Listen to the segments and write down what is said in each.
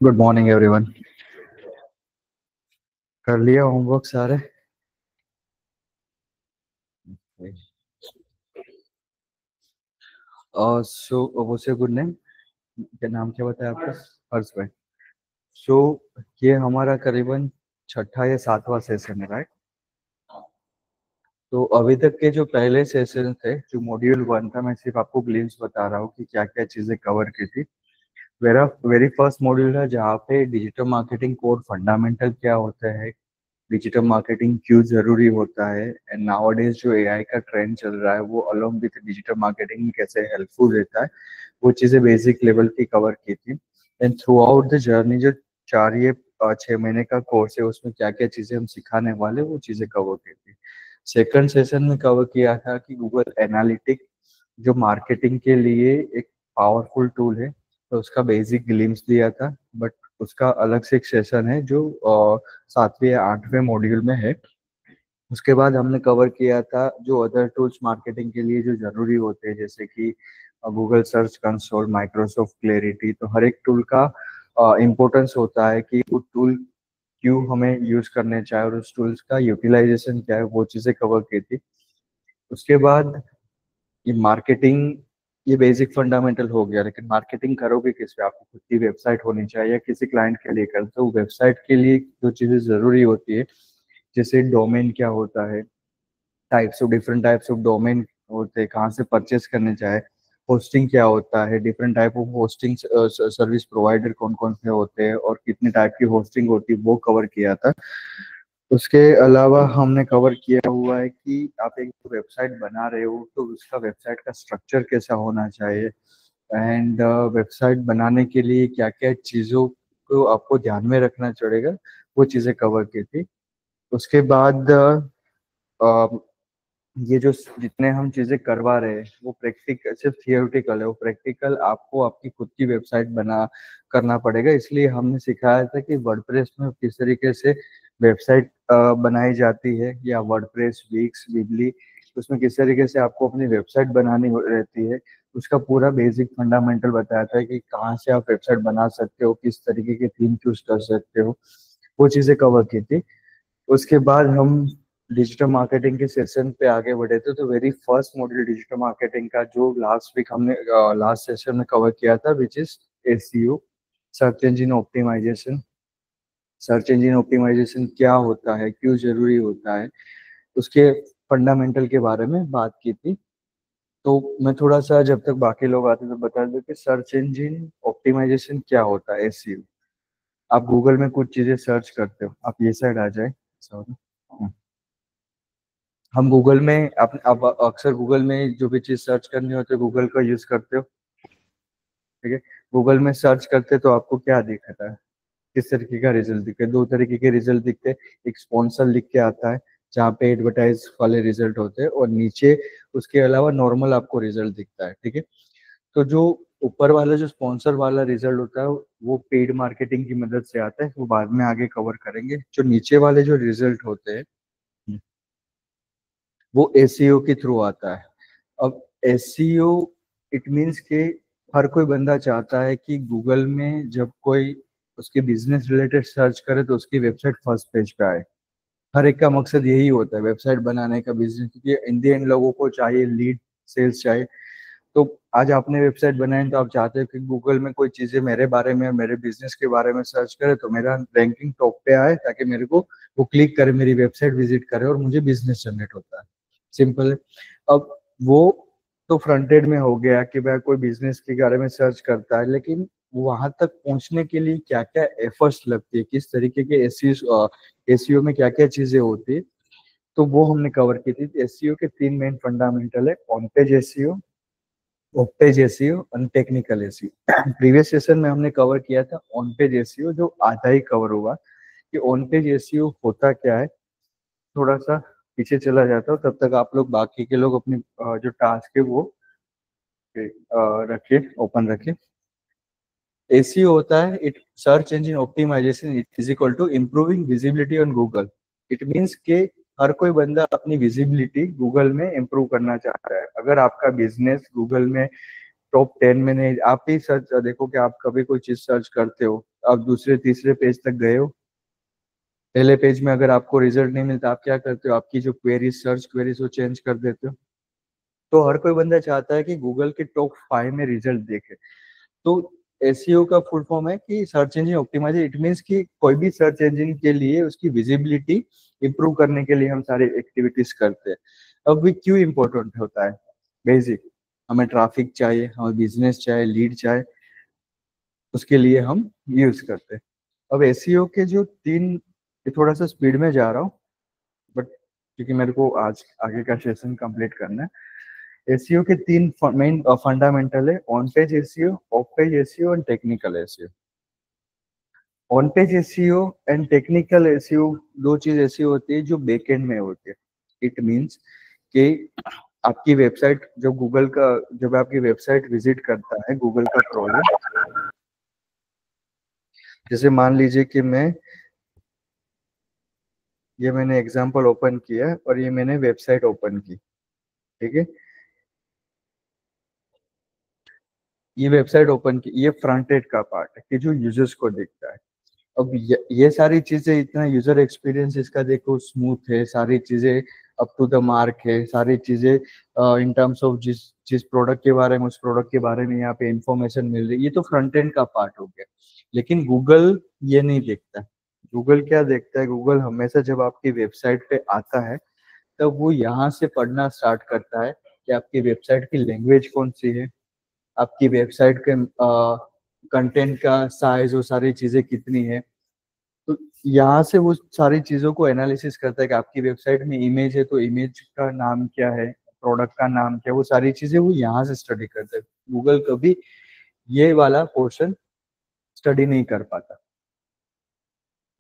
Good morning everyone. कर लिया homework सारे? और सो वो से गुड नेम, क्या नाम क्या बताया आपका? हर्ष भाई। सो ये हमारा करीबन छठा या सातवां सेशन है, राइट? तो अभी तक के जो पहले सेशन थे, जो मॉड्यूल वन था, मैं सिर्फ आपको ग्लिम्स बता रहा हूँ कि क्या क्या चीजें कवर की थी। मेरा वेरी फर्स्ट मॉड्यूल है जहाँ पे डिजिटल मार्केटिंग कोर फंडामेंटल क्या होता है, डिजिटल मार्केटिंग क्यों जरूरी होता है, एंड नाउअडेज जो एआई का ट्रेंड चल रहा है वो अलोंग विद डिजिटल मार्केटिंग में कैसे हेल्पफुल रहता है, वो चीजें बेसिक लेवल की कवर की थी। And through out the journey जो 6 महीने का कोर्स है उसमें क्या क्या चीजें हम सिखाने वाले वो चीजें कवर की थी। सेकंड सेशन में कवर किया था कि गूगल एनालिटिक जो मार्केटिंग के लिए एक पावरफुल टूल है, तो उसका बेसिक ग्लिम्स दिया था। बट उसका अलग से एक सेशन है जो सातवें या आठवें मॉड्यूल में है। उसके बाद हमने कवर किया था जो अदर टूल्स मार्केटिंग के लिए जो जरूरी होते हैं, जैसे कि Google search console, Microsoft clarity. तो हर एक टूल का इम्पोर्टेंस होता है कि वो टूल क्यों हमें यूज करने चाहिए और उस टूल्स का यूटिलाइजेशन क्या है, वो चीजें कवर की थी। उसके बाद ये मार्केटिंग, ये बेसिक फंडामेंटल हो गया, लेकिन मार्केटिंग करोगे किस पे? आपको खुद की वेबसाइट होनी चाहिए या किसी क्लाइंट के लिए करते हो? वेबसाइट के लिए जो चीजें जरूरी होती है, जैसे डोमेन क्या होता है, डिफरेंट टाइप्स ऑफ डोमेन होते हैं, कहाँ से परचेस करने चाहे, होस्टिंग क्या होता है, different type of hosting service provider कौन कौन से होते हैं और कितने टाइप की होस्टिंग होती है, वो कवर किया था। उसके अलावा हमने कवर किया हुआ है कि आप एक वेबसाइट बना रहे हो तो उसका वेबसाइट का स्ट्रक्चर कैसा होना चाहिए, एंड वेबसाइट बनाने के लिए क्या क्या चीज़ों को आपको ध्यान में रखना पड़ेगा, वो चीज़ें कवर की थी। उसके बाद ये जो जितने हम चीजें करवा रहे हैं वो प्रैक्टिकल, सिर्फ थियोरिटिकल है, वो प्रैक्टिकल आपको आपकी खुद की वेबसाइट बना करना पड़ेगा। इसलिए हमने सिखाया था कि वर्डप्रेस में किस तरीके से वेबसाइट बनाई जाती है, या वर्डप्रेस, विक्स, वीबली, उसमें किस तरीके से आपको अपनी वेबसाइट बनानी रहती है। उसका पूरा बेसिक फंडामेंटल बताया था कि कहाँ से आप वेबसाइट बना सकते हो, किस तरीके के थीम चूज कर सकते हो, वो चीजें कवर की थी। उसके बाद हम डिजिटल मार्केटिंग के सेशन पे आगे बढ़े थे। तो very first module digital marketing का जो लास्ट वीक हमने लास्ट सेशन में कवर किया था, which is SEO, search engine optimisation. Search engine optimisation क्या होता है, क्यों जरूरी होता है, उसके फंडामेंटल के बारे में बात की थी। तो मैं थोड़ा सा, जब तक बाकी लोग आते तो बता दूं कि सर्च इंजन ऑप्टिमाइजेशन क्या होता है। एसईओ, आप गूगल में कुछ चीजें सर्च करते हो, आप ये साइड आ जाए। सॉरी, हम गूगल में आप अक्सर गूगल में जो भी चीज सर्च करनी होती है गूगल का यूज करते हो, ठीक है? गूगल में सर्च करते तो आपको क्या दिखता है, किस तरीके का रिजल्ट दिखता है? दो तरीके के रिजल्ट दिखते हैं। एक स्पॉन्सर लिख के आता है जहाँ पे एडवर्टाइज वाले रिजल्ट होते हैं, और नीचे उसके अलावा नॉर्मल आपको रिजल्ट दिखता है, ठीक है? तो जो ऊपर वाला जो स्पॉन्सर वाला रिजल्ट होता है वो पेड मार्केटिंग की मदद से आता है, वो बाद में आगे कवर करेंगे। जो नीचे वाले जो रिजल्ट होते हैं वो एसईओ के थ्रू आता है। अब एसईओ, इट मीन्स कि हर कोई बंदा चाहता है कि गूगल में जब कोई उसके बिजनेस रिलेटेड सर्च करे तो उसकी वेबसाइट फर्स्ट पेज पे आए। हर एक का मकसद यही होता है वेबसाइट बनाने का, बिजनेस, क्योंकि इन द एंड लोगों को चाहिए लीड, सेल्स चाहिए। तो आज आपने वेबसाइट बनाई तो आप चाहते हो कि गूगल में कोई चीजें मेरे बारे में और मेरे बिजनेस के बारे में सर्च करे तो मेरा रैंकिंग टॉप पे आए, ताकि मेरे को वो क्लिक करे, मेरी वेबसाइट विजिट करे और मुझे बिजनेस जनरेट होता है। सिंपल है। अब वो तो फ्रंट एंड में हो गया कि भाई कोई बिजनेस के बारे में सर्च करता है, लेकिन वहां तक पहुंचने के लिए क्या क्या एफर्ट्स लगती है, किस तरीके के एसईओ में क्या क्या चीजें होती है, तो वो हमने कवर की थी। एसईओ के तीन मेन फंडामेंटल है: on page SEO, of page SEO और टेक्निकल एसईओ। प्रीवियस सेशन में हमने कवर किया था ऑन पेज एसईओ, जो आधा ही कवर हुआ कि ऑन पेज एसईओ होता क्या है। थोड़ा सा पीछे चला जाता हूँ, तब तक आप लोग बाकी के लोग अपनी जो टास्क है वो रखिए, ओपन रखिए। एसईओ होता है, it search engine optimisation is equal to improving visibility on Google. It means के हर कोई बंदा अपनी विजिबिलिटी गूगल में इम्प्रूव करना चाहता है। अगर आपका बिजनेस गूगल में टॉप 10 में नहीं। आप ही सर्च देखो कि आप कभी कोई चीज सर्च करते हो, आप दूसरे तीसरे पेज तक गए हो, पहले पेज में अगर आपको रिजल्ट नहीं मिलता आप क्या करते हो, आपकी जो क्वेरी सर्च क्वेरीज वो चेंज कर देते हो। तो हर कोई बंदा चाहता है कि गूगल के टॉप 5 में रिजल्ट देखे। तो एसईओ का फुल फॉर्म है कि search engine optimisation. It means कि कोई भी सर्च इंजन के लिए उसकी विजिबिलिटी इंप्रूव करने के लिए हम सारी एक्टिविटीज करते हैं। अब भी क्यों इंपॉर्टेंट होता है, बेसिक हमें ट्रैफिक चाहिए, हमें बिजनेस चाहिए, लीड चाहिए, उसके लिए हम यूज करते हैं। अब एसईओ के जो तीन, थोड़ा सा स्पीड में जा रहा हूँ बट क्योंकि मेरे को आज आगे का सेशन कंप्लीट करना है। एसईओ के तीन मेन फंडामेंटल है, on page SEO, of page SEO and technical SEO. On page SEO and technical SEO दो चीज ऐसी होती है जो बैकएंड में होती है। इट मींस कि आपकी वेबसाइट जो गूगल का, जब आपकी वेबसाइट विजिट करता है गूगल का क्रोलर, जैसे मान लीजिए कि मैंने एग्जांपल ओपन किया और ये मैंने वेबसाइट ओपन की, ठीक है, ये वेबसाइट ओपन की, ये फ्रंट एंड का पार्ट है कि जो यूजर्स को दिखता है। अब ये सारी चीजें, इतना यूजर एक्सपीरियंस इसका देखो स्मूथ है, सारी चीजें अप टू द मार्क है, सारी चीजें इन टर्म्स ऑफ जिस प्रोडक्ट के बारे में, उस प्रोडक्ट के बारे में यहाँ पे इंफॉर्मेशन मिल रही है, ये तो फ्रंट एंड का पार्ट हो गया। लेकिन गूगल ये नहीं देखता। गूगल क्या देखता है, गूगल हमेशा जब आपकी वेबसाइट पे आता है तब वो यहाँ से पढ़ना स्टार्ट करता है कि आपकी वेबसाइट की लैंग्वेज कौन सी है, आपकी वेबसाइट के कंटेंट का साइज, वो सारी चीजें कितनी है। तो यहाँ से वो सारी चीजों को एनालिसिस करता है कि आपकी वेबसाइट में इमेज है तो इमेज का नाम क्या है, प्रोडक्ट का नाम क्या है, वो सारी चीजें वो यहाँ से स्टडी करता है। गूगल कभी ये वाला पोर्शन स्टडी नहीं कर पाता।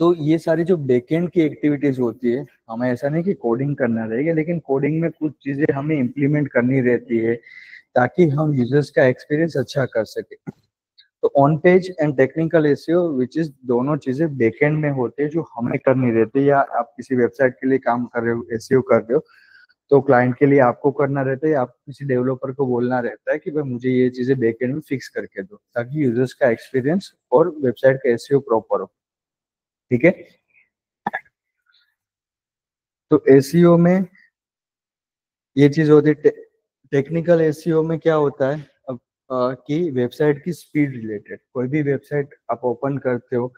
तो ये सारी जो बैकएंड की एक्टिविटीज होती है, हमें ऐसा नहीं कि कोडिंग करना रहेगा, लेकिन कोडिंग में कुछ चीजें हमें इम्प्लीमेंट करनी रहती है ताकि हम यूजर्स का एक्सपीरियंस अच्छा कर सके। तो on page and technical SEO which is दोनों चीजें बैकएंड में होते हैं जो हमें करनी रहती है, या आप किसी वेबसाइट के लिए काम कर रहे हो, एसईओ कर रहे हो, तो क्लाइंट के लिए आपको करना रहता है, या आप किसी डेवलपर को बोलना रहता है कि भाई मुझे ये चीजें बैकएंड में फिक्स करके दो ताकि यूजर्स का एक्सपीरियंस और वेबसाइट का एसईओ प्रॉपर हो। ठीक है, तो एसईओ में ये चीज होती है। टेक्निकल एसईओ में क्या होता है, अब कि वेबसाइट की स्पीड रिलेटेड, कोई भी वेबसाइट आप ओपन करते हो,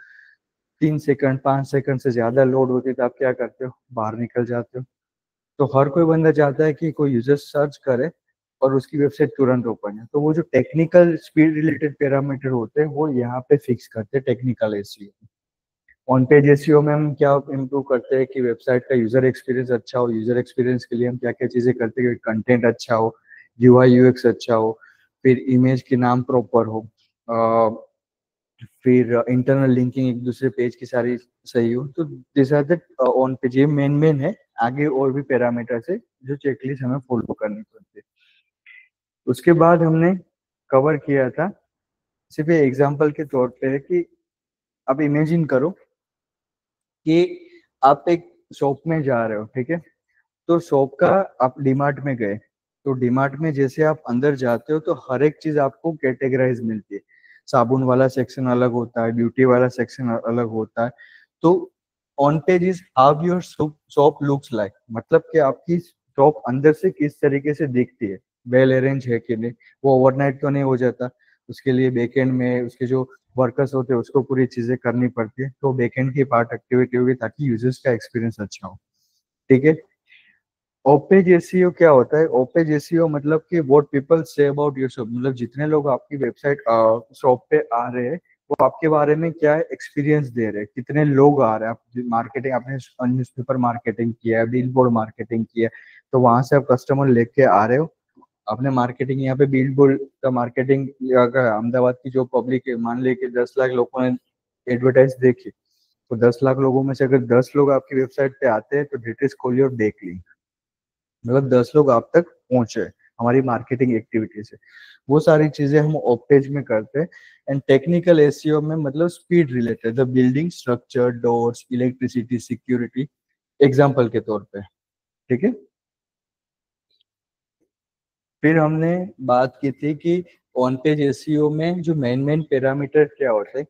3 सेकंड 5 सेकंड से ज्यादा लोड होती है तो आप क्या करते हो, बाहर निकल जाते हो। तो हर कोई बंदा चाहता है कि कोई यूजर सर्च करे और उसकी वेबसाइट तुरंत ओपन है। तो वो जो टेक्निकल स्पीड रिलेटेड पैरामीटर होते हैं वो यहाँ पे फिक्स करते हैं technical SEO. On page SEO में हम क्या इम्प्रूव करते हैं कि वेबसाइट का यूजर एक्सपीरियंस अच्छा हो। यूजर एक्सपीरियंस के लिए हम क्या क्या चीजें करते हैं कि कंटेंट अच्छा हो, यूआई यूएक्स अच्छा हो, फिर इमेज के नाम प्रॉपर हो, फिर इंटरनल लिंकिंग एक दूसरे पेज की सारी सही हो। तो this are the on page, ये मेन मेन है। आगे और भी पैरामीटर्स है जो चेकलिस्ट हमें फॉलो करनी पड़ती है। उसके बाद हमने कवर किया था, सिर्फ एग्जांपल के तौर पे है कि अब इमेजिन करो कि आप एक शॉप में जा रहे हो, ठीक है, तो शॉप का आप डीमार्ट में गए, तो डीमार्ट में जैसे आप अंदर जाते हो तो हर एक चीज आपको कैटेगराइज मिलती है। साबुन वाला सेक्शन अलग होता है, ब्यूटी वाला सेक्शन अलग होता है। तो on page is how your shop looks like, मतलब कि आपकी शॉप अंदर से किस तरीके से दिखती है, वेल अरेंज है कि नहीं, वो ओवरनाइट तो नहीं हो जाता। उसके लिए बैकएंड में उसके जो वर्कर्स होते हैं उसको पूरी चीजें करनी पड़ती है, तो बैकएंड की पार्ट एक्टिविटी होगी ताकि यूजर्स का एक्सपीरियंस अच्छा हो। ठीक है, ओपेज एसईओ क्या होता है, ओपेज एसईओ मतलब कि what people say about your shop, मतलब जितने लोग आपकी वेबसाइट शॉप पे आ रहे हैं वो आपके बारे में क्या है एक्सपीरियंस दे रहे हैं, कितने लोग आ रहे हैं। आप मार्केटिंग, आपने न्यूज़पेपर मार्केटिंग किया है, बिल बोर्ड मार्केटिंग किया है, तो वहां से आप कस्टमर लेके आ रहे हो। आपने मार्केटिंग यहाँ पे बिल बोर्ड का मार्केटिंग, अगर अहमदाबाद की जो पब्लिक है, मान ली कि 10 लाख लोगों ने एडवर्टाइज देखी, तो 10 लाख लोगों में से अगर 10 लोग आपकी वेबसाइट पे आते हैं तो that is call your back link, मतलब 10 लोग आप तक पहुंचे हमारी मार्केटिंग एक्टिविटी से। वो सारी चीजें हम ऑफ पेज में करते हैं। एंड टेक्निकल एसईओ में मतलब speed related, the building structure, doors, electricity, security, example के तौर पे। ठीक है, फिर हमने बात की थी कि ऑन पेज एसईओ में जो मेन पैरामीटर क्या होता है,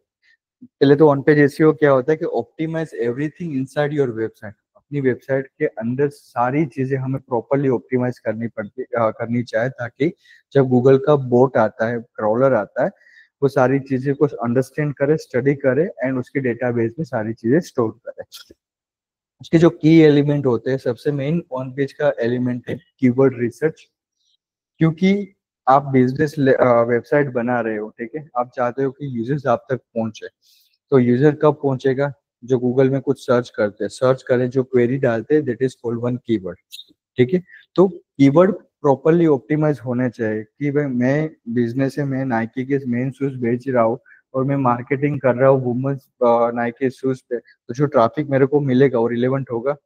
पहले तो ऑन पेज एसईओ क्या होता है कि optimise everything inside your website. अपनी वेबसाइट के अंदर सारी चीजें हमें प्रॉपरली ऑप्टिमाइज करनी चाहिए, ताकि जब गूगल का बोट आता है, क्रॉलर आता है, वो सारी चीजें को अंडरस्टैंड करे, स्टडी करे एंड उसके डेटाबेस में सारी चीजें स्टोर करे। उसके जो की एलिमेंट होते हैं, सबसे मेन ऑन पेज का एलिमेंट है कीवर्ड रिसर्च। क्योंकि आप बिजनेस वेबसाइट बना रहे हो, ठीक है, आप चाहते हो कि यूजर्स आप तक पहुंचे। तो यूजर कब पहुंचेगा? जो गूगल में कुछ सर्च करते हैं, सर्च करें, जो क्वेरी डालते हैं, that is called one keyword. ठीक है। तो कीवर्ड प्रॉपरली ऑप्टिमाइज होने चाहिए कि भाई मैं बिजनेस है, मैं नाइकी के मेन शूज बेच रहा हूँ और मैं मार्केटिंग कर रहा हूँ वुमेन्स नाइकी शूज पे, तो जो ट्रैफिक मेरे को मिलेगा वो रिलेवेंट होगा?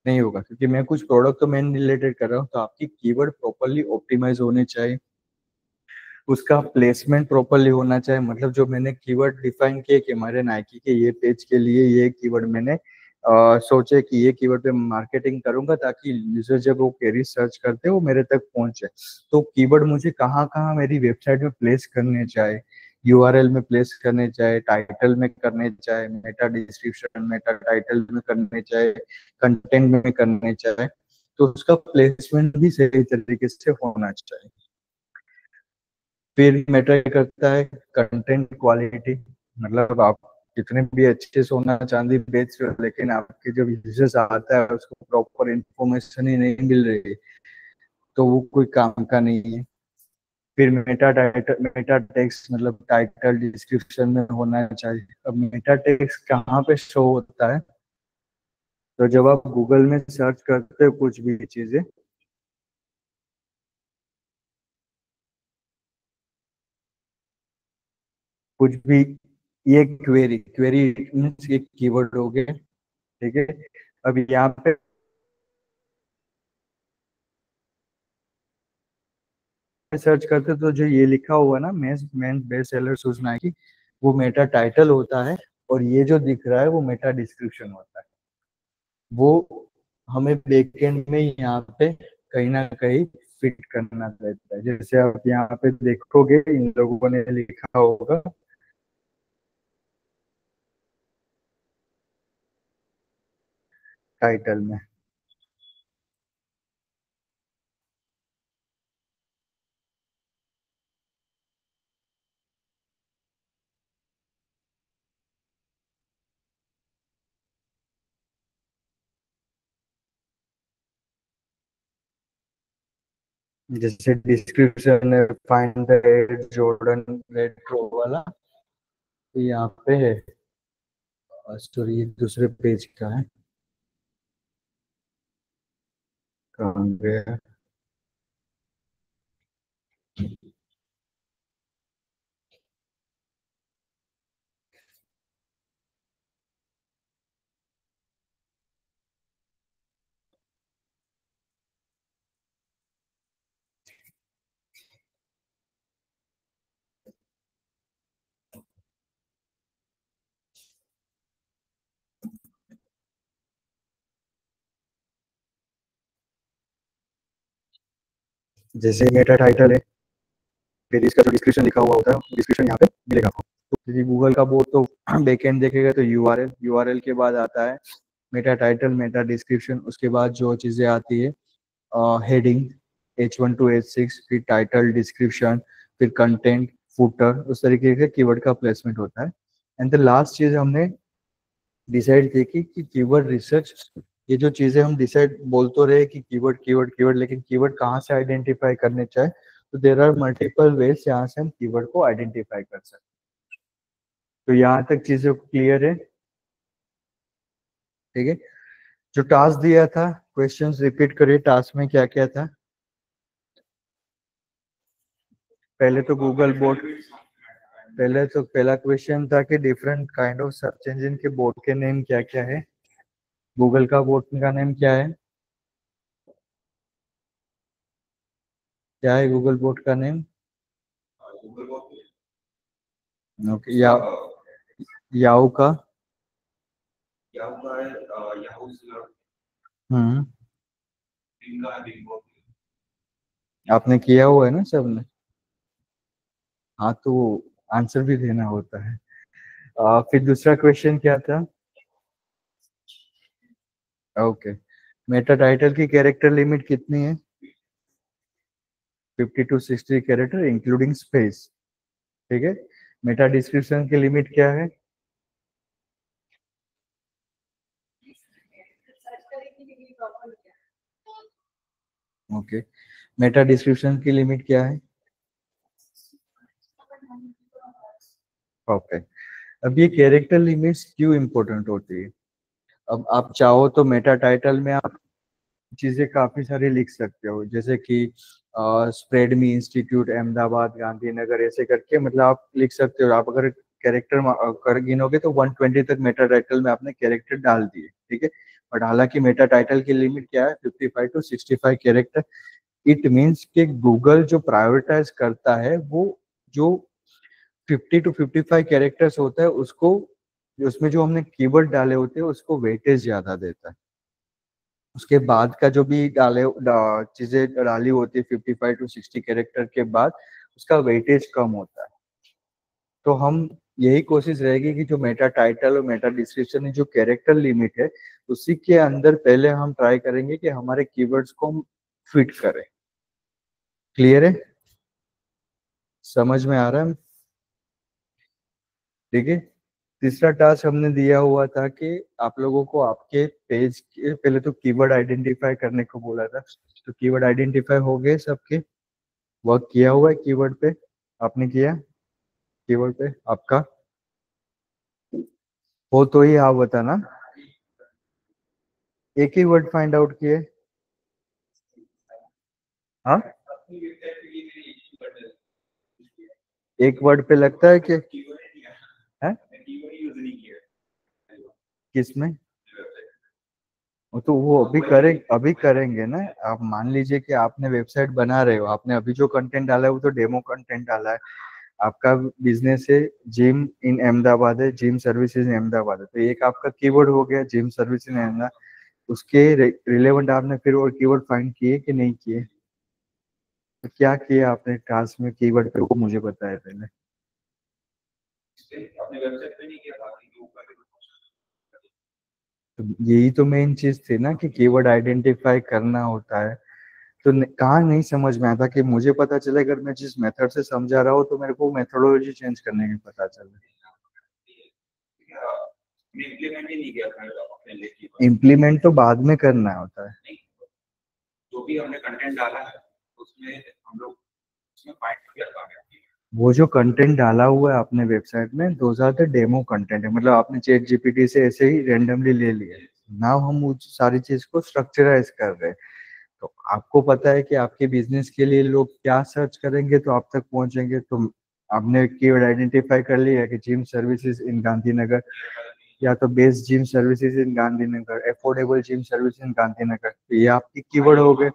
नहीं होगा, क्योंकि मैं कुछ प्रोडक्ट तो मैं रिलेटेड कर रहा हूँ। तो आपकी कीवर्ड प्रॉपरली ऑप्टिमाइज होने चाहिए, उसका प्लेसमेंट प्रॉपरली होना चाहिए। मतलब जो मैंने कीवर्ड डिफाइन किए कि हमारे नाइकी के ये पेज के लिए ये कीवर्ड मैंने सोचे कि ये कीवर्ड पे मार्केटिंग करूंगा, ताकि यूजर जब वो क्वेरी सर्च करते हैं वो मेरे तक पहुंचे। तो कीवर्ड मुझे कहाँ कहाँ मेरी वेबसाइट में प्लेस करने चाहिए, यूआरएल में प्लेस करने चाहिए, टाइटल में करने चाहिए, मेटा डिस्क्रिप्शन, मेटा टाइटल में करने चाहिए, कंटेंट में करने चाहिए। तो उसका प्लेसमेंट भी सही तरीके से होना चाहिए। फिर मैटर करता है कंटेंट क्वालिटी। मतलब आप कितने भी अच्छे सोना चांदी बेच रहे हो, लेकिन आपके जो यूजर्स आता है उसको प्रॉपर इंफॉर्मेशन ही नहीं मिल रही है, तो वो कोई काम का नहीं है। फिर मेटा टेक्स्ट, मतलब टाइटल डिस्क्रिप्शन में होना चाहिए। अब मेटा टेक्स्ट कहाँ पे शो होता है? तो जब आप गूगल में सर्च करते हो कुछ भी चीजें, कुछ भी, ये क्वेरी क्वेरी मीन्स एक कीवर्ड हो गए, ठीक है। अब यहाँ पे सर्च करते तो जो ये लिखा हुआ ना, men's men best seller shoes Nike, वो मेटा टाइटल होता है, और ये जो दिख रहा है वो मेटा डिस्क्रिप्शन होता है। वो हमें बैकएंड में यहाँ पे कहीं ना कहीं फिट करना रहता है। जैसे आप यहाँ पे देखोगे, इन लोगों ने लिखा होगा टाइटल में। जैसे डिस्क्रिप्शन है, find the red Jordan retro वाला, तो यहाँ पे है। सॉरी, ये दूसरे पेज का है, कहाँ गया? जैसे मेटा टाइटल है, फिर इसका जो डिस्क्रिप्शन लिखा हुआ होता है, डिस्क्रिप्शन यहाँ पे मिलेगा आपको। तो यदि गूगल का बोर्ड तो बैकएंड देखेगा तो यूआरएल, यूआरएल के बाद आता है मेटा टाइटल, मेटा डिस्क्रिप्शन, उसके बाद जो चीजें आती है हेडिंग, H1 to H6, फिर टाइटल डिस्क्रिप्शन, फिर कंटेंट, फुटर, उस तरीके के कीवर्ड का प्लेसमेंट होता है। एंड द लास्ट चीज हमने डिसाइड की कि कीवर्ड रिसर्च। ये जो चीजें हम डिसाइड बोल तो रहे कि कीवर्ड कीवर्ड कीवर्ड, लेकिन कीवर्ड कहाँ से आइडेंटिफाई करने चाहिए? तो देर आर मल्टीपल वेज जहाँ से हम कीवर्ड को आइडेंटिफाई कर सकते हैं। तो यहाँ तक चीजें क्लियर है? ठीक है। जो टास्क दिया था, क्वेश्चंस रिपीट करिए, टास्क में क्या क्या था? पहले तो गूगल बोट, पहले तो पहला क्वेश्चन था कि different kind of search engine के बोट के नेम क्या क्या है। गूगल का बोट का नेम क्या है? क्या है गूगल बोट का नेम? ओके, याहू का? हम्म। आपने किया हुआ है ना सबने? हाँ तो आंसर भी देना होता है। फिर दूसरा क्वेश्चन क्या था? ओके, मेटा टाइटल की कैरेक्टर लिमिट कितनी है? 50 to 60 कैरेक्टर इंक्लूडिंग स्पेस। ठीक है। मेटा डिस्क्रिप्शन की लिमिट क्या है? ओके, मेटा डिस्क्रिप्शन की लिमिट क्या है? ओके, अब ये कैरेक्टर लिमिट्स क्यों इंपॉर्टेंट होती है? अब आप चाहो तो मेटा टाइटल में आप चीजें काफी सारी लिख सकते हो, जैसे कि स्प्रेड मी इंस्टीट्यूट अहमदाबाद गांधीनगर ऐसे करके, मतलब आप लिख सकते हो। आप अगर कैरेक्टर कर गिनोगे तो 120 तक मेटा टाइटल में आपने कैरेक्टर डाल दिए, ठीक है। बट हालांकि मेटा टाइटल की लिमिट क्या है? 55 to 65 कैरेक्टर। इट मीन्स कि गूगल जो प्रायोरिटाइज करता है वो जो 50 to 55 कैरेक्टर्स होता है उसको, उसमें जो हमने कीवर्ड डाले होते हैं उसको वेटेज ज्यादा देता है। उसके बाद का जो भी चीजें डाली होती है 55 to 60 कैरेक्टर के बाद, उसका वेटेज कम होता है। तो हम यही कोशिश रहेगी कि जो मेटा टाइटल और मेटा डिस्क्रिप्शन में जो कैरेक्टर लिमिट है, उसी के अंदर पहले हम ट्राई करेंगे कि हमारे कीवर्ड्स को हम फिट करें। क्लियर है? समझ में आ रहा है? ठीक है। तीसरा टास्क हमने दिया हुआ था कि आप लोगों को आपके पेज के पहले तो कीवर्ड आइडेंटिफाई करने को बोला था। तो कीवर्ड आइडेंटिफाई हो गए सबके? वर्क किया हुआ है कीवर्ड पे? आपने किया कीवर्ड पे आपका? हो तो ही आप बताना। एक ही वर्ड फाइंड आउट किए? हाँ, एक वर्ड पे लगता है कि है? किसमें? तो वो अभी करेंगे ना। आप मान लीजिए कि आपने वेबसाइट बना रहे हो, आपने अभी जो कंटेंट डाला है वो तो डेमो कंटेंट डाला है। आपका बिजनेस है जिम इन अहमदाबाद है, जिम सर्विसेज इन अहमदाबाद है, तो एक आपका कीवर्ड हो गया जिम सर्विस इन अहमदाबाद। उसके रिलेवेंट आपने फिर और कीवर्ड फाइंड किए कि नहीं किए? तो क्या किया आपने टास्क में कीवर्ड पे, वो मुझे बताया पहले। तो यही तो मेन चीज थी ना कि कीवर्ड आइडेंटिफाई करना होता है। तो कहाँ नहीं समझ में आता कि मुझे पता चले, अगर मैं जिस मेथड से समझा रहा हूँ तो मेरे को मेथोडोलॉजी चेंज करने की पता चले। इम्प्लीमेंट तो बाद में करना होता है। जो भी हमने कंटेंट डाला है उसमें हम लोग उसमें फाइंड कर पाएंगे। वो जो कंटेंट डाला हुआ है आपने वेबसाइट में, दो द डेमो कंटेंट है, मतलब आपने चैट जीपीटी से ऐसे ही रेंडमली ले लिया। नाउ हम उस सारी चीज को स्ट्रक्चराइज कर रहे हैं। तो आपको पता है कि आपके बिजनेस के लिए लोग क्या सर्च करेंगे तो आप तक पहुंचेंगे। तो आपने कीवर्ड आइडेंटिफाई कर लिया कि जिम सर्विसेज इन गांधीनगर, या तो बेस्ट जिम सर्विसेज इन गांधीनगर, अफोर्डेबल जिम सर्विस इन गांधीनगर, तो ये आपके कीवर्ड हो गए।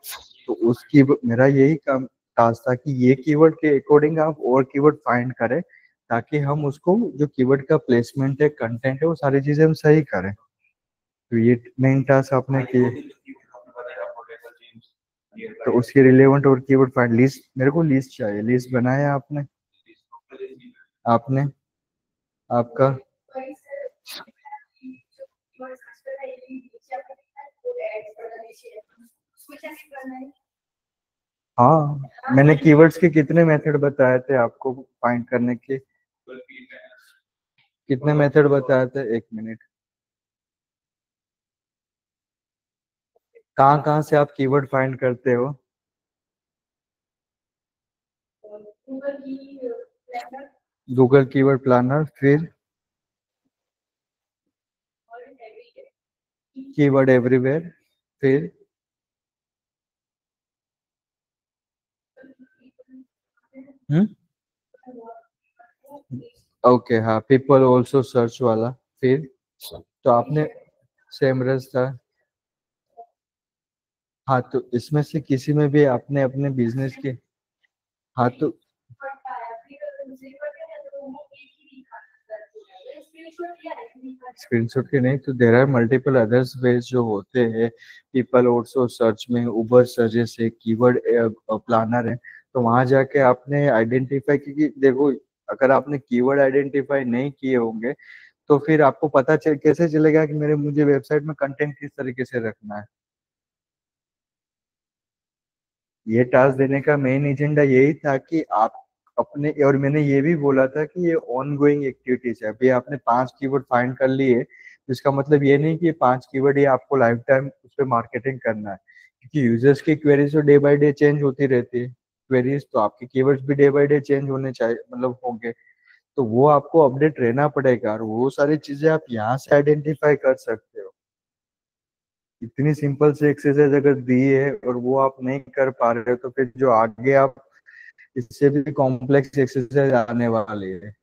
तो उसकी मेरा यही काम टास्क था कि ये कीवर्ड के अकॉर्डिंग आप और कीवर्ड फाइंड करें, ताकि हम उसको जो कीवर्ड का प्लेसमेंट है, कंटेंट है, वो सारी चीजें हम सही करें। तो ये मेन टास्क आपने किए। तो उसके रिलेवेंट और कीवर्ड फाइंड लिस्ट, मेरे को लिस्ट चाहिए। लिस्ट बनाया आपने? आपने आपका? हाँ, मैंने कीवर्ड्स के कितने मेथड बताए थे आपको फाइंड करने के? कितने मेथड बताए थे? एक मिनट। कहाँ कहाँ से आप कीवर्ड फाइंड करते हो? गूगल कीवर्ड प्लानर, फिर कीवर्ड एवरीवेयर, फिर हम्म ओके, हाँ, पीपल ऑल्सो सर्च वाला, फिर तो आपने सेमरस था। हाँ, तो इसमें से किसी में भी आपने अपने बिजनेस के, हाँ तो स्क्रीनशॉट के नहीं, तो there are multiple others ways जो होते हैं। पीपल ऑल्सो सर्च में उबर सर्जेस है, कीवर्ड प्लानर है। तो वहां जाके आपने आइडेंटिफाई, क्योंकि देखो अगर आपने कीवर्ड आइडेंटिफाई नहीं किए होंगे तो फिर आपको पता कैसे चलेगा कि मेरे मुझे वेबसाइट में कंटेंट किस तरीके से रखना है। ये टास्क देने का मेन एजेंडा यही था कि आप अपने, और मैंने ये भी बोला था कि ये ऑन गोइंग एक्टिविटीज है। अभी आपने 5 कीवर्ड फाइंड कर लिए तो इसका मतलब ये नहीं कि ये 5 कीवर्ड ये आपको लाइफ टाइम उस पर मार्केटिंग करना है, क्योंकि यूजर्स की क्वेरीज तो डे बाय डे चेंज होती रहती है। क्वेरीज तो आपके कीवर्ड्स भी डे बाय डे चेंज होने चाहिए, मतलब होंगे। तो वो आपको अपडेट रहना पड़ेगा, और वो सारी चीजें आप यहाँ से आइडेंटिफाई कर सकते हो। इतनी सिंपल से एक्सरसाइज अगर दी है और वो आप नहीं कर पा रहे हो तो फिर जो आगे आप, इससे भी कॉम्प्लेक्स एक्सरसाइज आने वाली है।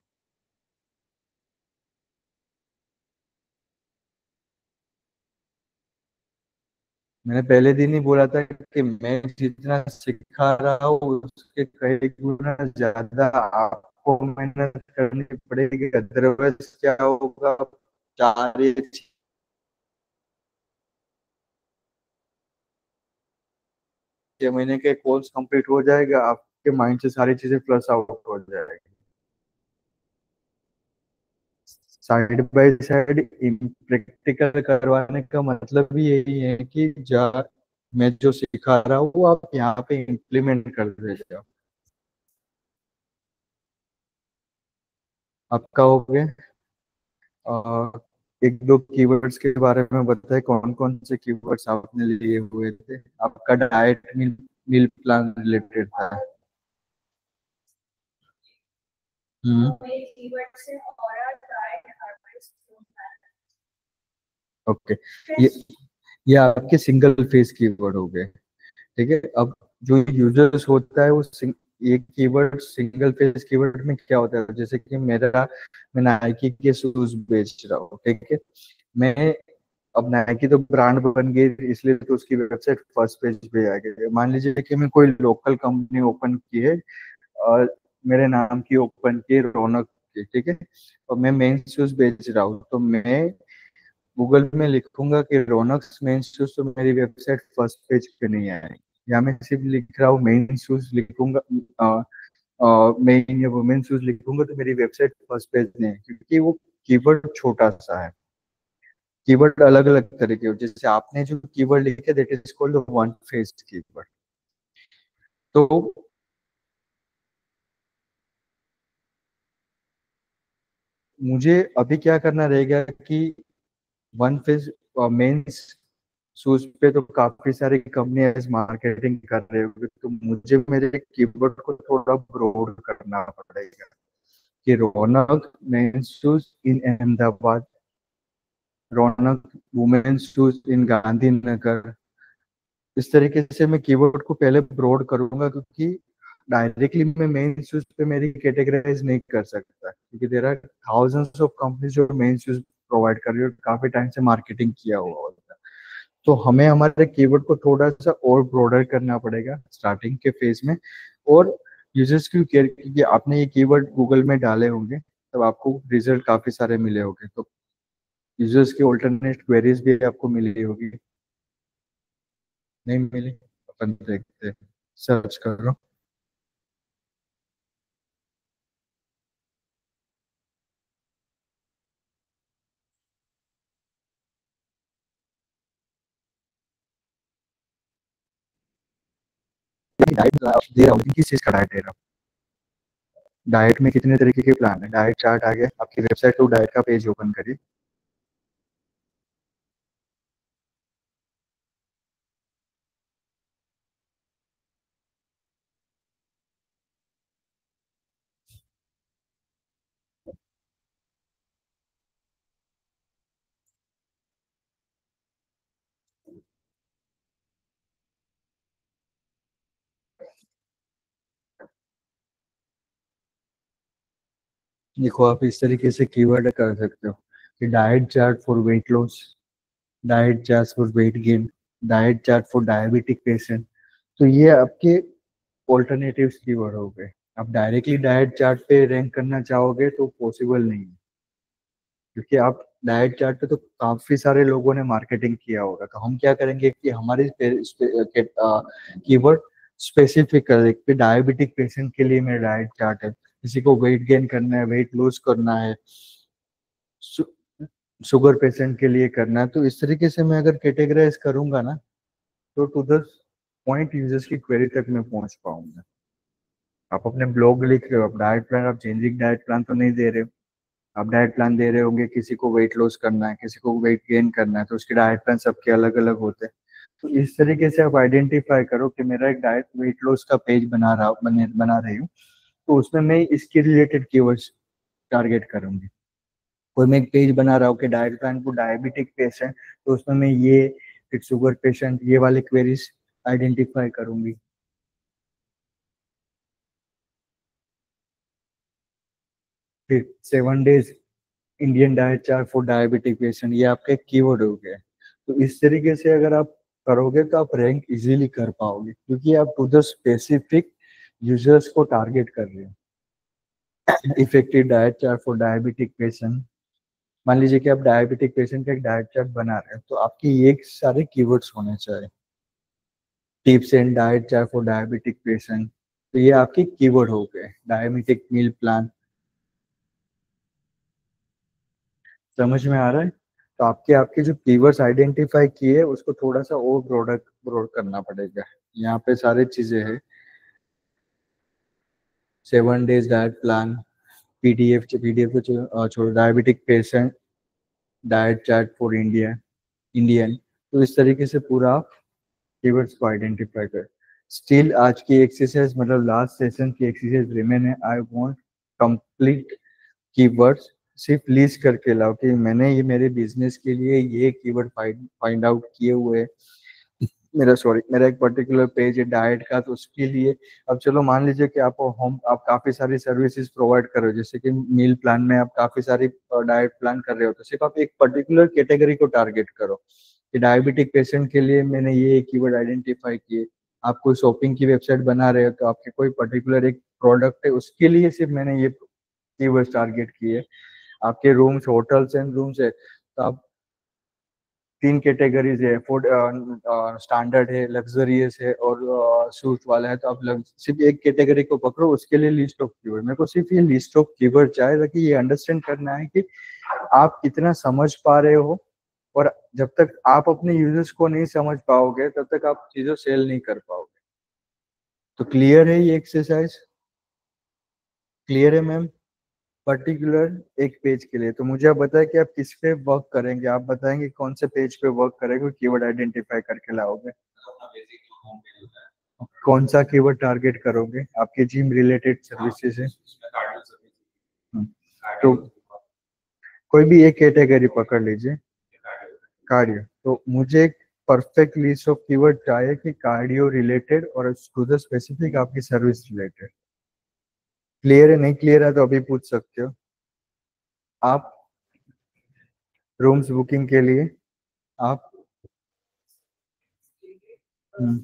मैंने पहले दिन ही बोला था कि मैं जितना सिखा रहा हूँ उसके कई गुना ज्यादा आपको मेहनत करनी पड़ेगी, अदरवाइज क्या होगा, 4 या 6 महीने के कोर्स कंप्लीट हो जाएगा, आपके माइंड से सारी चीजें फ्लश आउट हो जाएगी। साइड बाय साइड प्रैक्टिकल करवाने का मतलब ही यही है कि जा मैं जो सिखा रहा हूँ वो आप यहाँ पे इम्प्लीमेंट कर दे जाओ। आपका हो गया। और एक दो कीवर्ड्स के बारे में बताए, कौन कौन से कीवर्ड्स आपने लिए हुए थे? आपका डाइट मील मील प्लान रिलेटेड था। हम्म। ओके। ये ये आपके सिंगल फेस कीवर्ड हो गए। ठीक है। अब जो यूजर्स होता है वो ये कीवर्ड सिंगल फेस कीवर्ड में क्या होता है, जैसे कि मैं नाइकी के शूज बेच रहा हूँ, ठीक है। मैं अब नाइकी तो ब्रांड बन गई, इसलिए तो उसकी वेबसाइट फर्स्ट पेज पे आ गई। मान लीजिए कि मैं कोई लोकल कंपनी ओपन की है और मेरे नाम की ओपन की रौनक की, ठीक है। और मैं मेन शूज बेच रहा हूँ तो मैं गूगल में लिखूंगा कि रौनक मेन शूज, तो मेरी वेबसाइट फर्स्ट पेज पे नहीं आएगी। या मैं सिर्फ लिख रहा हूँ मेन शूज लिखूंगा, मेन या वुमेन शूज लिखूंगा तो मेरी वेबसाइट फर्स्ट पेज नहीं है, क्योंकि वो कीवर्ड छोटा सा है। कीवर्ड अलग अलग तरह के हो, जैसे आपने जो कीवर्ड लिखे that is called one faced keyword. तो मुझे अभी क्या करना रहेगा कि वन फेज मेंस शूज पे तो काफी सारी कंपनियां मार्केटिंग कर रहे होंगे, तो मुझे मेरे कीवर्ड को थोड़ा ब्रॉड करना पड़ेगा कि Raunak men's shoes in Ahmedabad, Raunak women's shoes in Gandhinagar. इस तरीके से मैं कीवर्ड को पहले ब्रॉड करूंगा, क्योंकि डायरेक्टली मैं मेन शूज पे मेरी कैटेगराइज नहीं कर सकता, क्योंकि there are thousands of companies जो मेन शूज प्रोवाइड कर रही है, काफी टाइम से मार्केटिंग किया हुआ होता है। तो हमें हमारे कीवर्ड को थोड़ा सा और ब्रॉडर करना पड़ेगा स्टार्टिंग के फेज में। और यूजर्स की केयर, क्योंकि आपने ये कीवर्ड गूगल में डाले होंगे तब आपको रिजल्ट काफी सारे मिले होंगे, तो यूजर्स की ऑल्टरनेट क्वेरीज भी आपको मिली होगी। नहीं मिली? अपन देखते हैं। सर्च कर लो। डाइट दे रहा हूँ, किस चीज का डाइट दे रहा हूँ? डाइट में कितने तरीके के प्लान है, डाइट चार्ट आ गया आपकी वेबसाइट, तो डाइट का पेज ओपन करिए। देखो आप इस तरीके से कीवर्ड कर सकते हो कि diet chart for weight loss, diet chart for weight gain, diet chart for diabetic patient. तो ये आपके ऑल्टरनेटिव कीवर्ड हो गए। आप डायरेक्टली डाइट चार्ट पे रैंक करना चाहोगे तो पॉसिबल नहीं है, क्योंकि आप डाइट चार्ट पे तो काफी सारे लोगों ने मार्केटिंग किया होगा। तो हम क्या करेंगे कि हमारे कीवर्ड स्पेसिफिक कर एक पे डायबिटिक पेशेंट के लिए मेरा डाइट चार्ट है, किसी को वेट गेन करना है, वेट लूज करना है, शुगर पेशेंट के लिए करना है। तो इस तरीके से मैं अगर कैटेगराइज करूंगा ना, तो टू द पॉइंट यूजर्स की क्वेरी तक मैं पहुंच पाऊंगा। आप अपने ब्लॉग लिख रहे हो, आप डाइट प्लान, आप चेंजिंग डाइट प्लान तो नहीं दे रहे हो। आप डाइट प्लान दे रहे होंगे, किसी को वेट लॉस करना है, किसी को वेट गेन करना है, तो उसके डाइट प्लान सबके अलग अलग होते हैं। तो इस तरीके से आप आइडेंटिफाई करो कि मेरा एक डाइट वेट लॉस का पेज बना रही हूँ, तो उसमें मैं इसके रिलेटेड कीवर्ड्स टारगेट करूंगी। कोई मैं एक पेज बना रहा हूँ कि डाइट प्लान को डायबिटिक पेशेंट, तो उसमें मैं ये, फिर शुगर पेशेंट, ये वाले क्वेरीज आइडेंटिफाई करूंगी। फिर 7 days Indian diet chart for diabetic patient, ये आपका एक कीवर्ड हो गया। तो इस तरीके से अगर आप करोगे तो आप रैंक इजीली कर पाओगे, क्योंकि आप टू द स्पेसिफिक यूजर्स को टारगेट कर रहे हो। Effective diet chart for diabetic patient, मान लीजिए कि आप डायबिटिक पेशेंट का एक डाइट चार्ट बना रहे हैं, तो आपके ये सारे कीवर्ड्स होने चाहिए। Tips and diet chart for diabetic patient, तो ये आपके कीवर्ड हो गए। डायबिटिक मील प्लान, समझ में आ रहा है? तो आपके आपके जो कीवर्ड्स आइडेंटिफाई किए, उसको थोड़ा सा और ब्रॉड करना पड़ेगा। यहाँ पे सारी चीजें हैं। 7 डेज डाइट प्लान, पीडीएफ को छोड़ो, diabetic patient diet chart for Indian. तो इस तरीके से पूरा आप कीवर्ड्स को आइडेंटिफाई कर। स्टिल आज की एक्सरसाइज, मतलब लास्ट सेशन की एक्सरसाइज रिमेन है। आई वांट कंप्लीट कीवर्ड्स, सिर्फ लिस्ट करके लाओ कि मैंने ये मेरे बिजनेस के लिए ये कीवर्ड फाइंड आउट किए हुए हैं। मेरा एक पर्टिकुलर पेज है डाइट का, तो उसके लिए अब चलो मान लीजिए कि आप काफी सारी सर्विसेज प्रोवाइड कर रहे हो, जैसे कि मील प्लान में आप काफी सारी डाइट प्लान कर रहे हो, तो सिर्फ आप एक पर्टिकुलर कैटेगरी को टारगेट करो कि डायबिटिक पेशेंट के लिए मैंने ये कीवर्ड आइडेंटिफाई किए। आप कोई शॉपिंग की वेबसाइट बना रहे हो, तो आपके कोई पर्टिकुलर एक प्रोडक्ट है, उसके लिए सिर्फ मैंने ये कीवर्ड टारगेट किए। आपके रूम्स, होटल्स एंड रूम्स है, तो आप 3 कैटेगरीज है, फूड स्टैंडर्ड है, लग्जरियस है और सूट वाला है, तो आप सिर्फ एक कैटेगरी को पकड़ो, उसके लिए लिस्ट ऑफ कीवर्ड। मेरे को सिर्फ ये लिस्ट ऑफ कीवर्ड चाहिए, ताकि ये अंडरस्टैंड करना है कि आप कितना समझ पा रहे हो। और जब तक आप अपने यूजर्स को नहीं समझ पाओगे, तब तक आप चीजों सेल नहीं कर पाओगे। तो क्लियर है ये एक्सरसाइज? क्लियर है मैम? पर्टिकुलर एक पेज के लिए तो मुझे आप बताएं कि आप किस पे वर्क करेंगे। आप बताएंगे कौन से पेज पे वर्क करेंगे, कीवर्ड आइडेंटिफाई करके लाओगे। कौन सा कीवर्ड टारगेट करोगे? आपके जिम रिलेटेड सर्विसेज है। हम्म, तो कोई भी एक कैटेगरी पकड़ लीजिए, कार्डियो। तो मुझे एक परफेक्ट लिस्ट ऑफ कीवर्ड चाहिए कि कार्डियो रिलेटेड और टू द स्पेसिफिक आपकी सर्विस रिलेटेड। क्लियर है? नहीं क्लियर है तो अभी पूछ सकते हो आप। रूम्स बुकिंग के लिए आप हम्म,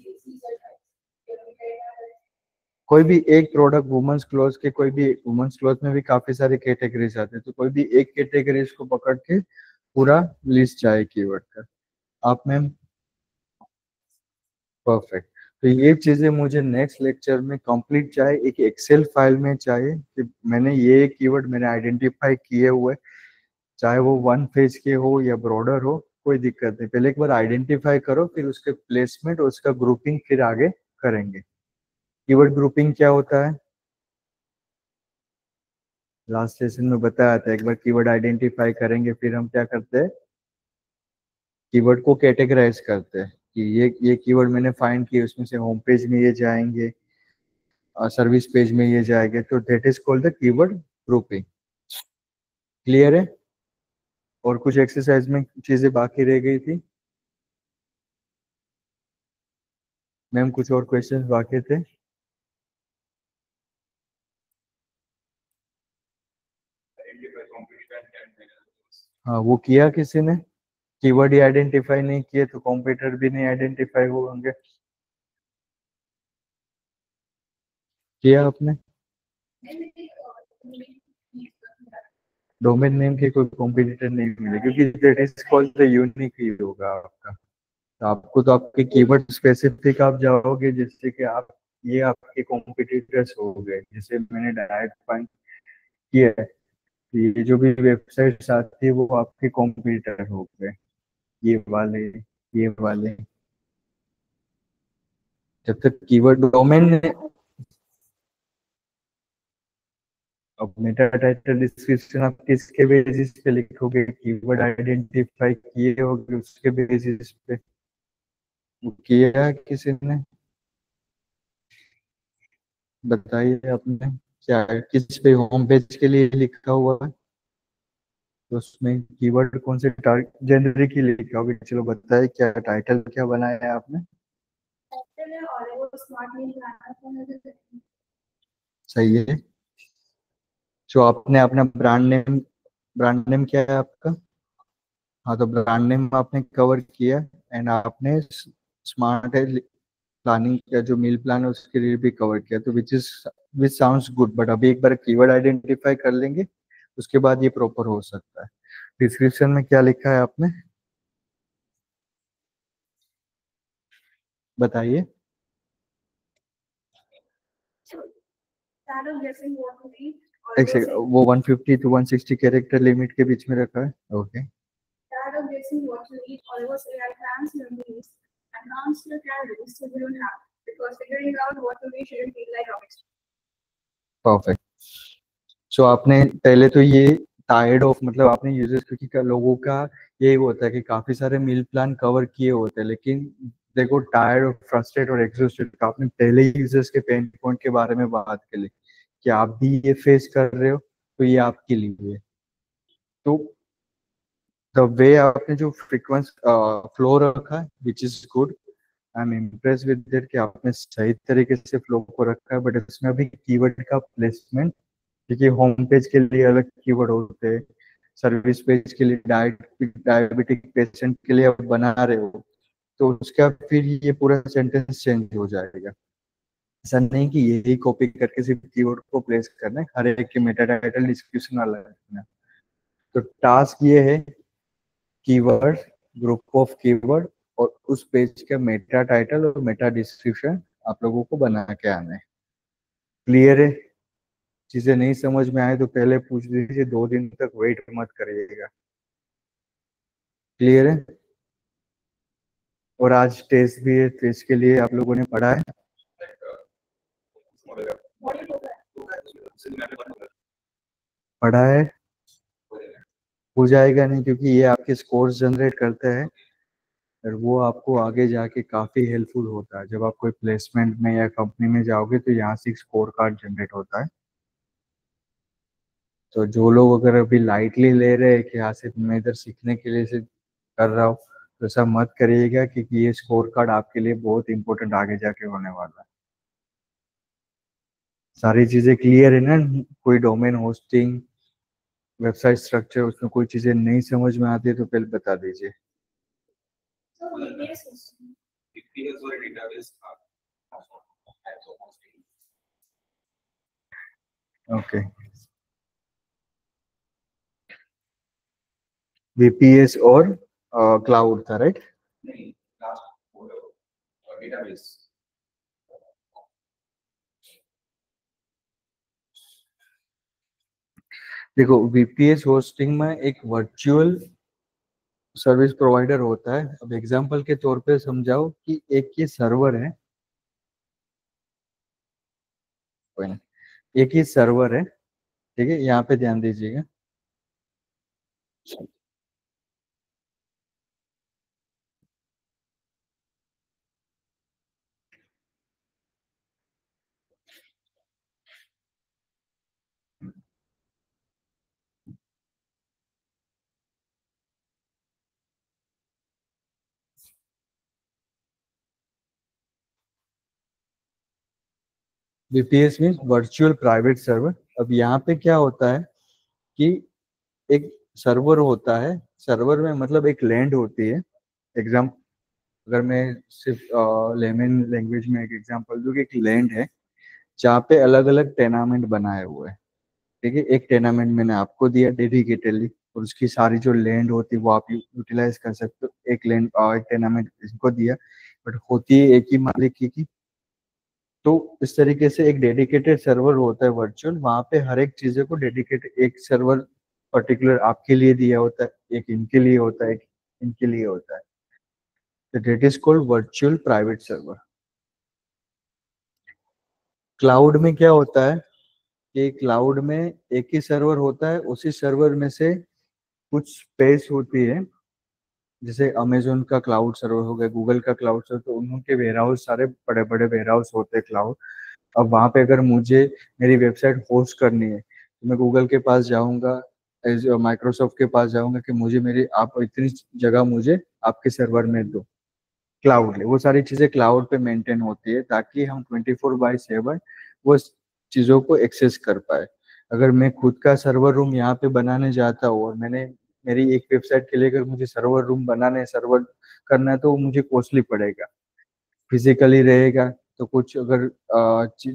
कोई भी एक प्रोडक्ट, वुमेन्स क्लोथ के, कोई भी वुमेन्स क्लोथ में भी काफी सारे कैटेगरीज आते हैं, तो कोई भी एक कैटेगरीज को पकड़ के पूरा लिस्ट चाहिए कीवर्ड का। आप मैम परफेक्ट। तो ये चीजें मुझे नेक्स्ट लेक्चर में कंप्लीट चाहिए, एक एक्सेल फाइल में चाहिए कि मैंने ये कीवर्ड मैंने आइडेंटिफाई किए हुए, चाहे वो 1 पेज के हो या ब्रॉडर हो, कोई दिक्कत नहीं। पहले एक बार आइडेंटिफाई करो, फिर उसके प्लेसमेंट, उसका ग्रुपिंग फिर आगे करेंगे। कीवर्ड ग्रुपिंग क्या होता है, लास्ट सेशन में बताया था। एक बार कीवर्ड आइडेंटिफाई करेंगे, फिर हम क्या करते हैं, कीवर्ड को कैटेगराइज करते हैं कि ये कीवर्ड मैंने फाइंड किए, उसमें से होम पेज में ये जाएंगे, सर्विस पेज में ये जाएंगे, तो that is called the keyword grouping. Clear है? और कुछ एक्सरसाइज में चीजें बाकी रह गई थी मैम? कुछ और क्वेश्चंस बाकी थे? हाँ, वो किया किसी ने? कीवर्ड ही आइडेंटिफाई नहीं किए तो कॉम्पिटिटर भी नहीं आइडेंटिफाई होंगे। किया आपने? डोमेन नेम के कोई कॉम्पिटिटर नहीं मिले, क्योंकि that is called the unique ही होगा आपका। तो आपको तो आपके कीवर्ड स्पेसिफिक आप जाओगे, जिससे कि आप ये आपके कॉम्पिटिटर्स हो गए, जैसे मैंने डायरेक्ट फाइंड किया है, तो ये जो भी वेबसाइट्स आती है वो आपके कॉम्पिटिटर हो गए, ये वाले। जब तक कीवर्ड डोमेन, अब मेटा टाइटल डिस्क्रिप्शन आप किसके बेसिस पे लिखोगे, कीवर्ड आइडेंटिफाई किए होगे उसके बेसिस पे, वो किया है किसी ने, बताइए आपने क्या है, किस पे होम पेज के लिए लिखा हुआ है, तो उसमें कीवर्ड कौन से टारगेट जेनरिक ही लिखा होगा, चलो बताइए क्या टाइटल क्या बनाया है आपने। सही है। जो आपने अपना ब्रांड नेम क्या है आपका, हाँ तो ब्रांड नेम आपने कवर किया, एंड आपने स्मार्ट प्लानिंग का जो मील प्लान है उसके लिए भी कवर किया, तो विच साउंड्स गुड, बट अभी एक बार कीवर्ड आइडेंटिफाई कर लेंगे उसके बाद ये प्रॉपर हो सकता है। डिस्क्रिप्शन में क्या लिखा है आपने, बताइए। एक सेकंड, वो 150 to 160 कैरेक्टर लिमिट के बीच में रखा है, ओके। परफेक्ट। सो आपने पहले तो ये टायर्ड ऑफ, मतलब आपने यूजर्स, क्योंकि लोगों का यही होता है कि काफी सारे मील प्लान कवर किए होते हैं लेकिन देखो टायर्ड और फ्रस्ट्रेट और एग्जॉस्टेड, आपने पहले ही यूजर्स के पेन पॉइंट के बारे में बात कर ली कि आप भी ये फेस कर रहे हो, तो ये आपके लिए है। तो द वे आपने जो फ्रीक्वेंस फ्लो रखा है which is good, I am impress with that कि आपने सही तरीके से फ्लो को रखा है, बट इसमें अभी कीवर्ड का प्लेसमेंट, क्योंकि होम पेज के लिए अलग कीवर्ड होते हैं, सर्विस पेज के लिए डायबिटिक पेशेंट के लिए आप बना रहे हो, तो उसका फिर ये पूरा सेंटेंस चेंज हो जाएगा। ऐसा नहीं कि यही कॉपी करके सिर्फ कीवर्ड को प्लेस करना है, हर एक की मेटा टाइटल डिस्क्रिप्शन अलग रखना है। तो टास्क ये है, कीवर्ड, ग्रुप ऑफ कीवर्ड और उस पेज का मेटा टाइटल और मेटा डिस्क्रिप्शन आप लोगों को बना के आना है। क्लियर है? चीजें नहीं समझ में आए तो पहले पूछ लीजिए, 2 दिन तक वेट मत करिएगा। क्लियर है? और आज टेस्ट भी है, टेस्ट के लिए आप लोगों ने पढ़ा है, पढ़ा है, हो जाएगा नहीं, क्योंकि ये आपके स्कोर्स जनरेट करते हैं और वो आपको आगे जाके काफी हेल्पफुल होता है। जब आप कोई प्लेसमेंट में या कंपनी में जाओगे तो यहाँ से एक स्कोर कार्ड जनरेट होता है। तो जो लोग अगर अभी लाइटली ले रहे हैं कि हाँ सिर्फ मैं इधर सीखने के लिए सिर्फ कर रहा हूँ, तो ऐसा मत करिएगा, क्योंकि ये स्कोर कार्ड आपके लिए बहुत इंपॉर्टेंट आगे जाके होने वाला है। सारी चीजें क्लियर है ना? कोई डोमेन होस्टिंग, वेबसाइट स्ट्रक्चर, उसमें कोई चीजें नहीं समझ में आती है तो पहले बता दीजिए। ओके, वीपीएस और क्लाउड था, राइट? देखो, वीपीएस होस्टिंग में एक वर्चुअल सर्विस प्रोवाइडर होता है। अब एग्जांपल के तौर पे समझाओ कि एक ये सर्वर है, कोई ना, एक ही सर्वर है, ठीक है, यहाँ पे ध्यान दीजिएगा। VPS means virtual private server. अब यहाँ पे क्या होता है कि एक सर्वर होता है, सर्वर में मतलब एक लैंड होती है। एग्जाम, अगर मैं सिर्फ लेमन लैंग्वेज में एक एग्जांपल दूं कि एक लैंड है जहाँ पे अलग अलग टेनामेंट बनाए हुए हैं, ठीक है। एक टेनामेंट मैंने आपको दिया डेडिकेटेडली, और उसकी सारी जो लैंड होती है वो आप यूटिलाइज कर सकते हो। एक लैंड एक टेनामेंट इसको दिया, बट होती है एक ही मालिक की। तो इस तरीके से एक डेडिकेटेड सर्वर होता है वर्चुअल, वहां पे हर एक चीजों को डेडिकेटेड एक सर्वर पर्टिकुलर आपके लिए दिया होता है, एक इनके लिए होता है, एक इनके लिए होता है। तो that is called virtual private server. Cloud में क्या होता है कि क्लाउड में एक ही सर्वर होता है, उसी सर्वर में से कुछ स्पेस होती है, जैसे अमेजोन का क्लाउड सर्वर हो गया, गूगल का क्लाउड सर्वर, तो उनके वेयर हाउस सारे बड़े बड़े वेयर हाउस होते हैं क्लाउड। अब वहां पे अगर मुझे मेरी वेबसाइट होस्ट करनी है तो मैं गूगल के पास जाऊंगा, माइक्रोसॉफ्ट के पास जाऊंगा कि मुझे मेरी आप इतनी जगह मुझे आपके सर्वर में दो। क्लाउड वो सारी चीजें क्लाउड पे मेंटेन होती है ताकि हम 24/7 वो चीजों को एक्सेस कर पाए। अगर मैं खुद का सर्वर रूम यहाँ पे बनाने जाता हूँ और मैंने मेरी एक वेबसाइट के लिए अगर मुझे सर्वर रूम बनाने सर्वर करना है तो वो मुझे कॉस्टली पड़ेगा, फिजिकली रहेगा। तो कुछ अगर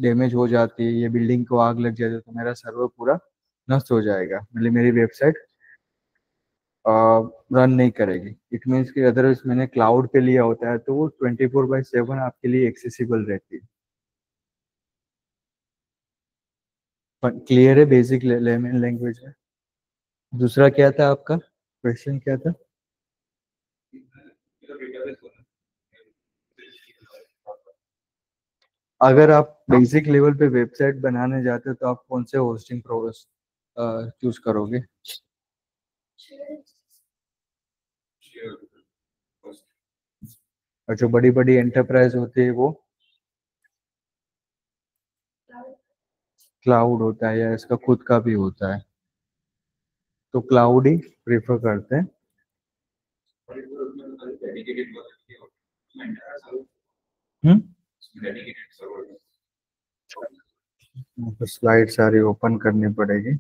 डैमेज हो जाती है या बिल्डिंग को आग लग जाती है तो मेरा सर्वर पूरा नष्ट हो जाएगा, मतलब मेरी वेबसाइट रन नहीं करेगी। इट मीन्स कि अदरवाइज मैंने क्लाउड पे लिया होता है तो वो 24/7 आपके लिए एक्सेसिबल रहती है। क्लियर है बेसिक लेमन लैंग्वेज में? दूसरा क्या था आपका क्वेश्चन, क्या था? अगर आप बेसिक लेवल पे वेबसाइट बनाने जाते हो तो आप कौन से होस्टिंग प्रोवाइडर चूज करोगे? और जो बड़ी बड़ी एंटरप्राइज होती है वो क्लाउड होता है या इसका खुद का भी होता है? तो क्लाउड ही प्रेफर करते हैं। हम्म। तो स्लाइड सारी ओपन करनी पड़ेगी।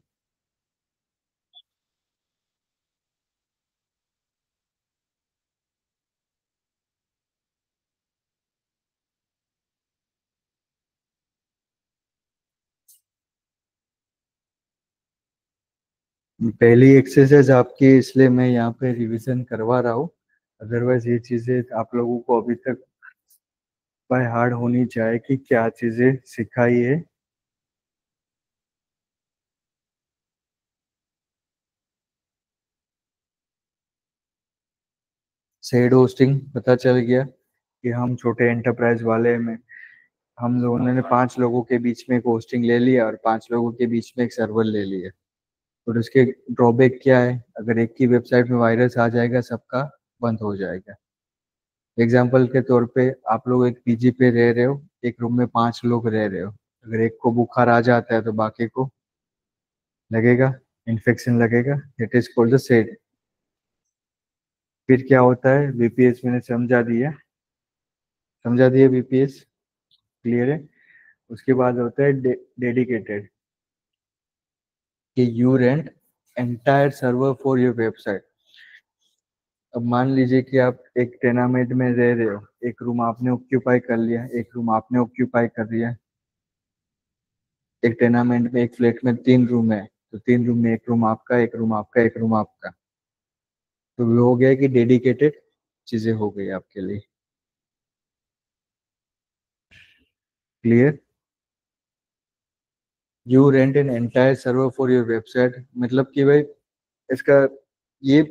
पहली एक्सरसाइज आपकी, इसलिए मैं यहाँ पे रिवीजन करवा रहा हूँ। अदरवाइज ये चीजें आप लोगों को अभी तक बाय हार्ड होनी चाहिए कि क्या चीजें सिखाई है। शेड होस्टिंग पता चल गया कि हम छोटे एंटरप्राइज वाले में हम लोगों ने 5 लोगों के बीच में एक होस्टिंग ले लिया और 5 लोगों के बीच में एक सर्वर ले लिया। और उसके ड्रॉबैक क्या है, अगर एक की वेबसाइट में वायरस आ जाएगा सबका बंद हो जाएगा। एग्जाम्पल के तौर पे आप लोग एक पीजी पे रह रहे हो, एक रूम में 5 लोग रह रहे हो, अगर एक को बुखार आ जाता है तो बाकी को लगेगा, इन्फेक्शन लगेगा। It is called the said. फिर क्या होता है, वीपीएस मैंने समझा दिया वीपीएस, क्लियर है? उसके बाद होता है डेडिकेटेड, कि you rent entire server for your website. अब मान लीजिए कि आप एक टेनामेंट में रह रहे हो, एक रूम आपने ऑक्यूपाई कर लिया, एक रूम आपने ऑक्यूपाई कर लिया। एक टेनामेंट में एक फ्लैट में 3 रूम है, तो 3 रूम में एक रूम आपका, एक रूम आपका, एक रूम आपका। तो वो हो गया कि डेडिकेटेड चीजें हो गई आपके लिए। Clear? You rent an entire server for your website, मतलब कि भाई इसका ये,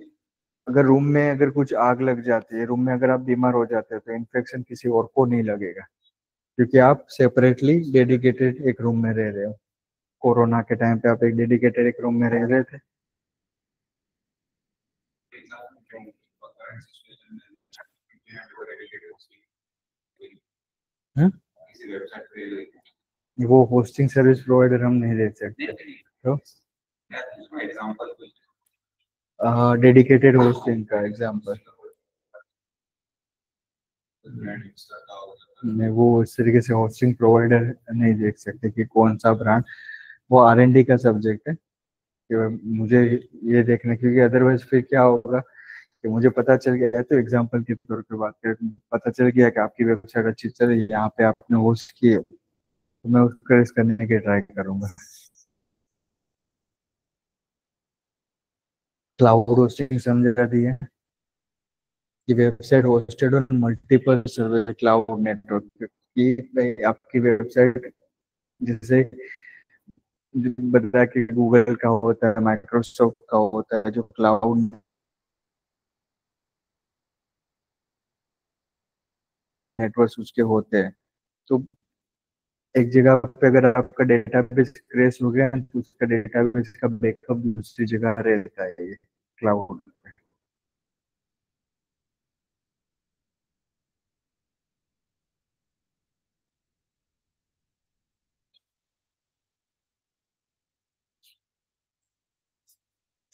अगर रूम में अगर कुछ आग लग जाती है, रूम में अगर आप बीमार हो जाते हैं तो इन्फेक्शन किसी और को नहीं लगेगा, क्योंकि आप सेपरेटली डेडिकेटेड एक रूम में रह रहे हो। कोरोना के टाइम पे आप एक डेडिकेटेड एक रूम में रह रहे थे। हम्म? वो होस्टिंग सर्विस प्रोवाइडर हम नहीं दे सकते। तो डेडिकेटेड होस्टिंग का एग्जांपल नहीं, वो इस तरीके से होस्टिंग प्रोवाइडर नहीं देख सकते कि कौन सा ब्रांड। वो R&D का सब्जेक्ट है कि मुझे ये देखना, क्योंकि अदरवाइज फिर क्या होगा कि मुझे पता चल गया है, तो एग्जांपल के तौर पे बात करें, पता चल गया कि आपकी वेबसाइट अच्छी चल रही है, यहाँ पे आपने होस्ट की है, तो मैं उसका रिस्क करने की ट्राई करूंगा। क्लाउड होस्टिंग समझा दी है कि website hosted on multiple server cloud network. कि भाई आपकी वेबसाइट जैसे बता कि गूगल का होता है, माइक्रोसॉफ्ट का होता है, जो क्लाउड नेटवर्क उसके होते हैं। तो एक जगह पे अगर आपका डेटाबेस क्रैश हो गया तो उसका डेटाबेस का बैकअप दूसरी जगह रहता है, ये क्लाउड।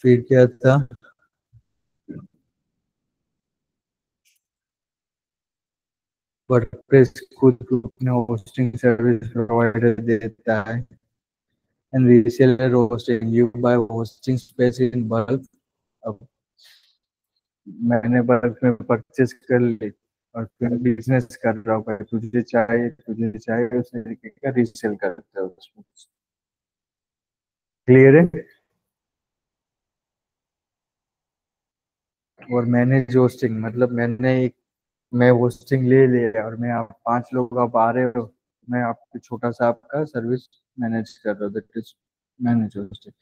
फिर क्या था? वर्डप्रेस खुद अपने होस्टिंग सर्विस प्रोवाइडर देता है and reseller hosting, you buy hosting space in bulk. अब मैंने बल्क में परचेस कर ली और फिर बिजनेस कर रहा हूँ, तुझे चाहिए उस तरीके का रीसेल करता है उसमें। क्लियर है? और मैनेज होस्टिंग मतलब मैं होस्टिंग ले लिया और मैं आप 5 लोग आप आ रहे हो, मैं आपको छोटा सा आपका सर्विस मैनेज कर रहा हूँ, दैट इज मैनेज होस्टिंग।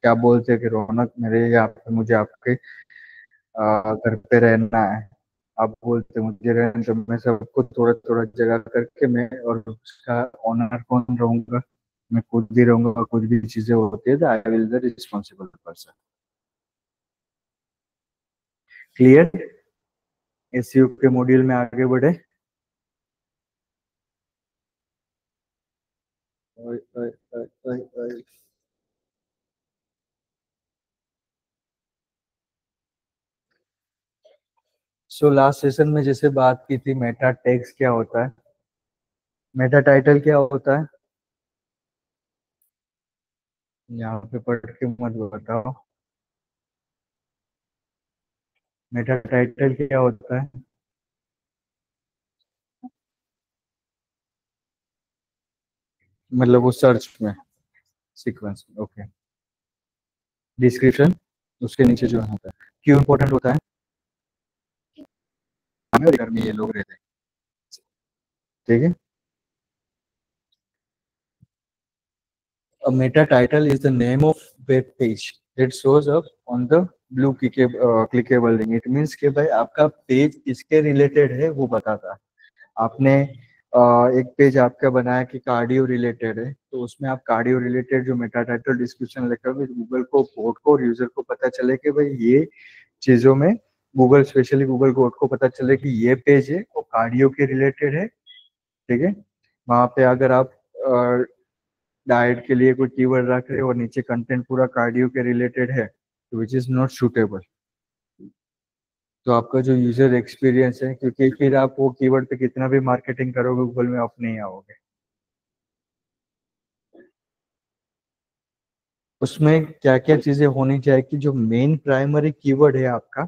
क्या बोलते हैं कि रौनक मेरे यहाँ पे मुझे आपके घर पे रहना है, आप बोलते मुझे रहना, तो मैं सबको थोड़ा थोड़ा जगह करके मैं और उसका ऑनर कौन रहूंगा, मैं खुद ही रहूंगा। कुछ भी चीजें होती है तो I will the responsible person. Clear? SEO के मॉड्यूल में आगे बढ़े। ओए, ओए, ओए, ओए, ओए। सो लास्ट सेशन में जैसे बात की थी, मेटा टैग्स क्या होता है, मेटा टाइटल क्या होता है, यहाँ पे पढ़ के मत बताओ। मेटा टाइटल क्या होता है? मतलब वो सर्च में, सीक्वेंस में, ओके। डिस्क्रिप्शन, उसके नीचे जो होता है। क्यों इंपॉर्टेंट होता है? हमें और घर में ये लोग रहते हैं, ठीक है। A meta title is the name of web page that shows up on the blue clickable link. It means कि भाई आपका पेज किसके रिलेटेड है वो बताता है। आपने एक पेज आपका बनाया कि कार्डियो रिलेटेड है, तो उसमें आप कार्डियो रिलेटेड जो मेटा टाइटल डिस्क्रिप्शन लिखा है, गूगल को बोर्ड को और यूजर को पता चले कि भाई ये चीजों में गूगल स्पेशली गूगल बोर्ड को पता चले कि ये पेज है वो कार्डियो के रिलेटेड है, ठीक है। वहां पे अगर आप डाइट के लिए कोई कीवर्ड रख रहे हो और नीचे कंटेंट पूरा कार्डियो के रिलेटेड है, तो विच इज नॉट सुटेबल। तो आपका जो यूजर एक्सपीरियंस है, क्योंकि फिर आप वो कीवर्ड पे कितना भी मार्केटिंग करोगे गूगल में आप नहीं आओगे। उसमें क्या क्या चीजें होनी चाहिए कि जो मेन प्राइमरी कीवर्ड है आपका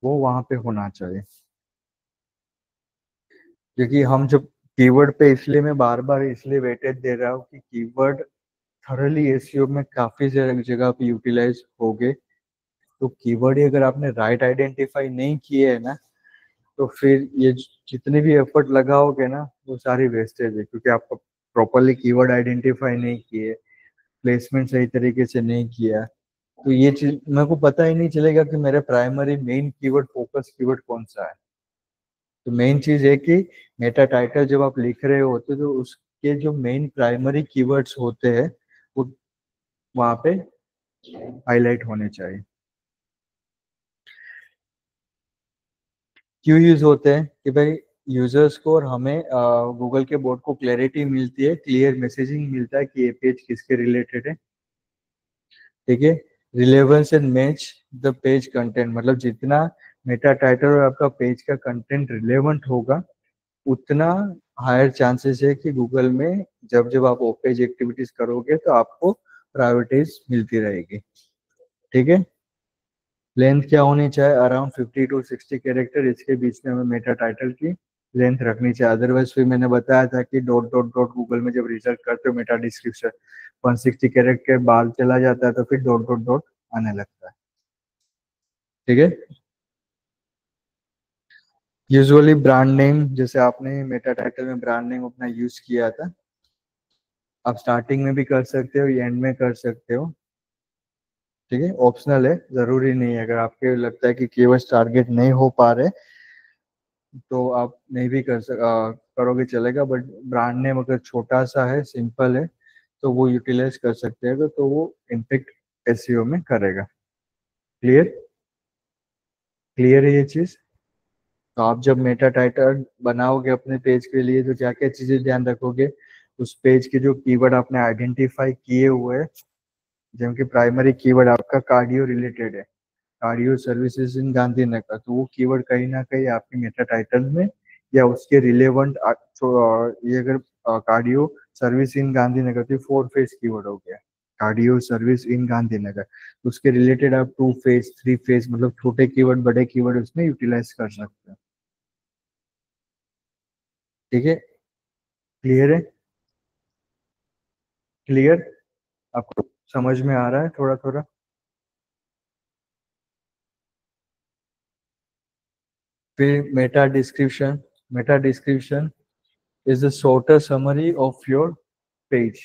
वो वहां पे होना चाहिए। क्योंकि हम जब कीवर्ड पे, इसलिए मैं बार बार इसलिए वेटेज दे रहा हूँ कि कीवर्ड थॉरली एसईओ में काफी जगह पे यूटिलाइज हो गए। तो कीवर्ड ही अगर आपने राइट आइडेंटिफाई नहीं किए है ना, तो फिर ये जितने भी एफर्ट लगाओगे ना वो सारी वेस्टेज है, क्योंकि आपको प्रॉपरली कीवर्ड आइडेंटिफाई नहीं किए, प्लेसमेंट सही तरीके से नहीं किया, तो ये चीज मेरे को पता ही नहीं चलेगा कि मेरा primary main keyword focus keyword कौन सा है। तो मेन चीज है कि मेटा टाइटल जब आप लिख रहे होते तो उसके जो मेन प्राइमरी कीवर्ड्स होते हैं वो वहां पे हाईलाइट होने चाहिए। क्यों यूज होते हैं कि भाई यूजर्स को और हमें गूगल के बोर्ड को क्लैरिटी मिलती है, क्लियर मैसेजिंग मिलता है कि ये पेज किसके रिलेटेड है, ठीक है। Relevance and match the page content, मतलब जितना मेटा टाइटल और आपका पेज का कंटेंट रिलेवेंट होगा उतना हायर चांसेस है कि गूगल में जब जब आप पेज एक्टिविटीज करोगे तो आपको प्रायोरिटीज मिलती रहेगी, ठीक है। लेंथ क्या होनी चाहिए? अराउंड 50 to 60 कैरेक्टर, इसके बीच में हमें मेटा टाइटल की लेंथ रखनी चाहिए। अदरवाइज फिर मैंने बताया था कि डॉट डॉट डॉट गूगल में जब रिजल्ट करते हो मेटा डिस्क्रिप्शन 160 कैरेक्टर बाद चला जाता है तो फिर डॉट डॉट डॉट आने लगता है, ठीक है। यूजुअली ब्रांड नेम, जैसे आपने मेटा टाइटल में ब्रांड नेम अपना यूज किया था, आप स्टार्टिंग में भी कर सकते हो या एंड में कर सकते हो। ठीक है, ऑप्शनल है, जरूरी नहीं है। अगर आपके लगता है कि कीवर्ड्स टारगेट नहीं हो पा रहे तो आप नहीं भी करोगे चलेगा, बट ब्रांड नेम अगर छोटा सा है, सिंपल है, तो वो यूटिलाइज कर सकते हैं, तो वो इम्पेक्ट एसईओ में करेगा। क्लियर? क्लियर है ये चीज? तो आप जब मेटा टाइटल बनाओगे अपने पेज के लिए तो क्या क्या चीजें ध्यान रखोगे? उस पेज के जो कीवर्ड आपने आइडेंटिफाई किए हुए हैं, जिनके कि प्राइमरी कीवर्ड आपका कार्डियो रिलेटेड है, कार्डियो सर्विसेज इन गांधीनगर, तो वो कीवर्ड कहीं ना कहीं आपके मेटा टाइटल में या उसके रिलेवेंट, ये अगर कार्डियो सर्विस इन गांधीनगर तो 4 फेज कीवर्ड हो गया, कार्डियो सर्विस इन गांधीनगर, उसके रिलेटेड आप 2 फेज 3 फेज, मतलब छोटे कीवर्ड बड़े कीवर्ड उसमें यूटिलाइज कर सकते हैं। ठीक है? क्लियर है? क्लियर? आपको समझ में आ रहा है थोड़ा थोड़ा? फिर Meta description is the shorter summary of your page.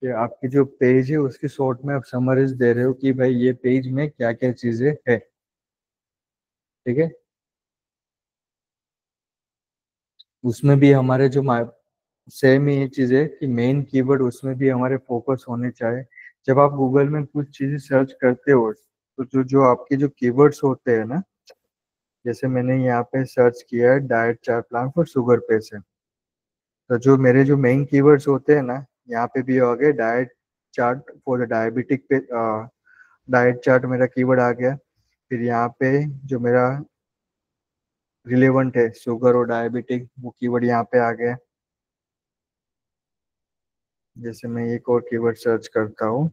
कि आपकी जो पेज है उसकी शॉर्ट में आप समरीज दे रहे हो कि भाई ये पेज में क्या क्या चीजें है। ठीक है? उसमें भी हमारे जो सेम ही ये चीज है कि मेन कीवर्ड उसमें भी हमारे फोकस होने चाहिए। जब आप गूगल में कुछ चीजें सर्च करते हो तो जो जो आपके जो कीवर्ड्स होते हैं ना, जैसे मैंने यहाँ पे सर्च किया है diet chart plan for sugar patient, तो जो मेरे जो मेन कीवर्ड्स होते हैं ना, यहाँ पे भी आ गए diet chart for the diabetic पे, डाइट चार्ट मेरा कीवर्ड आ गया। फिर यहाँ पे जो मेरा रिलेवेंट है शुगर और डायबिटिक, वो कीवर्ड यहाँ पे आ गया। जैसे मैं एक और कीवर्ड सर्च करता हूँ,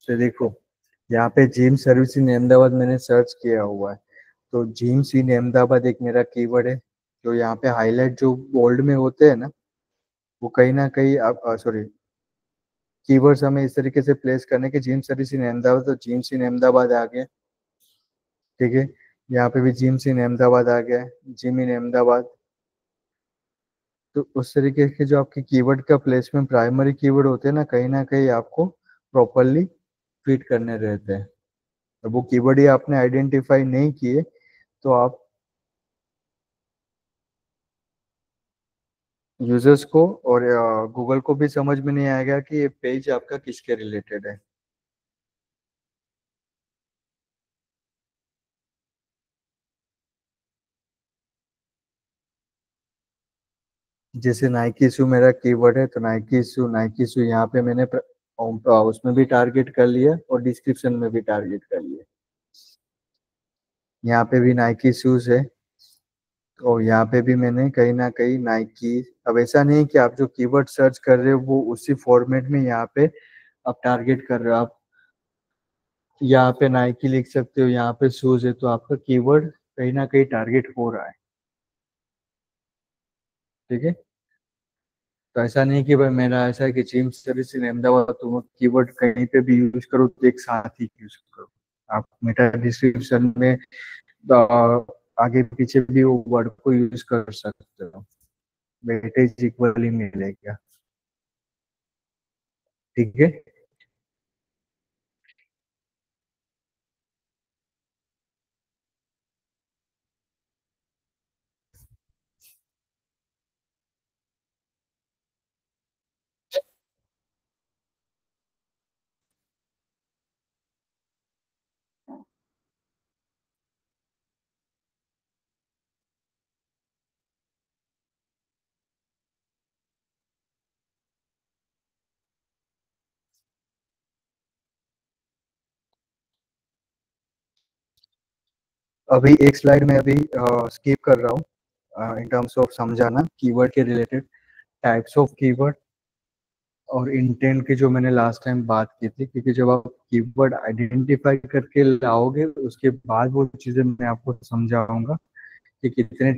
तो देखो यहाँ पे जिम सर्विस इन अहमदाबाद मैंने सर्च किया हुआ है, तो जिम्स इन अहमदाबाद एक मेरा कीवर्ड है। जो यहाँ पे हाईलाइट जो बोल्ड में होते हैं ना, वो कहीं ना कहीं आप, सॉरी, कीवर्ड्स हमें इस तरीके से प्लेस करने के जिम सर्विस इन अहमदाबाद, तो जिम्स इन अहमदाबाद आ गया। ठीक है? यहाँ पे भी जिम्स इन अहमदाबाद आ गया, जिम इन अहमदाबाद। तो उस तरीके के जो आपके कीवर्ड का प्लेसमेंट प्राइमरी कीवर्ड होते हैं ना कहीं आपको प्रॉपरली फिट करने रहते हैं। अब वो कीवर्ड ही आपने आइडेंटिफाई नहीं किए तो आप यूजर्स को और गूगल को भी समझ में नहीं आएगा कि ये पेज आपका किसके रिलेटेड है। जैसे नाइकी शू मेरा कीवर्ड है, तो नाइकी शू यहाँ पे मैंने उसमें भी टारगेट कर लिया और डिस्क्रिप्शन में भी टारगेट कर लिया। यहाँ पे भी नाइकी शूज है, और यहाँ पे भी मैंने कहीं ना कहीं नाइकी। अब ऐसा नहीं कि आप जो कीवर्ड सर्च कर रहे हो वो उसी फॉर्मेट में यहाँ पे आप टारगेट कर रहे हो। आप यहाँ पे नाइकी लिख सकते हो, यहाँ पे शूज है, तो आपका कीवर्ड कहीं ना कहीं टारगेट हो रहा है। ठीक है? तो ऐसा नहीं कि भाई मेरा ऐसा है कि जिम सर्विस इन अहमदाबाद, तो वो कीवर्ड कहीं पे भी यूज करो तो एक साथ ही यूज करो। आप मेटा डिस्क्रिप्शन में आगे पीछे भी वो वर्ड को यूज कर सकते हो, वेटेज इक्वली मिलेगा। ठीक है? अभी एक स्लाइड में अभी स्किप कर रहा हूँ इन टर्म्स ऑफ समझाना कीवर्ड के रिलेटेड, टाइप्स ऑफ कीवर्ड और इंटेंट की, जो मैंने लास्ट टाइम बात की थी। क्योंकि जब आप कीवर्ड आइडेंटिफाई करके लाओगे उसके बाद वो चीजें मैं आपको समझाऊंगा कि कितने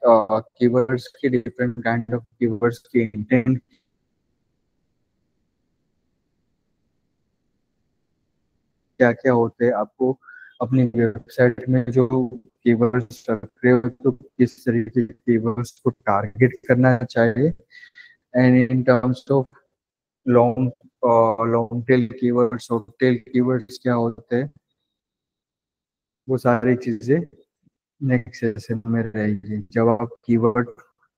कीवर्ड्स के डिफरेंट काइंड ऑफ कीवर्ड्स के इंटेंट क्या क्या होते हैं, आपको अपनी वेबसाइट में जो कीवर्ड्स रख रहे हो तो किस तरीके के कीवर्ड्स को टारगेट करना चाहिए, and in terms of long long tail keywords, short tail keywords क्या होते हैं, वो सारी चीजें नेक्स्ट सेशन में रहेगी। जब आप कीवर्ड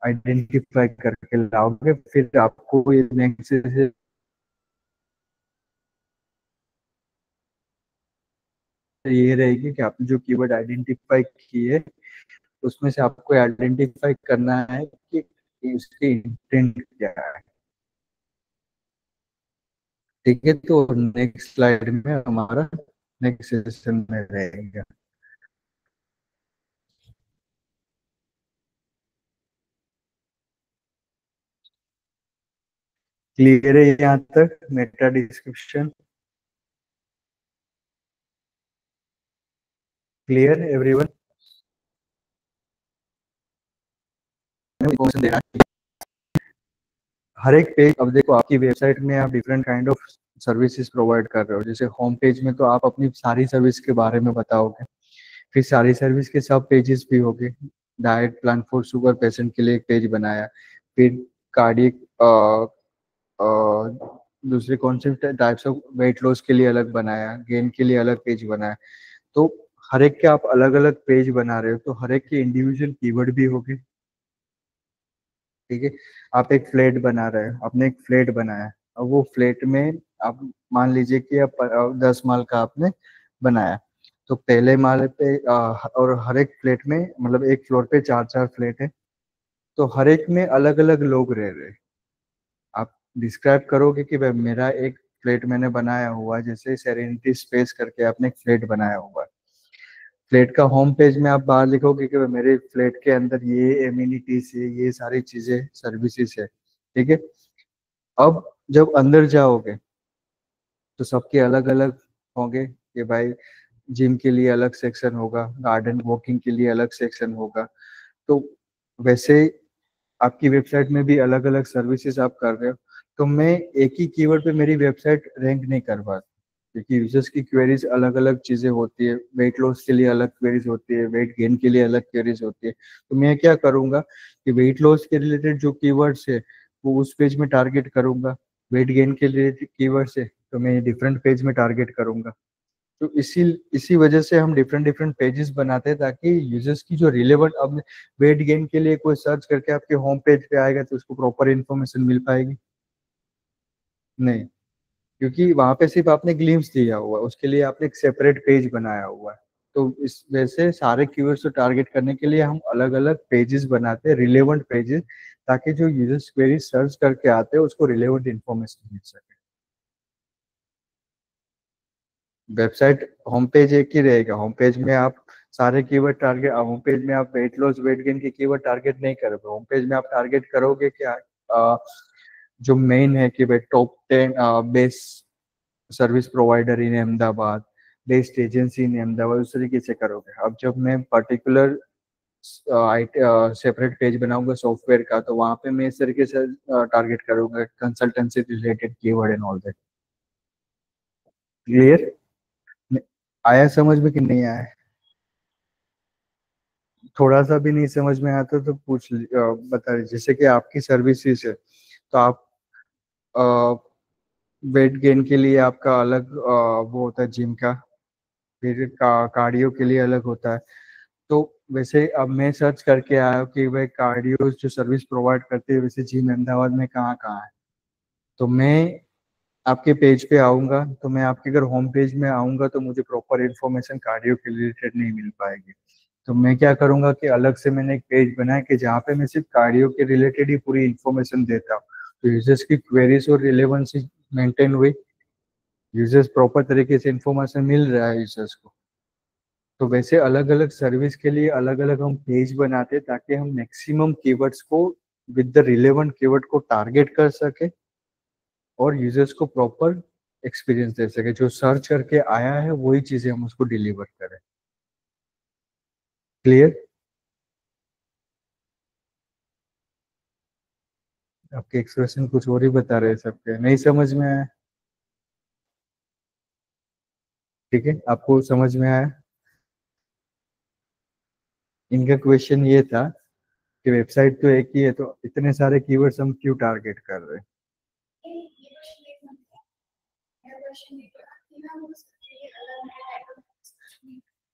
आइडेंटिफाई करके लाओगे फिर आपको ये नेक्स्ट सेशन ये रहेगी कि आपने जो कीवर्ड आइडेंटिफाई किए उसमें से आपको आइडेंटिफाई करना है कि उसके इंटेंट क्या है। ठीक है, तो नेक्स्ट स्लाइड में हमारा नेक्स्ट सेशन में रहेगा। क्लियर है यहाँ तक Meta description? Clear everyone? Information देना हर एक पेज। अब देखो आपकी वेबसाइट में आप different kind of services provide कर रहे हो। जैसे होम पेज में तो आप अपनी सारी सर्विस के बारे में बताओगे, फिर सारी सर्विस के सब पेजेस भी होंगे। Diet plan for sugar patient के लिए एक पेज बनाया, फिर कार्डियक दूसरे कौन से टाइप्स ऑफ वेट लॉस के लिए अलग बनाया, गेन के लिए अलग पेज बनाया। तो हर एक के आप अलग अलग पेज बना रहे हो तो हर एक के इंडिविजुअल कीवर्ड भी होंगे। ठीक है, आप एक फ्लैट बना रहे हो, आपने एक फ्लैट बनाया, अब वो फ्लैट में आप मान लीजिए कि आप 10 माल का आपने बनाया, तो पहले माले पे और हर एक फ्लैट में मतलब एक फ्लोर पे चार चार फ्लैट है, तो हर एक में अलग अलग लोग रह रहे हैं। आप डिस्क्राइब करोगे कि भाई मेरा एक फ्लैट मैंने बनाया हुआ है, जैसे सेरेनिटी स्पेस करके आपने एक फ्लैट बनाया हुआ है। फ्लैट का होम पेज में आप बाहर लिखोगे कि भाई मेरे फ्लैट के अंदर ये एमिनिटीज है, ये सारी चीजें सर्विसेज है। ठीक है, अब जब अंदर जाओगे तो सबके अलग अलग होंगे कि भाई जिम के लिए अलग सेक्शन होगा, गार्डन वॉकिंग के लिए अलग सेक्शन होगा। तो वैसे आपकी वेबसाइट में भी अलग अलग सर्विसेज आप कर रहे हो, तो मैं एक ही कीवर्ड पे मेरी वेबसाइट रैंक नहीं कर पाती, क्योंकि यूजर्स की क्वेरीज अलग अलग चीजें होती है। वेट लॉस के लिए अलग क्वेरीज होती है, वेट गेन के लिए अलग क्वेरीज होती है। तो मैं क्या करूंगा कि वेट लॉस के रिलेटेड जो कीवर्ड्स है वो उस पेज में टारगेट करूंगा, वेट गेन के रिलेटेड कीवर्ड्स है तो मैं डिफरेंट पेज में टारगेट करूंगा। तो इसी इसी वजह से हम डिफरेंट डिफरेंट पेजेस बनाते हैं ताकि यूजर्स की जो रिलेवेंट, अब वेट गेन के लिए कोई सर्च करके आपके होम पेज पे आएगा तो उसको प्रॉपर इन्फॉर्मेशन मिल पाएगी? नहीं, क्योंकि वहां पे सिर्फ आपने ग्लिम्स दिया हुआ है, उसके लिए आपने एक सेपरेट पेज बनाया हुआ है। तो इस वजह से सारे कीवर्ड्स को टारगेट करने के लिए हम अलग अलग पेजेस बनाते हैं, रिलेवेंट पेजेस, ताकि जो यूजर्स क्वेरी सर्च करके आते हैं उसको रिलेवेंट इन्फॉर्मेशन मिल सके। वेबसाइट होम पेज एक ही रहेगा, होम पेज में आप सारे कीवर्ड टारगेट, होम पेज में आप वेट लॉस वेट गेन के कीवर्ड टारगेट नहीं करोगे। होम पेज में आप टारगेट करोगे कि जो मेन है कि भाई top 10 best service provider in Ahmedabad, best agency in Ahmedabad, उस तरीके से करोगे। अब जब मैं पर्टिकुलर सेपरेट पेज बनाऊंगा सॉफ्टवेयर का तो वहां पे मैं इस तरीके से टारगेट करूंगा consultancy related keyword and all that. Clear? आया समझ में कि नहीं आया? थोड़ा सा भी नहीं समझ में आता तो बता दीजिए। जैसे कि आपकी सर्विसेज है तो आप वेट गेन के लिए आपका अलग वो होता है जिम का, फिर कार्डियो के लिए अलग होता है। तो वैसे अब मैं सर्च करके आया हूँ कि भाई कार्डियो जो सर्विस प्रोवाइड करते हैं वैसे जिम अहमदाबाद में कहाँ कहाँ है। तो मैं आपके पेज पे आऊंगा, तो मैं आपके अगर होम पेज में आऊंगा तो मुझे प्रॉपर इन्फॉर्मेशन कार्डियो के रिलेटेड नहीं मिल पाएगी। तो मैं क्या करूंगा कि अलग से मैंने एक पेज बनाया कि जहाँ पे मैं सिर्फ कार्डियो के रिलेटेड ही पूरी इन्फॉर्मेशन देता हूँ, तो यूजर्स की क्वेरीज और रिलेवेंसी मेंटेन हुई, यूजर्स प्रॉपर तरीके से इन्फॉर्मेशन मिल रहा है यूजर्स को। तो वैसे अलग अलग सर्विस के लिए अलग अलग हम पेज बनाते हैं ताकि हम मैक्सिमम कीवर्ड्स को विद द रिलेवेंट कीवर्ड को टारगेट कर सके और यूजर्स को प्रॉपर एक्सपीरियंस दे सके, जो सर्च करके आया है वही चीजें हम उसको डिलीवर करें। क्लियर? आपके एक्सप्रेशन कुछ और ही बता रहे हैं, सबके नहीं समझ में आया। ठीक है, आपको समझ में आया। इनका क्वेश्चन ये था कि वेबसाइट तो एक ही है, तो इतने सारे कीवर्ड्स हम क्यों टारगेट कर रहे हैं।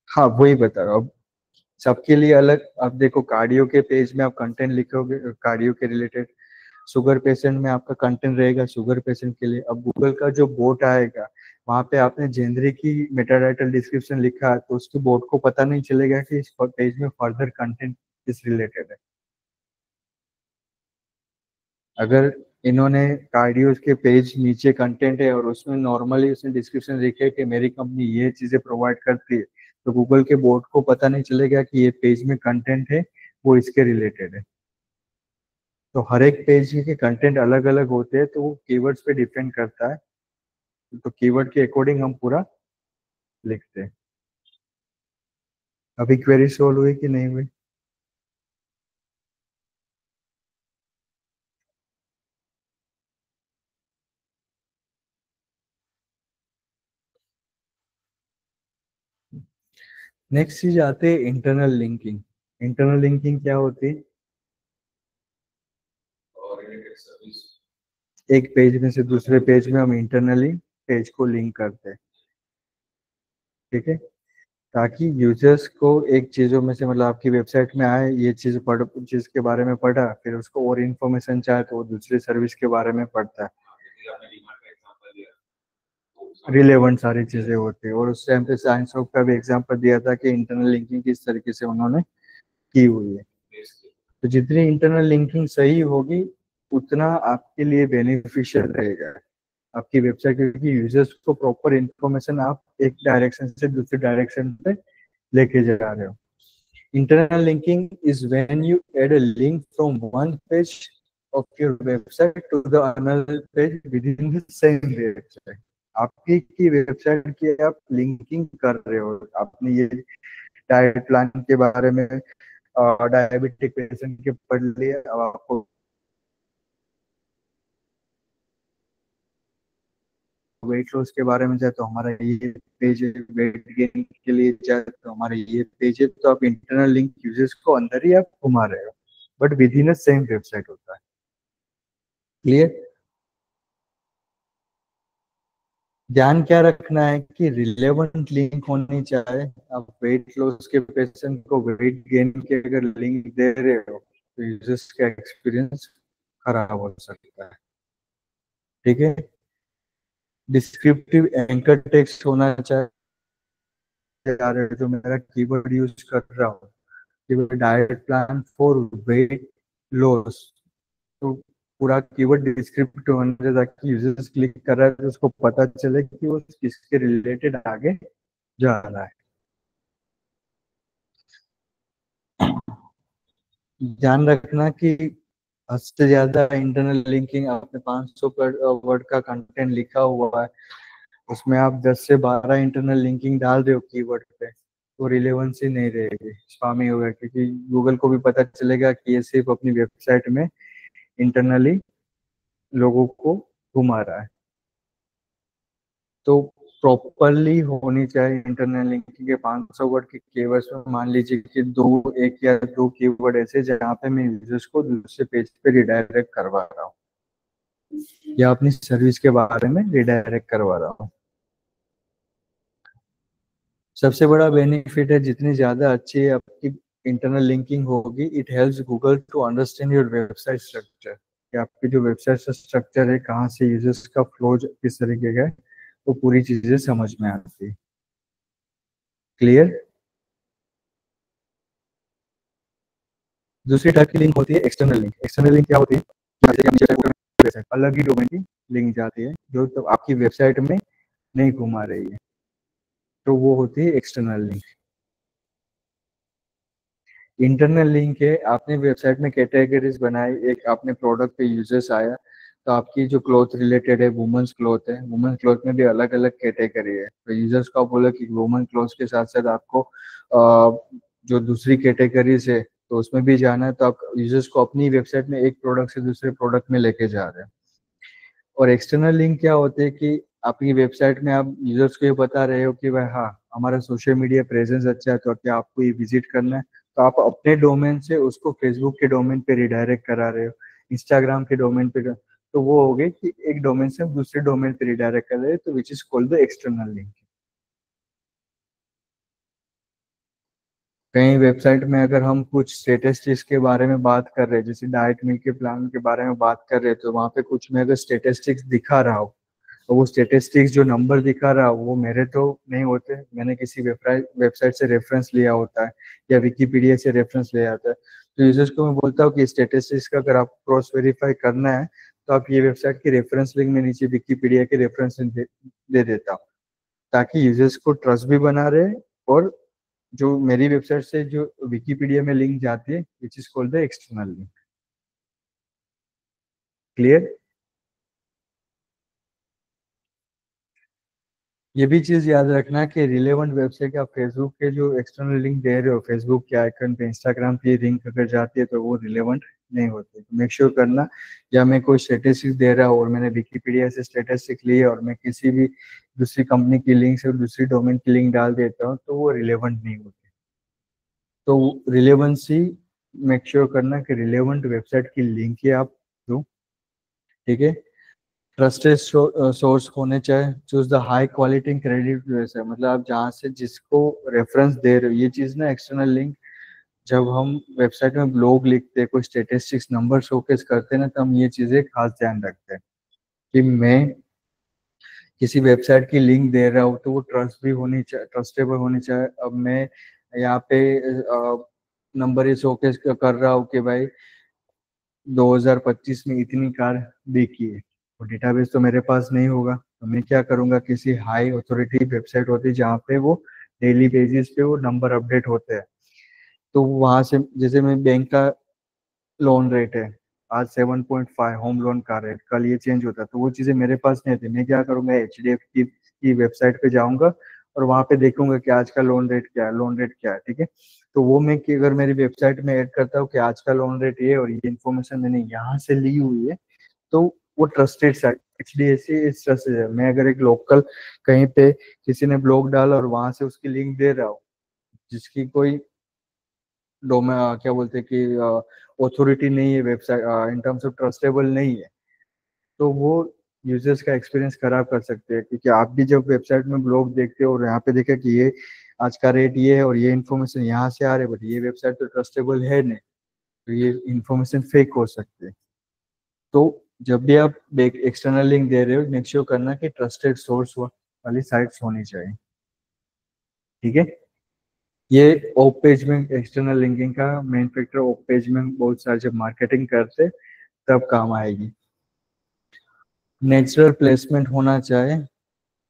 हाँ वही बता रहा हूँ। अब सबके लिए अलग। अब देखो, कार्डियो के पेज में आप कंटेंट लिखोगे कार्डियो के रिलेटेड, शुगर पेशेंट में आपका कंटेंट रहेगा शुगर पेशेंट के लिए। अब गूगल का जो बोट आएगा, वहां पे आपने जेनरिक की मेटाटाइटल डिस्क्रिप्शन लिखा, तो उसके बोट को पता नहीं चलेगा कि इस पेज में फर्दर कंटेंट किस रिलेटेड है। अगर इन्होंने कार्डियो के पेज नीचे कंटेंट है और उसमें नॉर्मली उसने डिस्क्रिप्शन लिखे कि मेरी कंपनी ये चीजें प्रोवाइड करती है, तो गूगल के बोर्ड को पता नहीं चलेगा कि ये पेज में कंटेंट है वो इसके रिलेटेड है। तो हर एक पेज के कंटेंट अलग अलग होते हैं, तो वो कीवर्ड्स पे डिपेंड करता है। तो कीवर्ड के अकॉर्डिंग हम पूरा लिखते हैं। अभी क्वेरी सोल्व हुई कि नहीं हुई। नेक्स्ट चीज आते हैं इंटरनल लिंकिंग। इंटरनल लिंकिंग क्या होती है। एक पेज में से दूसरे पेज में हम इंटरनली पेज को लिंक करते हैं। ठीक है, ताकि यूजर्स को एक चीजों में से मतलब आपकी वेबसाइट में आए, ये चीज के बारे में पढ़ा, फिर उसको और इन्फॉर्मेशन चाहे तो वो दूसरी सर्विस के बारे में पढ़ता है। रिलेवेंट सारी चीजें होती है। और उस टाइम पे साइंस ऑफ का भी एग्जांपल दिया था कि इंटरनल लिंकिंग किस तरीके से उन्होंने की हुई है। तो जितनी इंटरनल लिंकिंग सही होगी, उतना आपके लिए बेनिफिशियल रहेगा आपकी वेबसाइट, क्योंकि यूजर्स को प्रॉपर इंफॉर्मेशन आप एक डायरेक्शन से दूसरी डायरेक्शन पे लेके जा रहे हो। Internal linking is when you add a link from one page of your website to the another page within the same website. आपकी की वेबसाइट की आप लिंकिंग कर रहे हो। आपने ये डाइट प्लान के बारे में डायबिटिक पेशेंट के पढ़ लिया, अब आपको वेट लॉस के बारे में जाए तो हमारा ये पेज है, वेट गेन के लिए जाए तो हमारा ये पेज है। तो आप इंटरनल लिंक यूजर्स को अंदर ही आप घुमा रहे हो, but with in same website होता है। क्लियर। ध्यान क्या रखना है कि रिलेवेंट लिंक होनी चाहिए। आप वेट लॉस के पेशेंट को वेट गेन के अगर लिंक दे रहे हो तो यूजर्स का एक्सपीरियंस खराब हो सकता है। ठीक है, डिस्क्रिप्टिव एंकर टेक्स्ट होना चाहिए। जो मेरा कीवर्ड यूज कर रहा हूँ, keyword diet plan for weight loss, तो पूरा कीवर्ड डिस्क्रिप्टिव होना चाहिए ताकि यूजर्स क्लिक कर रहा है तो उसको पता चले कि वो किसके रिलेटेड आगे जा रहा है। ध्यान रखना कि हद से ज्यादा इंटरनल लिंकिंग, आपने 500 वर्ड का कंटेंट लिखा हुआ है, उसमें आप 10 से 12 इंटरनल लिंकिंग डाल रहे हो कीवर्ड पे, तो रिलेवेंसी नहीं रहेगी, स्पैमी होगा। क्योंकि गूगल को भी पता चलेगा कि ये सिर्फ अपनी वेबसाइट में इंटरनली लोगों को घुमा रहा है। तो प्रॉपरली होनी चाहिए इंटरनल लिंकिंग के 500 वर्ड के कीवर्ड्स में। मान लीजिए कि दो, एक या दो कीवर्ड ऐसे जहाँ पे मैं यूजर्स को दूसरे पेज पे रिडायरेक्ट करवा रहा हूँ या अपनी सर्विस के बारे में रिडायरेक्ट करवा रहा हूँ। सबसे बड़ा बेनिफिट है, जितनी ज्यादा अच्छी आपकी इंटरनल लिंकिंग होगी, it helps Google to understand your website structure, कि आपकी जो वेबसाइट स्ट्रक्चर है, कहाँ से यूजर्स का फ्लो किस तरीके का है, तो पूरी चीजें समझ में आती है। क्लियर। दूसरी टाइप की लिंक होती है एक्सटर्नल लिंक। एक्सटर्नल लिंक क्या होती है, जैसे कि हम नीचे टाइप करें, अलग ही डोमेन की लिंक जाती है जो तो आपकी वेबसाइट में नहीं घुमा रही है, तो वो होती है एक्सटर्नल लिंक। इंटरनल लिंक है, आपने वेबसाइट में कैटेगरीज बनाई, एक आपने प्रोडक्ट पे यूजर्स आया, तो आपकी जो क्लॉथ रिलेटेड है, वुमेन्स क्लॉथ है, वुमेन्स क्लॉथ में भी अलग अलग कैटेगरी है, तो यूजर्स को आप बोला कि वुमेन क्लॉथ के साथ साथ आपको जो दूसरी कैटेगरीज है तो उसमें भी जाना है, तो आप यूजर्स को अपनी वेबसाइट में एक प्रोडक्ट से दूसरे प्रोडक्ट में लेके जा रहे हैं। और एक्सटर्नल लिंक क्या होते हैं कि आपकी वेबसाइट में आप यूजर्स को ये बता रहे हो कि भाई हाँ, हमारा सोशल मीडिया प्रेजेंस अच्छा है, तो क्या आपको ये विजिट करना है, तो आप अपने डोमेन से उसको फेसबुक के डोमेन पे रिडायरेक्ट करा रहे हो, इंस्टाग्राम के डोमेन पे तो वो हो गई कि एक डोमेन से हम दूसरे डोमेन पे रिडायरेक्ट कर रहे हैं, तो which is called the external link. कहीं वेबसाइट में अगर हम कुछ स्टेटिस्टिक्स के बारे में बात कर रहे हैं, जैसे डाइट मिल के प्लान के बारे में बात कर रहे हैं, तो वहाँ पे कुछ में अगर स्टेटिस्टिक्स दिखा रहा हो, तो वो स्टेटिस्टिक्स जो नंबर दिखा रहा हो वो मेरे तो नहीं होते, मैंने किसी वेबसाइट से रेफरेंस लिया होता है या विकीपीडिया से रेफरेंस लिया आता है। तो यूजर्स को मैं बोलता हूँ कि स्टेटिस्टिक्स का अगर आप क्रॉस वेरीफाई करना है, तो आप ये वेबसाइट की रेफरेंस लिंक में नीचे विकीपीडिया के रेफरेंस दे देता हूँ, ताकि यूजर्स को ट्रस्ट भी बना रहे, और जो मेरी वेबसाइट से जो विकीपीडिया में लिंक जाती है which is called the external link. Clear? ये भी चीज याद रखना कि रिलेवेंट वेबसाइट आप फेसबुक के जो एक्सटर्नल लिंक दे रहे हो, फेसबुक के आइकन पे, इंस्टाग्राम पे लिंक अगर जाती है तो वो रिलेवेंट नहीं होती, तो मेक श्योर करना। या मैं कोई स्टेटिस्टिक्स दे रहा हूँ और मैंने विकीपीडिया से स्टेटिस्टिक्स ली है और मैं किसी भी दूसरी कंपनी की लिंक से दूसरी डोमेन की लिंक डाल देता हूँ, तो वो रिलेवेंट नहीं होती। तो रिलेवेंसी मेक श्योर करना कि रिलेवेंट वेबसाइट की लिंक ही आप दो। ठीक है? ट्रस्टेड सोर्स होने चाहिए, choose the high quality credit, वैसे मतलब आप जहाँ से जिसको रेफरेंस दे रहे हो, ये चीज ना एक्सटर्नल लिंक, जब हम वेबसाइट में ब्लॉग लिखते हैं, कोई स्टेटिस्टिक्स नंबर शोकेस करते हैं ना, तो हम ये चीजें खास ध्यान रखते हैं कि मैं किसी वेबसाइट की लिंक दे रहा हूँ तो वो ट्रस्ट भी होनी चाहिए, ट्रस्टेबल होनी चाहिए। अब मैं यहाँ पे नंबर ये शोकेस कर रहा हूँ कि भाई 2025 में इतनी कार बिकी है, और डेटाबेस तो मेरे पास नहीं होगा, तो मैं क्या करूंगा, किसी हाई अथॉरिटी वेबसाइट होती है जहाँ पे वो डेली बेसिस पे वो नंबर अपडेट होते हैं, तो वहां से, जैसे मैं बैंक का लोन रेट है आज 7.5, होम लोन का रेट कल ये चेंज होता है, तो वो चीजें मेरे पास नहीं थी, मैं क्या करूंगा, HDFC की वेबसाइट पे जाऊंगा और वहां पे देखूंगा कि आज का लोन रेट क्या है, लोन रेट क्या है। ठीक है? तो वो मैं कि अगर मेरी वेबसाइट में ऐड करता हूँ कि आज का लोन रेट ये और ये इन्फॉर्मेशन मैंने यहाँ से ली हुई है, तो वो trusted site, HDFC is trusted है। मैं अगर एक लोकल कहीं पे किसी ने ब्लॉग डाला और वहां से उसकी लिंक दे रहा हूँ, जिसकी कोई डोमे क्या बोलते हैं कि अथॉरिटी नहीं है, website in terms of trustable नहीं है, तो वो यूजर्स का एक्सपीरियंस खराब कर सकते हैं। क्योंकि आप भी जब वेबसाइट में ब्लॉग देखते हो और यहाँ पे देखे कि ये आज का रेट ये है और ये इन्फॉर्मेशन यहाँ से आ रही है, बट ये वेबसाइट तो ट्रस्टेबल है नहीं, तो ये इन्फॉर्मेशन फेक हो सकती है। तो जब भी आप एक्सटर्नल लिंक दे रहे हो, मेक श्योर करना कि ट्रस्टेड सोर्स वाली साइट्स होनी चाहिए। ठीक है? ये ऑफ पेज में एक्सटर्नल लिंकिंग का मेन फैक्टर, ऑफ पेज में बहुत सारे जब मार्केटिंग करते तब काम आएगी। नेचुरल प्लेसमेंट होना चाहिए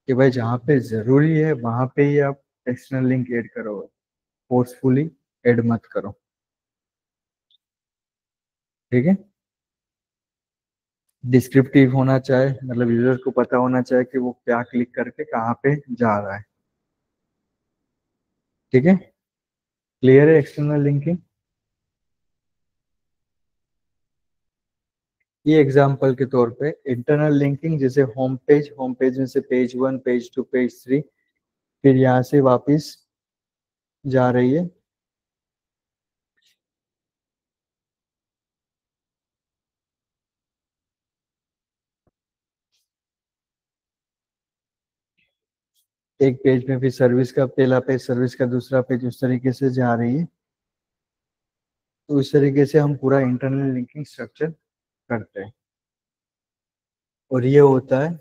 कि भाई जहाँ पे जरूरी है वहां पे ही आप एक्सटर्नल लिंक ऐड करो, फोर्सफुली ऐड मत करो। ठीक है? डिस्क्रिप्टिव होना चाहिए, मतलब यूजर को पता होना चाहिए कि वो क्या क्लिक करके कहाँ पे जा रहा है। ठीक है? क्लियर है एक्सटर्नल लिंकिंग? ये एग्जांपल के तौर पे इंटरनल लिंकिंग, जैसे होम पेज में से पेज 1, पेज 2, पेज 3, फिर यहाँ से वापस जा रही है, एक पेज में फिर सर्विस का पहला पेज, सर्विस का दूसरा पेज, उस तरीके से जा रही है। तो इस तरीके से हम पूरा इंटरनल लिंकिंग स्ट्रक्चर करते हैं, और ये होता है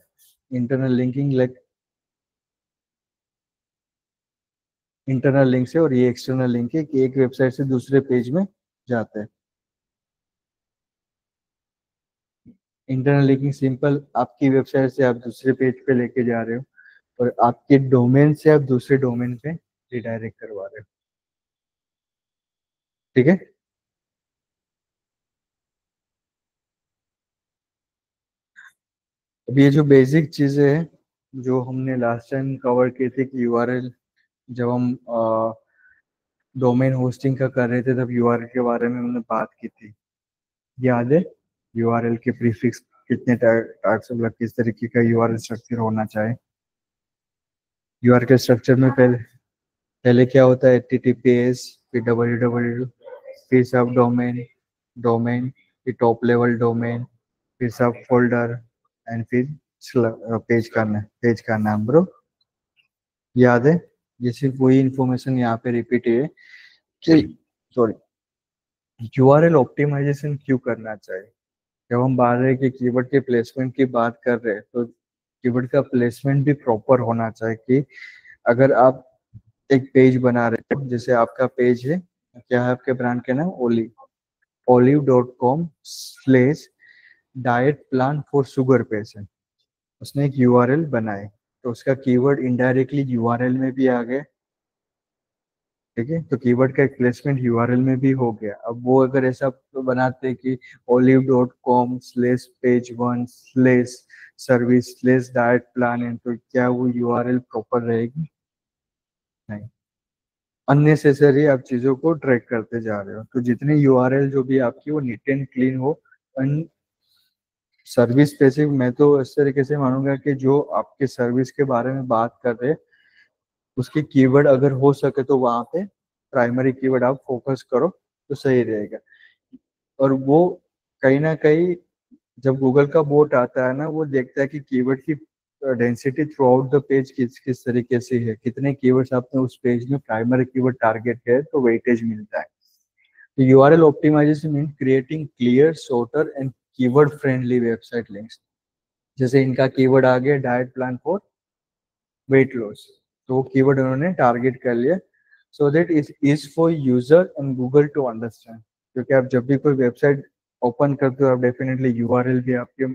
internal linking, like internal link से, और ये एक्सटर्नल लिंक है कि एक वेबसाइट से दूसरे पेज में जाते हैं। इंटरनल लिंकिंग सिंपल, आपकी वेबसाइट से आप दूसरे पेज पे लेके जा रहे हो और आपके डोमेन से आप दूसरे डोमेन पे रिडायरेक्ट करवा रहे हो। ठीक है? अब ये जो बेसिक चीजें हैं जो हमने लास्ट टाइम कवर की थी कि यूआरएल, जब हम डोमेन होस्टिंग का कर रहे थे तब यूआरएल के बारे में हमने बात की थी, याद है? यूआरएल के प्रीफिक्स कितने टाइप्स, मतलब किस तरीके का यूआरएल स्ट्रक्चर होना चाहिए। यूआरएल के स्ट्रक्चर में पहले पहले क्या होता है, एचटीटीपीएस, फिर www, फिर सब डोमेन, डोमेन, फिर टॉप लेवल डोमेन, फिर सब फोल्डर, एंड फिर पेज का नाम। ब्रो याद है? ये सिर्फ वही इंफॉर्मेशन यहाँ पे रिपीट है कि सॉरी, यूआरएल ऑप्टिमाइजेशन क्यों करना चाहिए। जब हम बात रहे कि कीवर्ड के प्लेसमेंट की बात कर रहे हैं तो कीवर्ड का प्लेसमेंट भी प्रॉपर होना चाहिए। कि अगर आप एक पेज बना रहे हो, जैसे आपका पेज है, क्या है आपके ब्रांड का नाम, olive.com/डाइट प्लान फॉर शुगर पेशेंट, उसने एक यूआरएल बनाए, तो उसका कीवर्ड इनडायरेक्टली यूआरएल में भी आ गया। ठीक है, तो कीवर्ड का एक प्लेसमेंट यूआरएल में भी हो गया। अब वो अगर ऐसा बनाते कि olive.com/page1/service/डाइट प्लान है, तो क्या वो यूआरएल प्रॉपर रहेगी? नहीं, अननेसेसरी आप चीजों को ट्रैक करते जा रहे हो। तो जितनी यूआरएल जो भी आपकी वो नीट एंड क्लीन हो। एंड सर्विस स्पेसिफिक, मैं तो इस तरीके से मानूंगा कि जो आपके सर्विस के बारे में बात कर रहे हैं उसकी कीवर्ड अगर हो सके तो वहां पे प्राइमरी कीवर्ड आप फोकस करो तो सही रहेगा। और वो कहीं ना कहीं जब गूगल का बोट आता है ना, वो देखता है कि कीवर्ड की density through out the page किस किस तरीके से है, कितने कीवर्ड्स आपने उस पेज में प्राइमरी कीवर्ड टारगेट किया है, तो वेटेज मिलता है। तो URL optimisation mean creating clear, shorter and keyword friendly website links. जैसे इनका कीवर्ड आ गया diet plan for weight loss, तो वो कीवर्ड उन्होंने टारगेट कर लिया, so that is for user and Google to understand. क्योंकि आप जब भी कोई वेबसाइट ओपन करते हो, आप डेफिनेटली यूआरएल भी आपके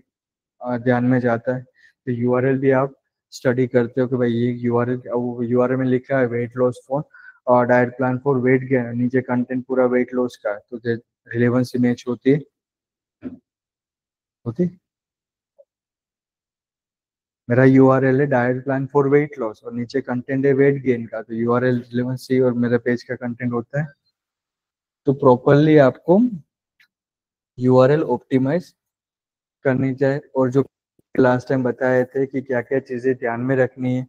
ध्यान में जाता है। तो यूआरएल भी आप स्टडी करते हो कि भाई ये यूआरएल में लिखा है वेट लॉस फॉर और diet plan for weight gain, नीचे कंटेंट पूरा वेट लॉस का है, तो रिलेवेंसी मैच होती। मेरा यूआरएल है diet plan for weight loss और नीचे कंटेंट है वेट गेन का, तो यूआरएल रिलेवेंसी और मेरे पेज का कंटेंट होता है। तो प्रॉपरली आपको यूआरएल ऑप्टिमाइज करनी चाहिए। और जो लास्ट टाइम बताए थे कि क्या क्या चीजें ध्यान में रखनी है,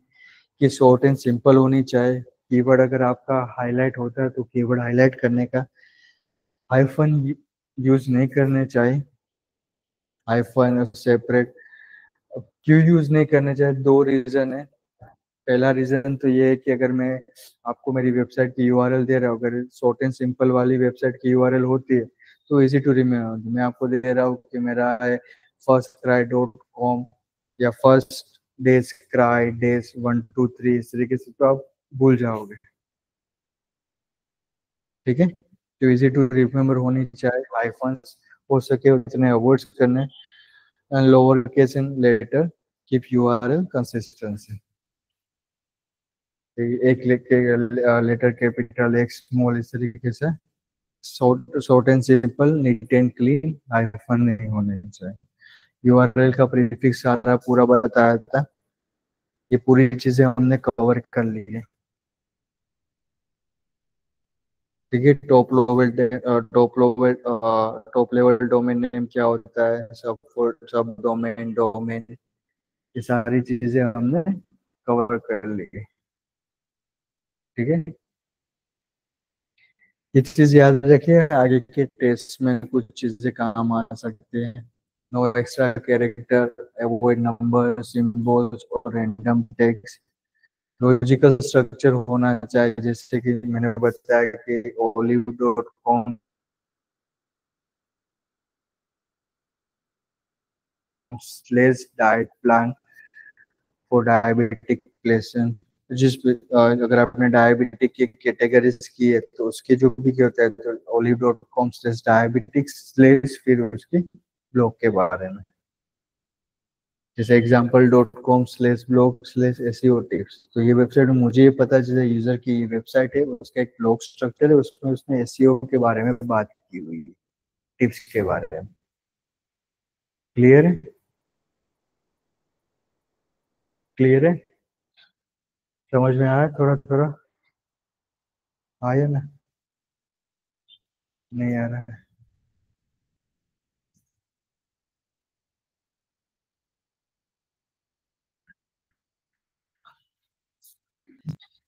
कि शॉर्ट एंड सिंपल होनी चाहिए। कीवर्ड अगर आपका हाईलाइट होता है तो कीवर्ड हाईलाइट करने का हाइफन यूज नहीं करने चाहिए। हाइफन सेपरेट क्यों यूज नहीं करने चाहिए, दो रीजन है। पहला रीजन तो ये है कि अगर मैं आपको मेरी वेबसाइट की यूआरएल दे रहा हूँ, अगर शॉर्ट एंड सिंपल वाली वेबसाइट की यूआरएल होती है तो इजी टू रिमेम्बर। मैं आपको दे रहा हूँ कि मेरा है firstcry.com या फर्स्ट डेज क्राई डेज 1 2 3, इस तरीके से, तो आप भूल जाओगे। ठीक है, तो इजी टू रिमेम्बर होनी चाहिए। हाइफन्स हो सके उतने अवॉइड करने, and lower case in letter, keep URL consistency. एक लेटर कैपिटल, एक स्मॉल, इस तरीके से short and simple, neat and clean, hyphen नहीं होने चाहिए। यूआरएल का प्रीफिक्स सारा पूरा बताया था, ये पूरी चीजें हमने कवर कर ली है। ठीक है, टॉप लेवल डोमेन नेम क्या होता है, सब डोमेन डोमेन, ये सारी चीजें हमने कवर कर ली है। ठीक है, एक चीज याद रखिए, आगे के टेस्ट में कुछ चीजें काम आ सकती हैं। No extra character, avoid number symbols और रैंडम टेक्स्ट। लॉजिकल स्ट्रक्चर होना चाहिए, जैसे कि मैंने बताया कि olive.com slash diet plan for diabetic patient, अगर आपने डायबिटिक की कैटेगरीज की है तो उसके जो भी क्या होता है, तो olive.com स्लेश डायबिटिक स्लेश फिर उसके ब्लॉग के बारे में, जैसे example.com/blog/SEO टिप्स। तो ये वेबसाइट में मुझे ये पता चला यूजर की वेबसाइट है, उसका एक ब्लॉग स्ट्रक्चर है, उसमें उसने एसईओ के बारे में बात की हुई है, टिप्स के बारे में। क्लियर है? क्लियर है? समझ में आया थोड़ा थोड़ा? आया ना? नहीं आ रहा है।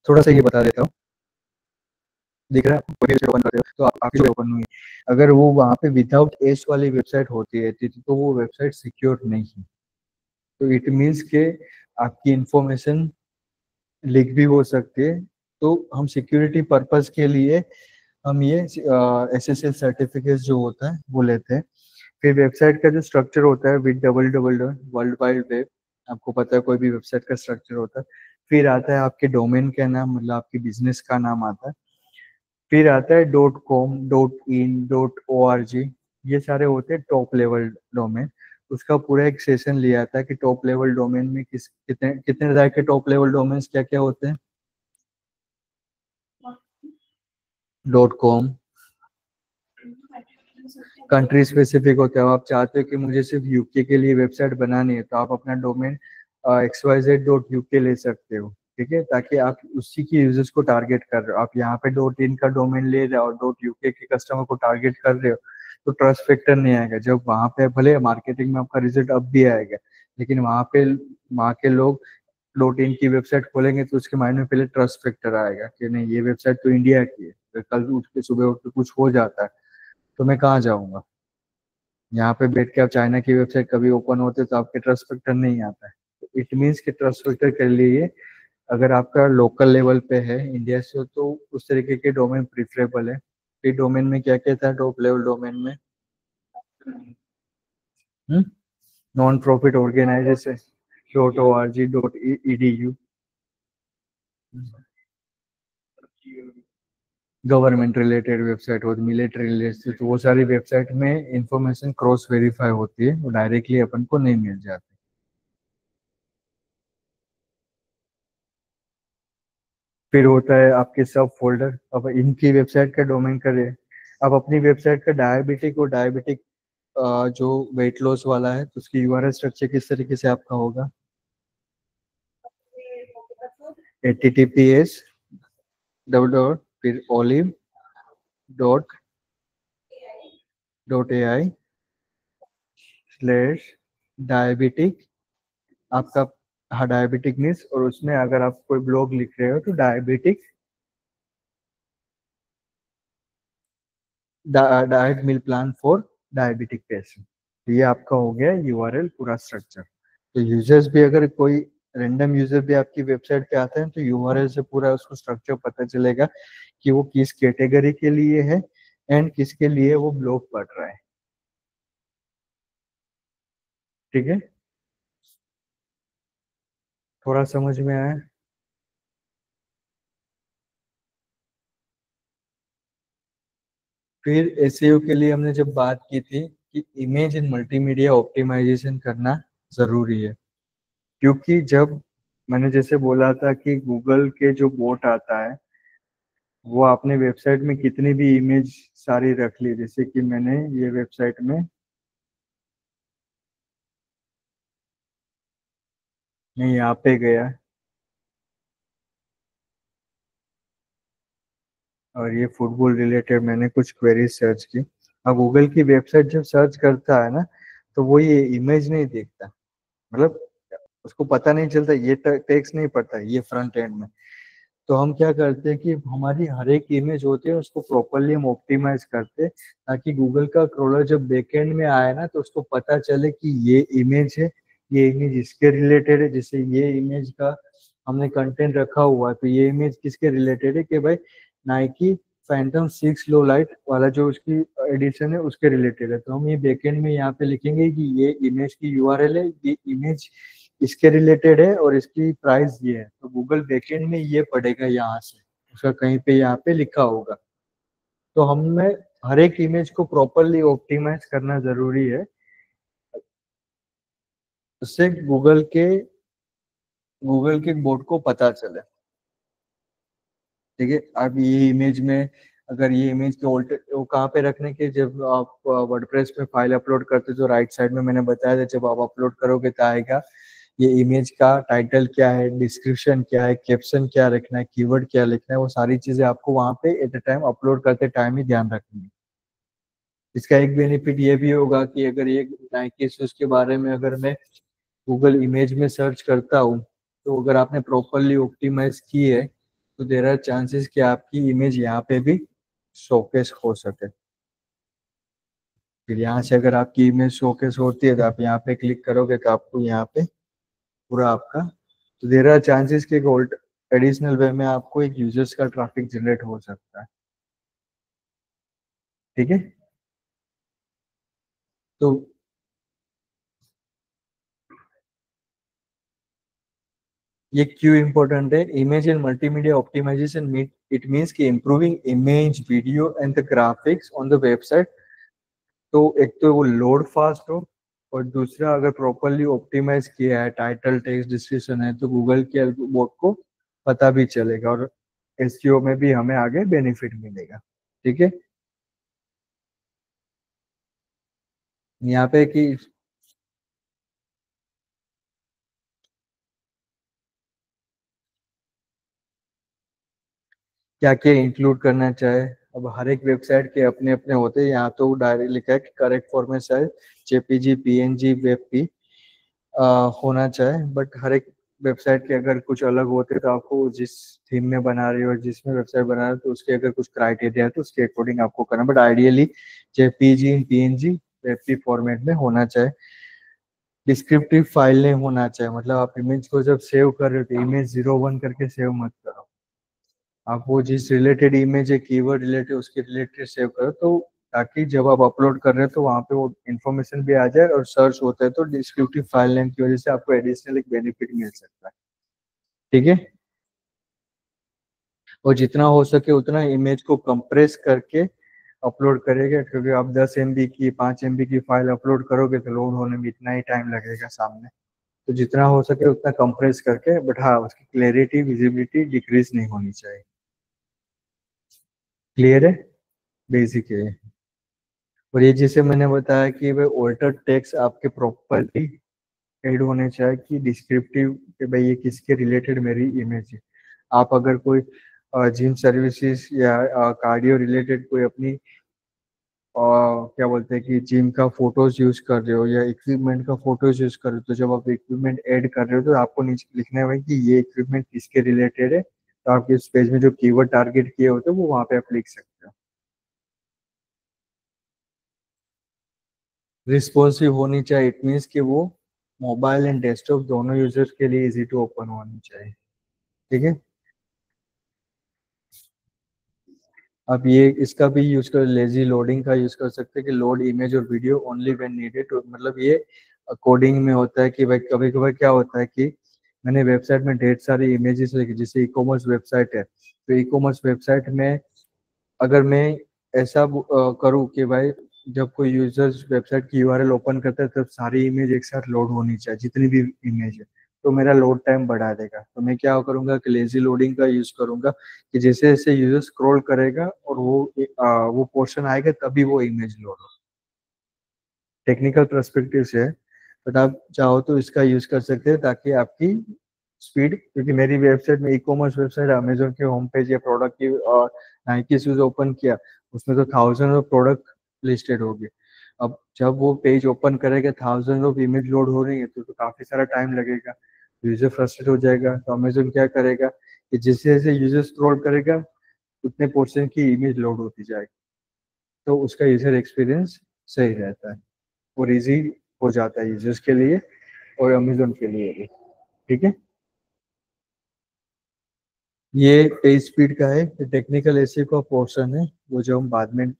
थोड़ा सा ये बता देता हूँ। दिख रहा है, कोई वेबसाइट ओपन करते हो तो आपकी जो ओपन हुई, अगर वो वहाँ पे विदाउट एस वाली वेबसाइट होती है तो वो वेबसाइट सिक्योर नहीं है। तो इट मीन्स के आपकी इंफॉर्मेशन लीक भी हो सकती है। तो हम सिक्योरिटी पर्पस के लिए हम ये SSL सर्टिफिकेट जो होता है वो लेते हैं। फिर वेबसाइट का जो स्ट्रक्चर होता है with double double world wide web, आपको पता है कोई भी वेबसाइट का स्ट्रक्चर होता है। फिर आता है आपके डोमेन का नाम, मतलब आपकी बिजनेस का नाम आता है। फिर आता है .com, .in, .org, ये सारे होते हैं टॉप लेवल डोमेन। उसका पूरा एक सेशन लिया था कि टॉप लेवल डोमेन में किस कितने कितने तरह के टॉप लेवल डोमेन्स क्या क्या होते हैं। .com कंट्री स्पेसिफिक होता है। आप चाहते हो कि मुझे सिर्फ यूके के लिए वेबसाइट बनानी है तो आप अपना डोमेन xyz.uk ले सकते हो, ठीक है, ताकि आप उसी की यूजर्स को टारगेट कर रहे हो। आप यहाँ पे .in का डोमेन ले रहे हो और .uk के कस्टमर को टारगेट कर रहे हो तो ट्रस्ट फैक्टर नहीं आएगा। जब वहाँ पे भले मार्केटिंग में आपका रिजल्ट अब भी आएगा, लेकिन वहाँ के लोग .in की वेबसाइट खोलेंगे तो उसके माइंड में पहले ट्रस्ट फैक्टर आएगा कि नहीं, ये वेबसाइट तो इंडिया की है। तो कल उठ के सुबह उठ के कुछ हो जाता है तो मैं कहाँ जाऊंगा। यहाँ पे बैठ के आप चाइना की वेबसाइट कभी ओपन होते तो आपके ट्रस्ट फैक्टर नहीं आता है। तो इट मीन्स कि ट्रस्ट फैक्टर के लिए अगर आपका लोकल लेवल पे है इंडिया से तो उस तरीके के डोमेन प्रिफरेबल है। फिर डोमेन में क्या क्या था टॉप लेवल डोमेन में? Non profit organisation .org.edu, government related website होती, मिलिट्री रिलेटेड, तो वो सारी वेबसाइट में इंफॉर्मेशन क्रॉस वेरीफाई होती है, वो डायरेक्टली अपन को नहीं मिल जाती। फिर होता है आपके सब फोल्डर। अब इनकी वेबसाइट का डोमेन करे, अब अपनी वेबसाइट का डायबिटिक जो वेट लॉस वाला है तो उसकी यूआरएल स्ट्रक्चर किस तरीके से आपका होगा? https डबल डॉट फिर olive dot ai slash diabetic आपका। हाँ, डायबिटिक मीन्स, और उसमें अगर आप कोई ब्लॉग लिख रहे हो तो diabetic diet meal plan for diabetic patient. तो ये आपका हो गया यूआरएल पूरा स्ट्रक्चर। तो यूजर्स भी, अगर कोई रैंडम यूजर भी आपकी वेबसाइट पे आते हैं तो यूआरएल से पूरा उसको स्ट्रक्चर पता चलेगा कि वो किस कैटेगरी के लिए है एंड किसके लिए वो ब्लॉग पढ़ रहा है। ठीक है, थोड़ा समझ में आया? फिर एसईओ के लिए हमने जब बात की थी कि इमेज एंड मल्टीमीडिया ऑप्टिमाइजेशन करना जरूरी है, क्योंकि जब मैंने जैसे बोला था कि गूगल के जो बोट आता है वो आपने वेबसाइट में कितनी भी इमेज सारी रख ली, जैसे कि मैंने ये वेबसाइट में, मैं यहाँ पे गया और ये फुटबॉल रिलेटेड मैंने कुछ क्वेरीज सर्च की। अब गूगल की वेबसाइट जब सर्च करता है ना तो वो ये इमेज नहीं देखता, मतलब उसको पता नहीं चलता, ये टेक्स्ट नहीं पढ़ता ये फ्रंट एंड में। तो हम क्या करते हैं कि हमारी हर एक इमेज होती है उसको प्रॉपरली हम ऑप्टिमाइज करते हैं, ताकि गूगल का क्रोलर जब बैकएंड में आए ना तो उसको पता चले कि ये इमेज है, ये इमेज इसके रिलेटेड है। जैसे ये इमेज का हमने कंटेंट रखा हुआ है तो ये इमेज किसके रिलेटेड है कि भाई नाइकी फैंटम 6 लो लाइट वाला जो उसकी एडिशन है उसके रिलेटेड है। तो हम ये बैकएंड में यहाँ पे लिखेंगे कि ये इमेज की यूआरएल है, ये इमेज इसके रिलेटेड है और इसकी प्राइस ये है। तो गूगल बैकएंड में ये पड़ेगा यहाँ से, उसका कहीं पे यहाँ पे लिखा होगा। तो हमें हर एक इमेज को प्रॉपरली ऑप्टिमाइज करना जरूरी है, उससे गूगल के बोर्ड को पता चले। ठीक है, अब ये इमेज में, अगर ये इमेज के उल्टे वो कहाँ पे रखने के, जब आप वर्डप्रेस में फाइल अपलोड करते हो तो राइट साइड में मैंने बताया था जब आप अपलोड करोगे तो आएगा ये इमेज का टाइटल क्या है, डिस्क्रिप्शन क्या है, कैप्शन क्या रखना है, कीवर्ड क्या लिखना है, वो सारी चीजें आपको वहां पे एट अ टाइम अपलोड करते टाइम ही ध्यान रखनी है। इसका एक बेनिफिट ये भी होगा कि अगर ये नाइकी शूज के बारे में अगर मैं गूगल इमेज में सर्च करता हूँ, तो अगर आपने प्रॉपरली ऑप्टिमाइज की है तो देर आर चांसेस कि आपकी इमेज यहाँ पे भी शोकेस हो सके। फिर यहाँ से अगर आपकी इमेज शोकेस होती है तो आप यहाँ पे क्लिक करोगे तो आपको यहाँ पे पूरा आपका, तो देर आर चांसेस कि गोल्ड एडिशनल वे में आपको एक यूजर्स का ट्रैफिक जनरेट हो सकता है। ठीक है, तो ये क्यों इम्पोर्टेंट है? Image and multimedia optimization mean it means कि improving image video and the graphics on the website. तो एक तो वो लोड फास्ट हो, और दूसरा अगर प्रॉपरली ऑप्टिमाइज किया है, टाइटल टेक्स्ट डिस्क्रिप्शन है, तो गूगल के एल्गोरिथम को पता भी चलेगा और एसईओ में भी हमें आगे बेनिफिट मिलेगा। ठीक है, यहाँ पे कि क्या क्या इंक्लूड करना चाहे। अब हर एक वेबसाइट के अपने अपने होते हैं, यहाँ तो डायरेक्ट लिखा है कि correct format size JPG PNG WebP होना चाहे, बट हर एक वेबसाइट के अगर कुछ अलग होते तो आपको जिस थीम में बना रहे हो, जिसमें वेबसाइट बना रहे हो, तो उसके अगर कुछ क्राइटेरिया है तो उसके अकॉर्डिंग आपको करना, but ideally JPG PNG WebP format में होना चाहे। डिस्क्रिप्टिव फाइल नेम होना चाहिए, मतलब आप इमेज को जब सेव कर रहे हो तो इमेज 01 करके सेव मत करो, आप वो जिस रिलेटेड इमेज है कीवर्ड रिलेटेड उसके रिलेटेड सेव करो, तो ताकि जब आप अपलोड कर रहे हो तो वहाँ पे वो इन्फॉर्मेशन भी आ जाए, और सर्च होता है तो डिस्क्रिप्टिव फाइल नेम की वजह से आपको एडिशनल एक बेनिफिट मिल सकता है। ठीक है, और जितना हो सके उतना इमेज को कंप्रेस करके अपलोड करेगा, क्योंकि आप 10 MB की 5 MB की फाइल अपलोड करोगे तो लोड होने में इतना ही टाइम लगेगा सामने। तो जितना हो सके उतना कंप्रेस करके, बट हाँ उसकी क्लैरिटी विजिबिलिटी डिक्रीज नहीं होनी चाहिए। क्लियर है, बेसिक है। और ये जैसे मैंने बताया कि भाई ऑल्टर टेक्स्ट आपके प्रॉपरली ऐड होने चाहिए कि डिस्क्रिप्टिव कि भाई ये किसके रिलेटेड मेरी इमेज है। आप अगर कोई जिम सर्विसेज या कार्डियो रिलेटेड कोई अपनी क्या बोलते हैं कि जिम का फोटोज यूज कर रहे हो या इक्विपमेंट का फोटोज यूज कर रहे हो, तो जब आप इक्विपमेंट ऐड कर रहे हो तो आपको नीचे लिखना है भाई कि ये इक्विपमेंट किसके रिलेटेड है, तो आपके इस पेज में जो कीवर्ड टारगेट किए होते हैं वो वहाँ पे आप लिख सकते हो। रिस्पॉन्सिव होनी चाहिए, इट मीन्स कि वो मोबाइल एंड डेस्कटॉप दोनों यूजर्स के लिए इजी टू ओपन होनी चाहिए। ठीक है, अब ये इसका भी यूज कर, लेजी लोडिंग का यूज कर सकते हैं कि लोड इमेज और वीडियो ओनली व्हेन नीडेड, तो मतलब ये कोडिंग में होता है कि भाई कभी कभी क्या होता है कि मैंने वेबसाइट में ढेर सारी इमेजेस लिखी, जैसे ई कॉमर्स वेबसाइट है, तो ई कॉमर्स वेबसाइट में अगर मैं ऐसा करूँ कि भाई जब कोई यूजर्स वेबसाइट की यूआरएल ओपन करता है तब सारी इमेज एक साथ लोड होनी चाहिए, जितनी भी इमेज है, तो मेरा लोड टाइम बढ़ा देगा। तो मैं क्या करूंगा कि लेजी लोडिंग का यूज करूंगा कि जैसे जैसे यूजर स्क्रॉल करेगा और वो पोर्शन आएगा तभी वो इमेज लोड हो। टेक्निकल पर्सपेक्टिव से है, बट आप चाहो तो इसका यूज कर सकते हैं ताकि आपकी स्पीड, क्योंकि मेरी वेबसाइट में ई कॉमर्स वेबसाइट अमेजोन के होम पेज या प्रोडक्ट की और नाइकी शूज ओपन किया, उसमें तो थाउजेंड ऑफ प्रोडक्ट लिस्टेड होगी। अब जब वो पेज ओपन करेगा थाउजेंड ऑफ इमेज लोड हो रही है तो काफी सारा टाइम लगेगा, यूजर फ्रस्ट्रेट हो जाएगा। तो अमेजोन क्या करेगा कि जैसे जैसे यूजर स्क्रॉल करेगा उतने पोर्शन की इमेज लोड होती जाएगी, तो उसका यूजर एक्सपीरियंस सही रहता है और इजी हो जाता है यूजर्स के लिए और अमेजोन के लिए भी। ठीक है, ये पेज स्पीड का है, टेक्निकल एसी का पोर्शन है, वो जो हम बाद में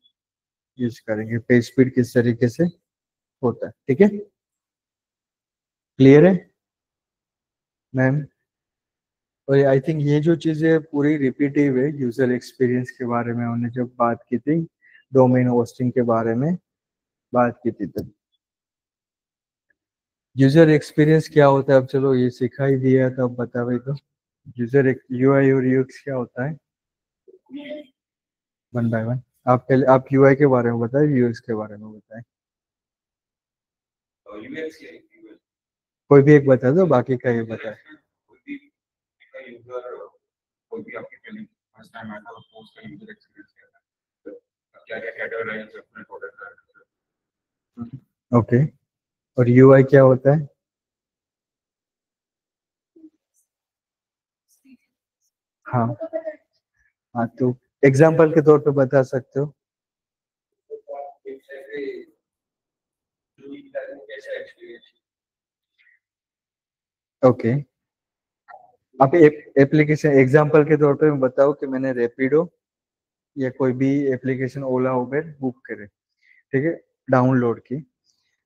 यूज करेंगे पेज स्पीड किस तरीके से होता है। ठीक है, क्लियर है मैम? और आई थिंक ये जो चीजें पूरी रिपीटिव है, यूजर एक्सपीरियंस के बारे में हमने जब बात की थी, डोमेन होस्टिंग के बारे में बात की थी, तब यूजर एक्सपीरियंस क्या होता है, अब चलो ये सिखा ही दिया तो अब बता भाई, तो यूजर यूआई और यूएक्स क्या होता है, वन बाय वन। आप पहले आप यूआई के बारे में बताएं, यूएक्स के बारे में बताएं। कोई भी एक बता दो, बाकी का ये बताए। ओके। और यूआई क्या होता है? हाँ। हाँ तो एग्जाम्पल के तौर पे बता सकते हो? ओके। आप एप्लीकेशन एग्जाम्पल के तौर पे बताओ कि मैंने रैपिडो या कोई भी एप्लीकेशन ओला उबेर बुक करे, ठीक है, डाउनलोड की।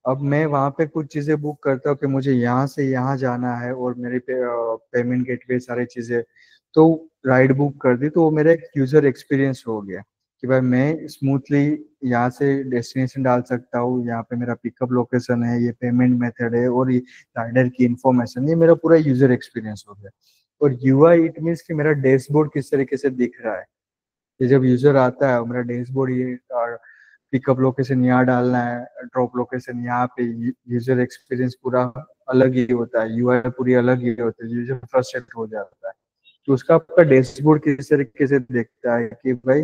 अब मैं वहाँ पे कुछ चीज़ें बुक करता हूँ कि मुझे यहाँ से यहाँ जाना है और मेरे पेमेंट गेटवे सारी चीज़ें, तो राइड बुक कर दी, तो वो मेरा एक यूज़र एक्सपीरियंस हो गया कि भाई मैं स्मूथली यहाँ से डेस्टिनेशन डाल सकता हूँ, यहाँ पे मेरा पिकअप लोकेशन है, ये पेमेंट मेथड है और ये राइडर की इंफॉर्मेशन, ये मेरा पूरा यूज़र एक्सपीरियंस हो गया। और यूआई इट मीन्स कि मेरा डैशबोर्ड किस तरीके से दिख रहा है। ये जब यूजर आता है, मेरा डैशबोर्ड ये पिकअप लोकेशन यहाँ डालना है, ड्रॉप लोकेशन यहाँ पे, यूजर एक्सपीरियंस पूरा अलग ही होता है, यूआई पूरी अलग ही होती है, यूजर फ्रस्ट्रेट हो जाता है। तो उसका आपका डैशबोर्ड किस तरीके से देखता है कि भाई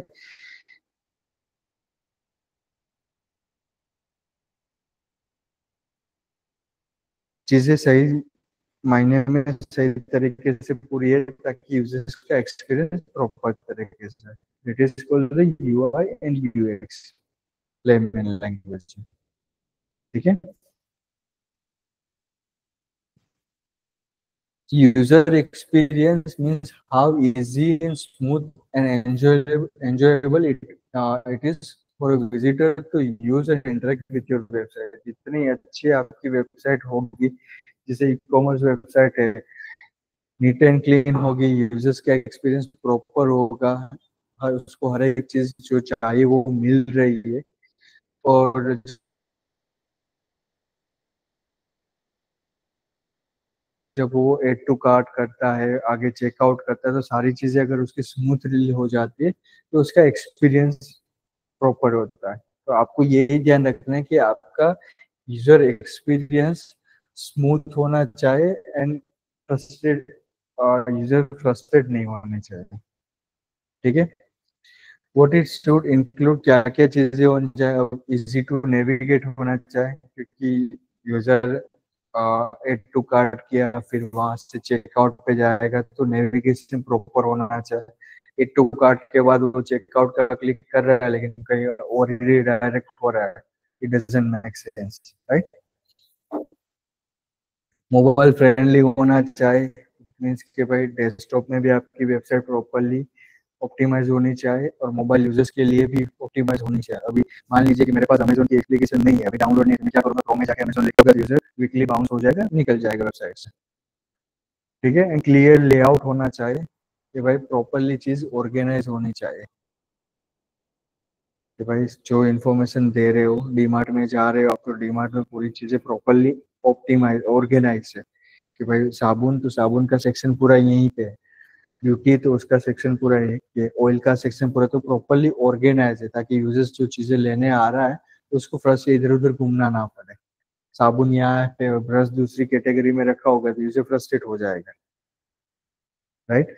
चीजें सही मायने में सही तरीके से पूरी है, ताकि यूजर्स का एक्सपीरियंस प्रॉपर तरीके से। It is called the UI and UX, layman language. ठीक है। User experience means how easy and smooth and enjoyable it is for a visitor to use and interact with your website. जितनी अच्छी आपकी website होगी, जैसे e commerce website है, NEET and clean होगी, users का एक्सपीरियंस प्रॉपर होगा, हर उसको हर एक चीज जो चाहिए वो मिल रही है। और जब वो एड टू कार्ट करता है, आगे चेकआउट करता है, तो सारी चीजें अगर उसकी स्मूथली हो जाती है तो उसका एक्सपीरियंस प्रॉपर होता है। तो आपको यही ध्यान रखना है कि आपका यूजर एक्सपीरियंस स्मूथ होना चाहिए एंड फ्रस्ट्रेट, यूजर फ्रस्ट्रेट नहीं होने चाहिए। ठीक है। व्हाट इट शुड इंक्लूड, क्या क्या चीजें होनी चाहिए, इजी टू नेविगेट होना चाहिए, क्योंकि यूजर एड टू कार्ट किया फिर वहां से चेकआउट पे जाएगा, तो नेविगेशन प्रॉपर होना चाहिए। एड टू कार्ट के बाद वो चेकआउट का क्लिक कर रहा है लेकिन कहीं और ही डायरेक्ट हो रहा है, it doesn't make sense, right. Mobile friendly होना चाहिए, मीन्स कि भाई डेस्कटॉप में भी आपकी वेबसाइट प्रॉपरली ऑप्टिमाइज होनी चाहिए और मोबाइल यूजर्स के लिए भी ऑप्टिमाइज होनी चाहिए। अभी मान लीजिए कि मेरे पास अमेजोन की एप्लीकेशन नहीं है, अभी डाउनलोड नहीं है, तो मैं क्या करूँगा, क्रोम में जाकर अमेजोन लिखूंगा, यूजर वीकली बाउंस हो जाएगा, निकल जाएगा वेबसाइट से। ठीक है। एंड क्लियर लेआउट होना चाहिए कि भाई प्रॉपरली चीज ऑर्गेनाइज होनी चाहिए, कि भाई जो इन्फॉर्मेशन दे रहे हो, डीमार्ट में जा रहे हो आप, तो डीमार्ट में पूरी चीजें प्रॉपरली ऑप्टिमाइज ऑर्गेनाइज है, कि भाई साबुन तो साबुन का सेक्शन पूरा यहीं पे है, ब्यूटी तो उसका सेक्शन पूरा है, ये ऑयल का सेक्शन पूरा तो प्रॉपरली ऑर्गेनाइज है, ताकि यूजर्स जो चीजें लेने आ रहा है तो उसको फर्स्ट से इधर उधर घूमना ना पड़े। साबुन यहाँ पे, ब्रश दूसरी कैटेगरी में रखा होगा तो यूजर फ्रस्ट्रेट हो जाएगा, राइट।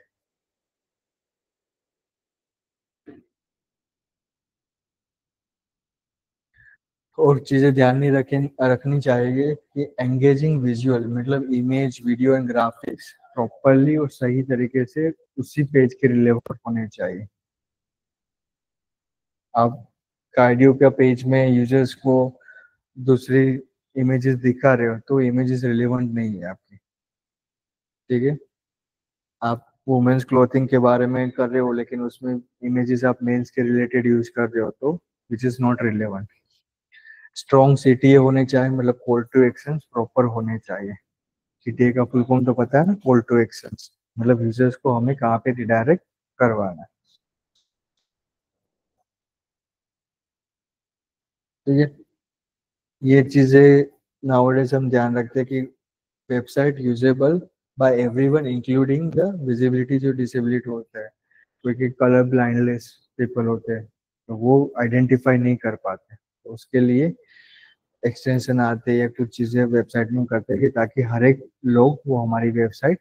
और चीजें ध्यान नहीं रखनी चाहिए कि एंगेजिंग विजुअल, मतलब image video and graphics properly और सही तरीके से उसी पेज के रिलेवेंट होने चाहिए। आप कार्डियो का पेज में यूजर्स को दूसरी इमेजेस दिखा रहे हो तो इमेजेस रिलेवेंट नहीं है आपकी। ठीक है। आप वुमेन्स क्लोथिंग के बारे में कर रहे हो लेकिन उसमें इमेजेस आप मेंस के रिलेटेड यूज कर रहे हो, तो which is not relevant. Strong CTA होने चाहिए, मतलब कॉल टू एक्शन प्रॉपर होने चाहिए। सीटीए का फुल फॉर्म तो पता है ना, कॉल टू एक्शन, मतलब यूजर्स को हमें कहाँ पे रिडायरेक्ट करवाना है। ठीक है। ये चीजें नाउअडेज हम ध्यान रखते हैं कि website usable by everyone including the visibility, जो डिसेबिलिटी होता है, क्योंकि कलर ब्लाइंडलेस पीपल होते हैं तो वो आइडेंटिफाई नहीं कर पाते, तो उसके लिए एक्सटेंशन आते हैं या कुछ चीजें वेबसाइट में करते हैं कि ताकि हर एक लोग वो हमारी वेबसाइट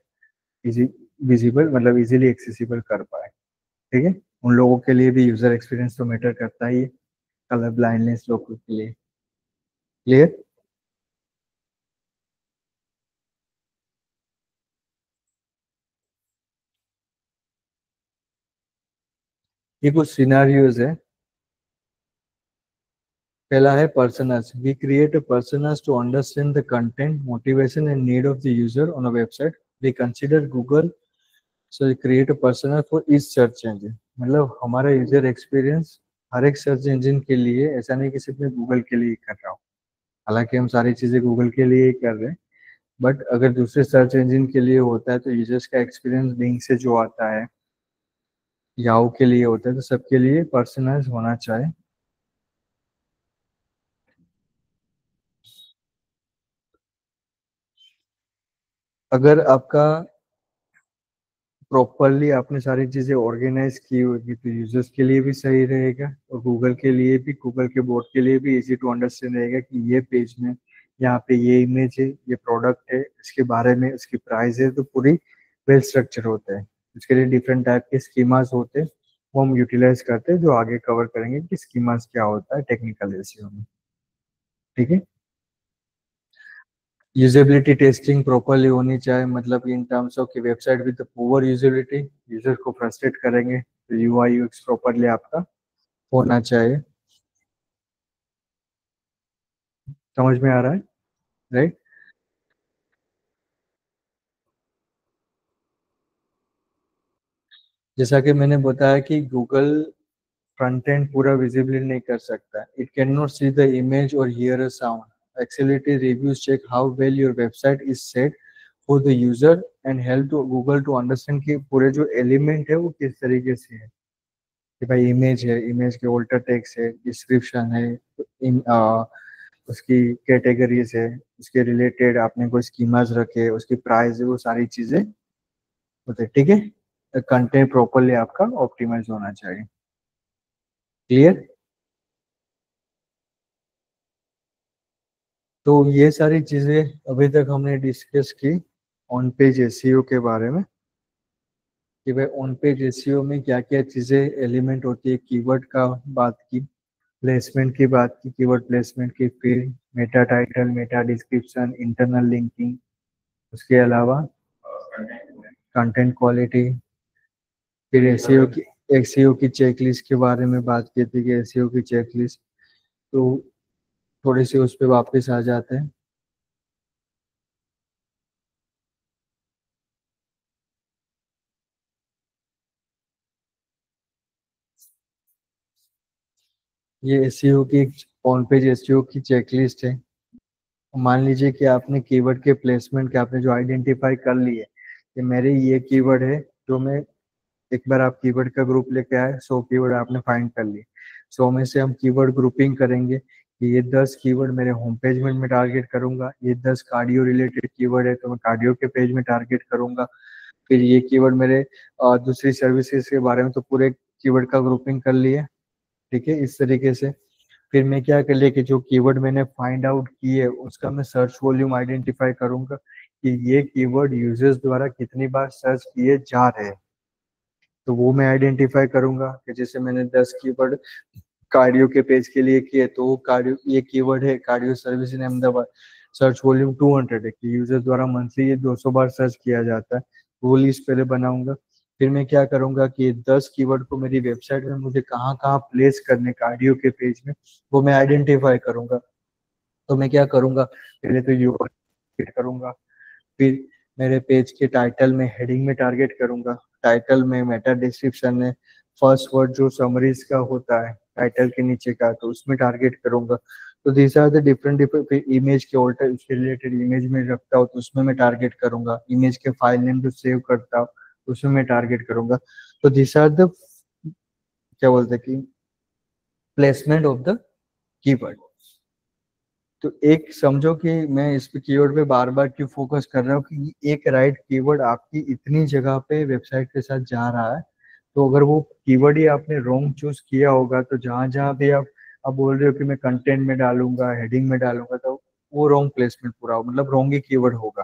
इजी विजिबल, मतलब इजीली एक्सेसिबल कर पाए। ठीक है। उन लोगों के लिए भी यूजर एक्सपीरियंस तो मैटर करता ही है, कलर ब्लाइंडनेस लोगों के लिए। क्लियर। ये कुछ सिनारियोज है। पहला है personas. We create a personas to understand the content, motivation and need of the user on a website. We consider Google, so create a personas for each search engine. मतलब हमारा user experience हर एक search engine के लिए, ऐसा नहीं कि सिर्फ मैं गूगल के लिए कर रहा हूँ। हालांकि हम सारी चीजें गूगल के लिए ही कर रहे हैं, बट अगर दूसरे सर्च इंजन के लिए होता है तो यूजर्स का एक्सपीरियंस बिंग से जो आता है, याहू के लिए होता है, तो सबके लिए पर्सनलाइज होना चाहिए। अगर आपका प्रॉपरली आपने सारी चीजें ऑर्गेनाइज की होगी तो यूजर्स के लिए भी सही रहेगा, और गूगल के लिए भी, गूगल के बोर्ड के लिए भी इजी टू अंडरस्टैंड रहेगा कि ये पेज में यहाँ पे ये इमेज है, ये प्रोडक्ट है, इसके बारे में इसकी प्राइस है, तो पूरी वेल स्ट्रक्चर होता है। इसके लिए डिफरेंट टाइप के स्कीमास होते हैं, वो हम यूटिलाइज करते हैं, जो आगे कवर करेंगे कि स्कीमास क्या होता है टेक्निकल रेशियो में। ठीक है। यूजेबिलिटी टेस्टिंग प्रॉपरली होनी चाहिए, मतलब इन टर्म्स ऑफ कि website with poor usability user को फ्रस्ट्रेट करेंगे, तो यूआई यूएक्स प्रॉपरली आपका होना चाहिए। समझ में आ रहा है? राइट। जैसा कि मैंने बताया कि गूगल फ्रंट एंड पूरा विजिबल नहीं कर सकता, it can not see the image और hear a sound. Accelerated reviews check how well your website is set for the user and help to Google to understand कि पूरे जो element है वो किस तरीके से है। कि भाई इमेज है, इमेज के ऑल्टर टेक्स्ट है, डिस्क्रिप्शन है, उसकी कैटेगरीज है, उसके रिलेटेड आपने कोई स्कीमाज रखे, उसकी प्राइस है, वो सारी चीजें होते हैं। ठीक है। कंटेंट प्रॉपरली आपका ऑप्टिमाइज होना चाहिए। क्लियर? तो ये सारी चीजें अभी तक हमने डिस्कस की ऑन पेज एसईओ के बारे में, कि भाई ऑन पेज एसईओ में क्या क्या चीजें एलिमेंट होती है। कीवर्ड का बात की, प्लेसमेंट की बात की, कीवर्ड प्लेसमेंट की, फिर Meta title, Meta description, internal linking, उसके अलावा कंटेंट क्वालिटी, फिर एसईओ की चेकलिस्ट के बारे में बात की थी कि एसईओ की चेकलिस्ट, तो थोड़ी सी उस पर वापस आ जाते हैं। ये एसईओ की, ऑन पेज एसईओ की चेकलिस्ट है। मान लीजिए कि आपने कीवर्ड के प्लेसमेंट के आपने जो आइडेंटिफाई कर लिए कि मेरे ये कीवर्ड है, जो मैं, एक बार आप कीवर्ड का ग्रुप लेके आए, 100 कीवर्ड आपने फाइंड कर लिए, 100 में से हम कीवर्ड ग्रुपिंग करेंगे कि ये 10 कीवर्ड मेरे होम पेज में मैं टारगेट करूंगा, ये 10 कार्डियो रिलेटेड कीवर्ड है तो मैं कार्डियो के पेज में टारगेट करूंगा, फिर ये कीवर्ड मेरे दूसरी सर्विसेज के बारे में, तो पूरे कीवर्ड का ग्रुपिंग कर लिए। ठीक है, इस तरीके से फिर मैं क्या कर लिया कि जो कीवर्ड मैंने फाइंड आउट किए उसका मैं सर्च वॉल्यूम आइडेंटिफाई करूंगा कि ये कीवर्ड यूजर्स द्वारा कितनी बार सर्च किए जा रहे हैं, तो वो मैं आइडेंटिफाई करूंगा कि जैसे मैंने 10 कीवर्ड कार्डियो के पेज के लिए किए, तो वो कार्डियो, ये कीवर्ड है cardio service in Ahmedabad, search volume 200 है कि यूजर द्वारा मंथली ये 200 बार सर्च किया जाता है, वो लिस्ट पहले बनाऊंगा। फिर मैं क्या करूंगा कि ये 10 कीवर्ड को मेरी वेबसाइट में मुझे कहाँ कहाँ प्लेस करने कार्डियो के पेज में, वो मैं आइडेंटिफाई करूंगा। तो मैं क्या करूंगा, पहले तो यूआरएल करूंगा, फिर मेरे पेज के टाइटल में, हेडिंग में टारगेट करूंगा, टाइटल में, मेटा डिस्क्रिप्शन में, फर्स्ट वर्ड जो समरीज का होता है टाइटल के नीचे का, तो उसमें टारगेट करूंगा। तो these are the different different image के ऑल्टर, उसके रिलेटेड इमेज में रखता हूँ तो उसमें मैं टारगेट करूंगा, इमेज के फाइल नेम जो सेव करता हूँ उसमें मैं टारगेट करूंगा। तो दिस आर द, क्या बोलते हैं कि, प्लेसमेंट ऑफ द कीवर्ड। तो एक समझो कि मैं इस पे कीवर्ड पे बार बार क्यों फोकस कर रहा हूँ कि एक राइट कीवर्ड आपकी इतनी जगह पे वेबसाइट के साथ जा रहा है, तो अगर वो कीवर्ड ही आपने रॉन्ग चूज किया होगा तो जहां जहां भी आप बोल रहे हो कि मैं कंटेंट में डालूंगा, हेडिंग में डालूंगा, तो वो रॉन्ग प्लेसमेंट पूरा मतलब रॉन्ग ही कीवर्ड होगा।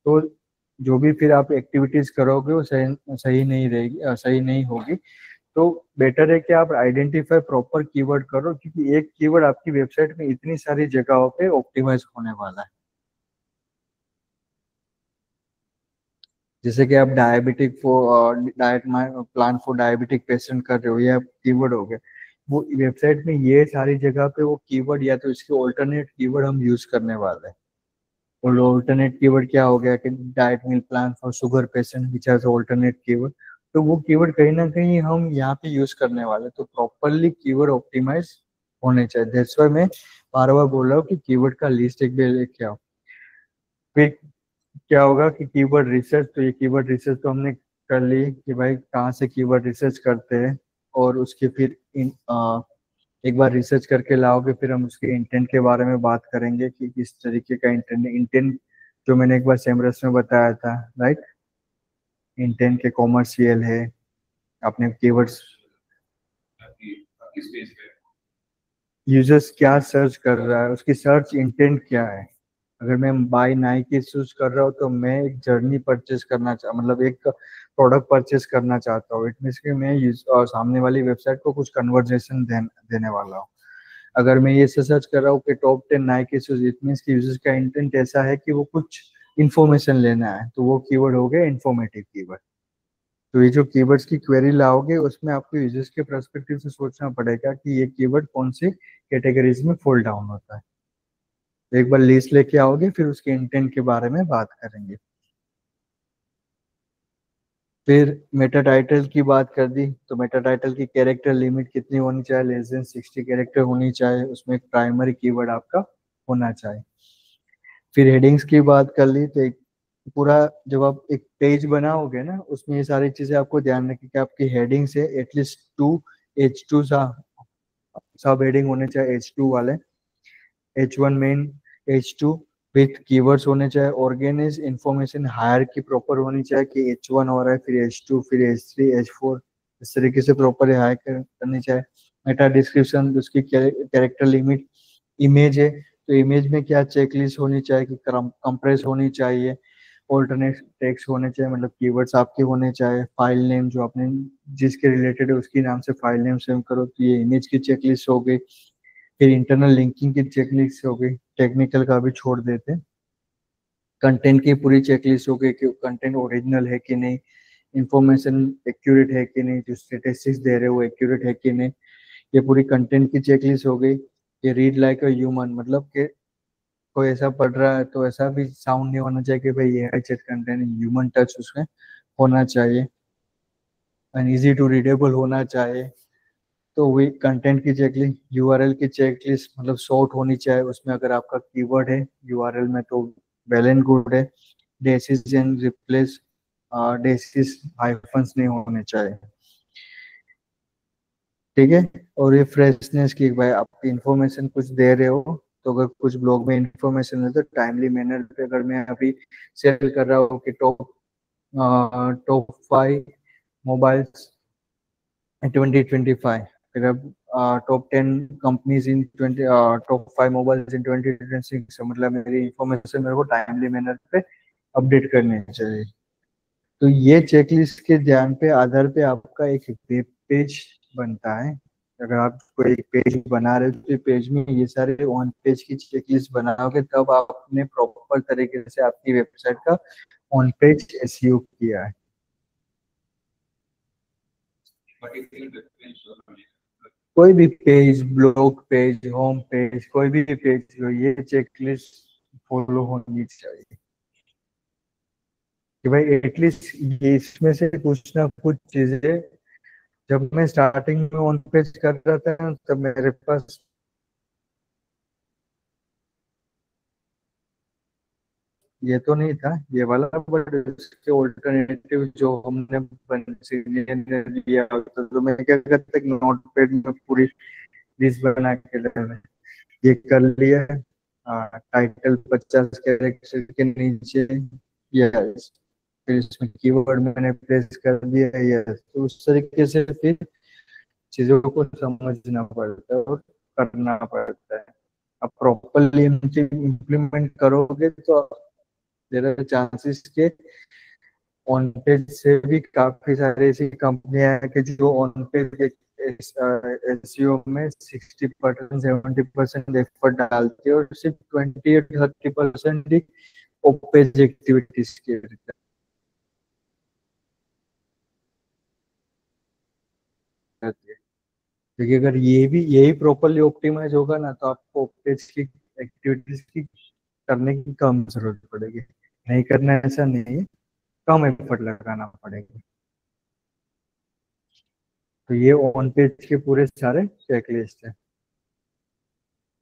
तो जो भी फिर आप एक्टिविटीज करोगे वो सही सही नहीं रहेगी, सही नहीं होगी। तो बेटर है कि आप आइडेंटिफाई प्रॉपर कीवर्ड करो, क्योंकि एक कीवर्ड आपकी वेबसाइट में इतनी सारी जगहों पे ऑप्टिमाइज होने वाला है। जैसे कि आप diabetic diet plan for diabetic patient कर रहे हो, ये कीवर्ड हो गए। वो वेबसाइट में ये सारी जगह पे वो कीवर्ड या तो इसके ऑल्टरनेट कीवर्ड हम यूज करने वाले हैं। और ऑल्टरनेट कीवर्ड क्या हो गया कि diet meal plan for sugar patient which has alternate keyword. तो वो कीवर्ड कहीं ना कहीं हम यहाँ पे यूज करने वाले, तो प्रॉपरली कीवर्ड ऑप्टिमाइज होने चाहिए। दैट्स व्हाई मैं बार बार बोल रहा हूँ कि कीवर्ड का लिस्ट एक बार लेके आओ। फिर क्या होगा कि कीवर्ड रिसर्च, तो ये कीवर्ड रिसर्च तो हमने कर ली कि भाई कहाँ से कीवर्ड रिसर्च करते हैं, और उसके फिर एक बार रिसर्च करके लाओगे, फिर हम उसके इंटेंट के बारे में बात करेंगे कि किस तरीके का इंटेंट इंटेंट जो मैंने एक बार सेमरस में बताया था, राइट। इंटेंट के कॉमर्शियल है, आपने कीवर्ड्स, यूजर्स क्या सर्च कर रहा है, उसकी सर्च इंटेंट क्या है। अगर मैं बाय नाइकी शूज कर रहा हूँ तो मैं एक जर्नी परचेस करना मतलब एक प्रोडक्ट परचेस करना चाहता हूँ। इट मीन्स कि मैं सामने वाली वेबसाइट को कुछ कन्वर्जेशन देने वाला हूँ। अगर मैं ये सर्च कर रहा हूँ कि top 10 Nike shoes, it means कि यूजर्स का इंटेंट ऐसा है कि वो कुछ इन्फॉर्मेशन लेना है, तो वो कीवर्ड हो गया इन्फॉर्मेटिव कीवर्ड। तो ये जो कीवर्ड्स की क्वेरी लाओगे उसमें आपको यूजर्स के पर्सपेक्टिव से सोचना पड़ेगा कि ये कीवर्ड कौन सी कैटेगरीज में फॉल डाउन होता है। तो एक बार लिस्ट लेके आओगे, फिर उसके इंटेंट के बारे में बात करेंगे। फिर मेटा टाइटल की बात कर दी, तो मेटा टाइटल की कैरेक्टर लिमिट कितनी होनी चाहिए, लेस देन 60 कैरेक्टर होनी चाहिए, उसमें एक प्राइमरी कीवर्ड आपका होना चाहिए। फिर हेडिंग्स की बात कर ली, तो एक पूरा जब आप एक पेज बनाओगे ना, उसमें ये सारी चीजें आपको ध्यान रखिए कि आपकी हेडिंग्स है एटलीस्ट 2 H2 सब हेडिंग होने चाहिए H2 वाले, H1 main, H2 with keywords होने चाहिए, ऑर्गेनाइज इंफॉर्मेशन हायर की प्रॉपर होनी चाहिए कि H1 हो रहा है, फिर H2, फिर H3, H4, इस तरीके से प्रॉपर हायर करनी चाहिए। मेटा डिस्क्रिप्शन, उसकी कैरेक्टर लिमिट, इमेज है तो इमेज में क्या चेकलिस्ट होनी चाहिए कि कंप्रेस होनी चाहिए, ऑल्टरनेट टेक्स्ट होने चाहिए, मतलब कीवर्ड्स आपके होने चाहिए, फाइल नेम जो आपने जिसके रिलेटेड है उसके नाम से फाइल नेम सेव करो, तो ये इमेज की चेकलिस्ट हो गई। फिर इंटरनल लिंकिंग की चेकलिस्ट हो गई, टेक्निकल का भी छोड़ देते। कंटेंट की पूरी चेकलिस्ट हो गई कि कंटेंट ओरिजिनल है कि नहीं, इंफॉर्मेशन एक्यूरेट है कि नहीं, जो स्टेटिस्टिक्स दे रहे हो वो एक्यूरेट है कि नहीं, ये पूरी कंटेंट की चेकलिस्ट हो गई। ये रीड लाइक अ ह्यूमन, मतलब कि कोई ऐसा पढ़ रहा है तो ऐसा भी साउंड नहीं होना चाहिए कि भाई ये है चेट कंटेंट, ह्यूमन टच उसमें होना चाहिए, एंड इजी टू रीडेबल होना चाहिए। तो वही कंटेंट की चेकलिस्ट, यूआरएल की चेकलिस्ट, मतलब शॉर्ट होनी चाहिए उसमें, अगर आपका कीवर्ड है यूआरएल में तो वेल एंड गुड है। Decis and replace, Decis hyphens नहीं होने चाहिए, ठीक है। और ये फ्रेशनेस की, भाई आप इंफॉर्मेशन कुछ दे रहे हो, तो अगर कुछ ब्लॉग में इंफॉर्मेशन है तो टाइमली मैनर पे, अगर मैं अभी शेयर कर रहा हूँ कि टॉप 5 मोबाइल्स 2025, फिर अब top 10 companies in top 5 mobiles in 2026, मतलब मेरी इंफॉर्मेशन मेरे को टाइमली मैनर पे अपडेट करनी चाहिए। तो ये चेकलिस्ट के ध्यान पे आधार पे आपका एक वेब पेज बनता है। अगर आप कोई एक पेज बना रहे हो तो पेज में ये सारे ऑन पेज की चेकलिस्ट बनाओगे, तब आपने प्रॉपर तरीके से आपकी वेबसाइट का ऑन पेज एसईओ किया है। कोई भी page, blog page, home page, कोई भी पेज हो, ये चेकलिस्ट फॉलो होनी चाहिए कि भाई एटलीस्ट ये इसमें से कुछ ना कुछ चीजें, जब मैं स्टार्टिंग में ऑन पेज कर रहा था तब मेरे पास ये तो नहीं था ये वाला, बट इसके ऑल्टरनेटिव जो हमने बंसीनियन ने दिया होता, तो मैं क्या करता कि नोट पैड में पूरी लिस्ट बना के लेना, ये कर लिया। टाइटल 50 कैरेक्टर के नीचे, यस, फिर इसमें कीवर्ड मैंने प्लेस कर दिया, यस। तो उस तरीके से फिर चीजों को समझना पड़ता है और करना पड़ता है। अब प्रॉपरली इम्प्लीमेंट करोगे तो देयर आर चांसेस के ऑन पेज से भी काफी सारी ऐसी कंपनियां हैं कि जो ऑन पेज एसईओ में 60% 70% एफर्ट डालती है और सिर्फ 20 या 30% ही ऑफ पेज एक्टिविटीज के लिए। जाती है। क्योंकि अगर ये भी यही प्रॉपरली ऑप्टिमाइज होगा ना तो आपको पेज की एक्टिविटीज की करने की कम जरूरत पड़ेगी। नहीं करना ऐसा नहीं है, कम एफर्ट लगाना पड़ेगा। तो ये ऑन पेज के पूरे सारे चेकलिस्ट है।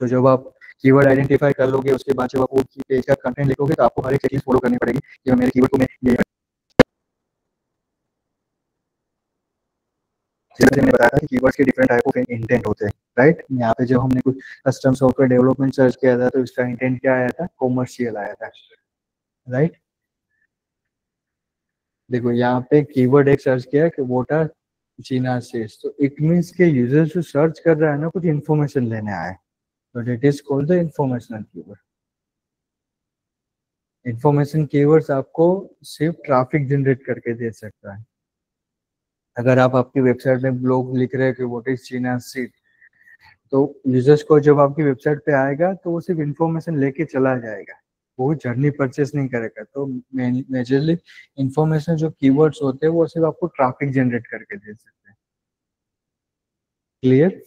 तो जब आप कीवर्ड आइडेंटिफाई कर लोगे उसके बाद जब आप वो पेज का कंटेंट लिखोगे तो आपको हर एक चेकलिस्ट फॉलो करनी पड़ेगी कि मेरे कीवर्ड को मैं ये जैसे मैंने बताया था कि कीवर्ड्स के डिफरेंट टाइप ऑफ इंटेंट होते हैं, राइट। यहाँ पे जब हमने कुछ कस्टम सॉफ्टवेयर डेवलपमेंट सर्च किया था तो इसका इंटेंट क्या आया था, कॉमर्शियल आया था, राइट। देखो यहाँ पे कीवर्ड एक सर्च किया कि वोट आर चीना सेज, तो इट मीन्स के यूजर जो सर्च कर रहा है ना कुछ इन्फॉर्मेशन लेने आया है, तो it is called the informational keyword. Information keywords आपको सिर्फ ट्रैफिक जनरेट करके दे सकता है। अगर आप आपकी वेबसाइट में ब्लॉग लिख रहे हो कि व्हाट इज चीना सीड, तो यूजर्स को जब आपकी वेबसाइट पे आएगा तो वो सिर्फ इन्फॉर्मेशन लेके चला जाएगा, वो जर्नी परचेस नहीं करेगा। तो मेजरली इन्फॉर्मेशन जो कीवर्ड्स होते हैं वो सिर्फ आपको ट्रैफिक जनरेट करके दे सकते हैं। क्लियर।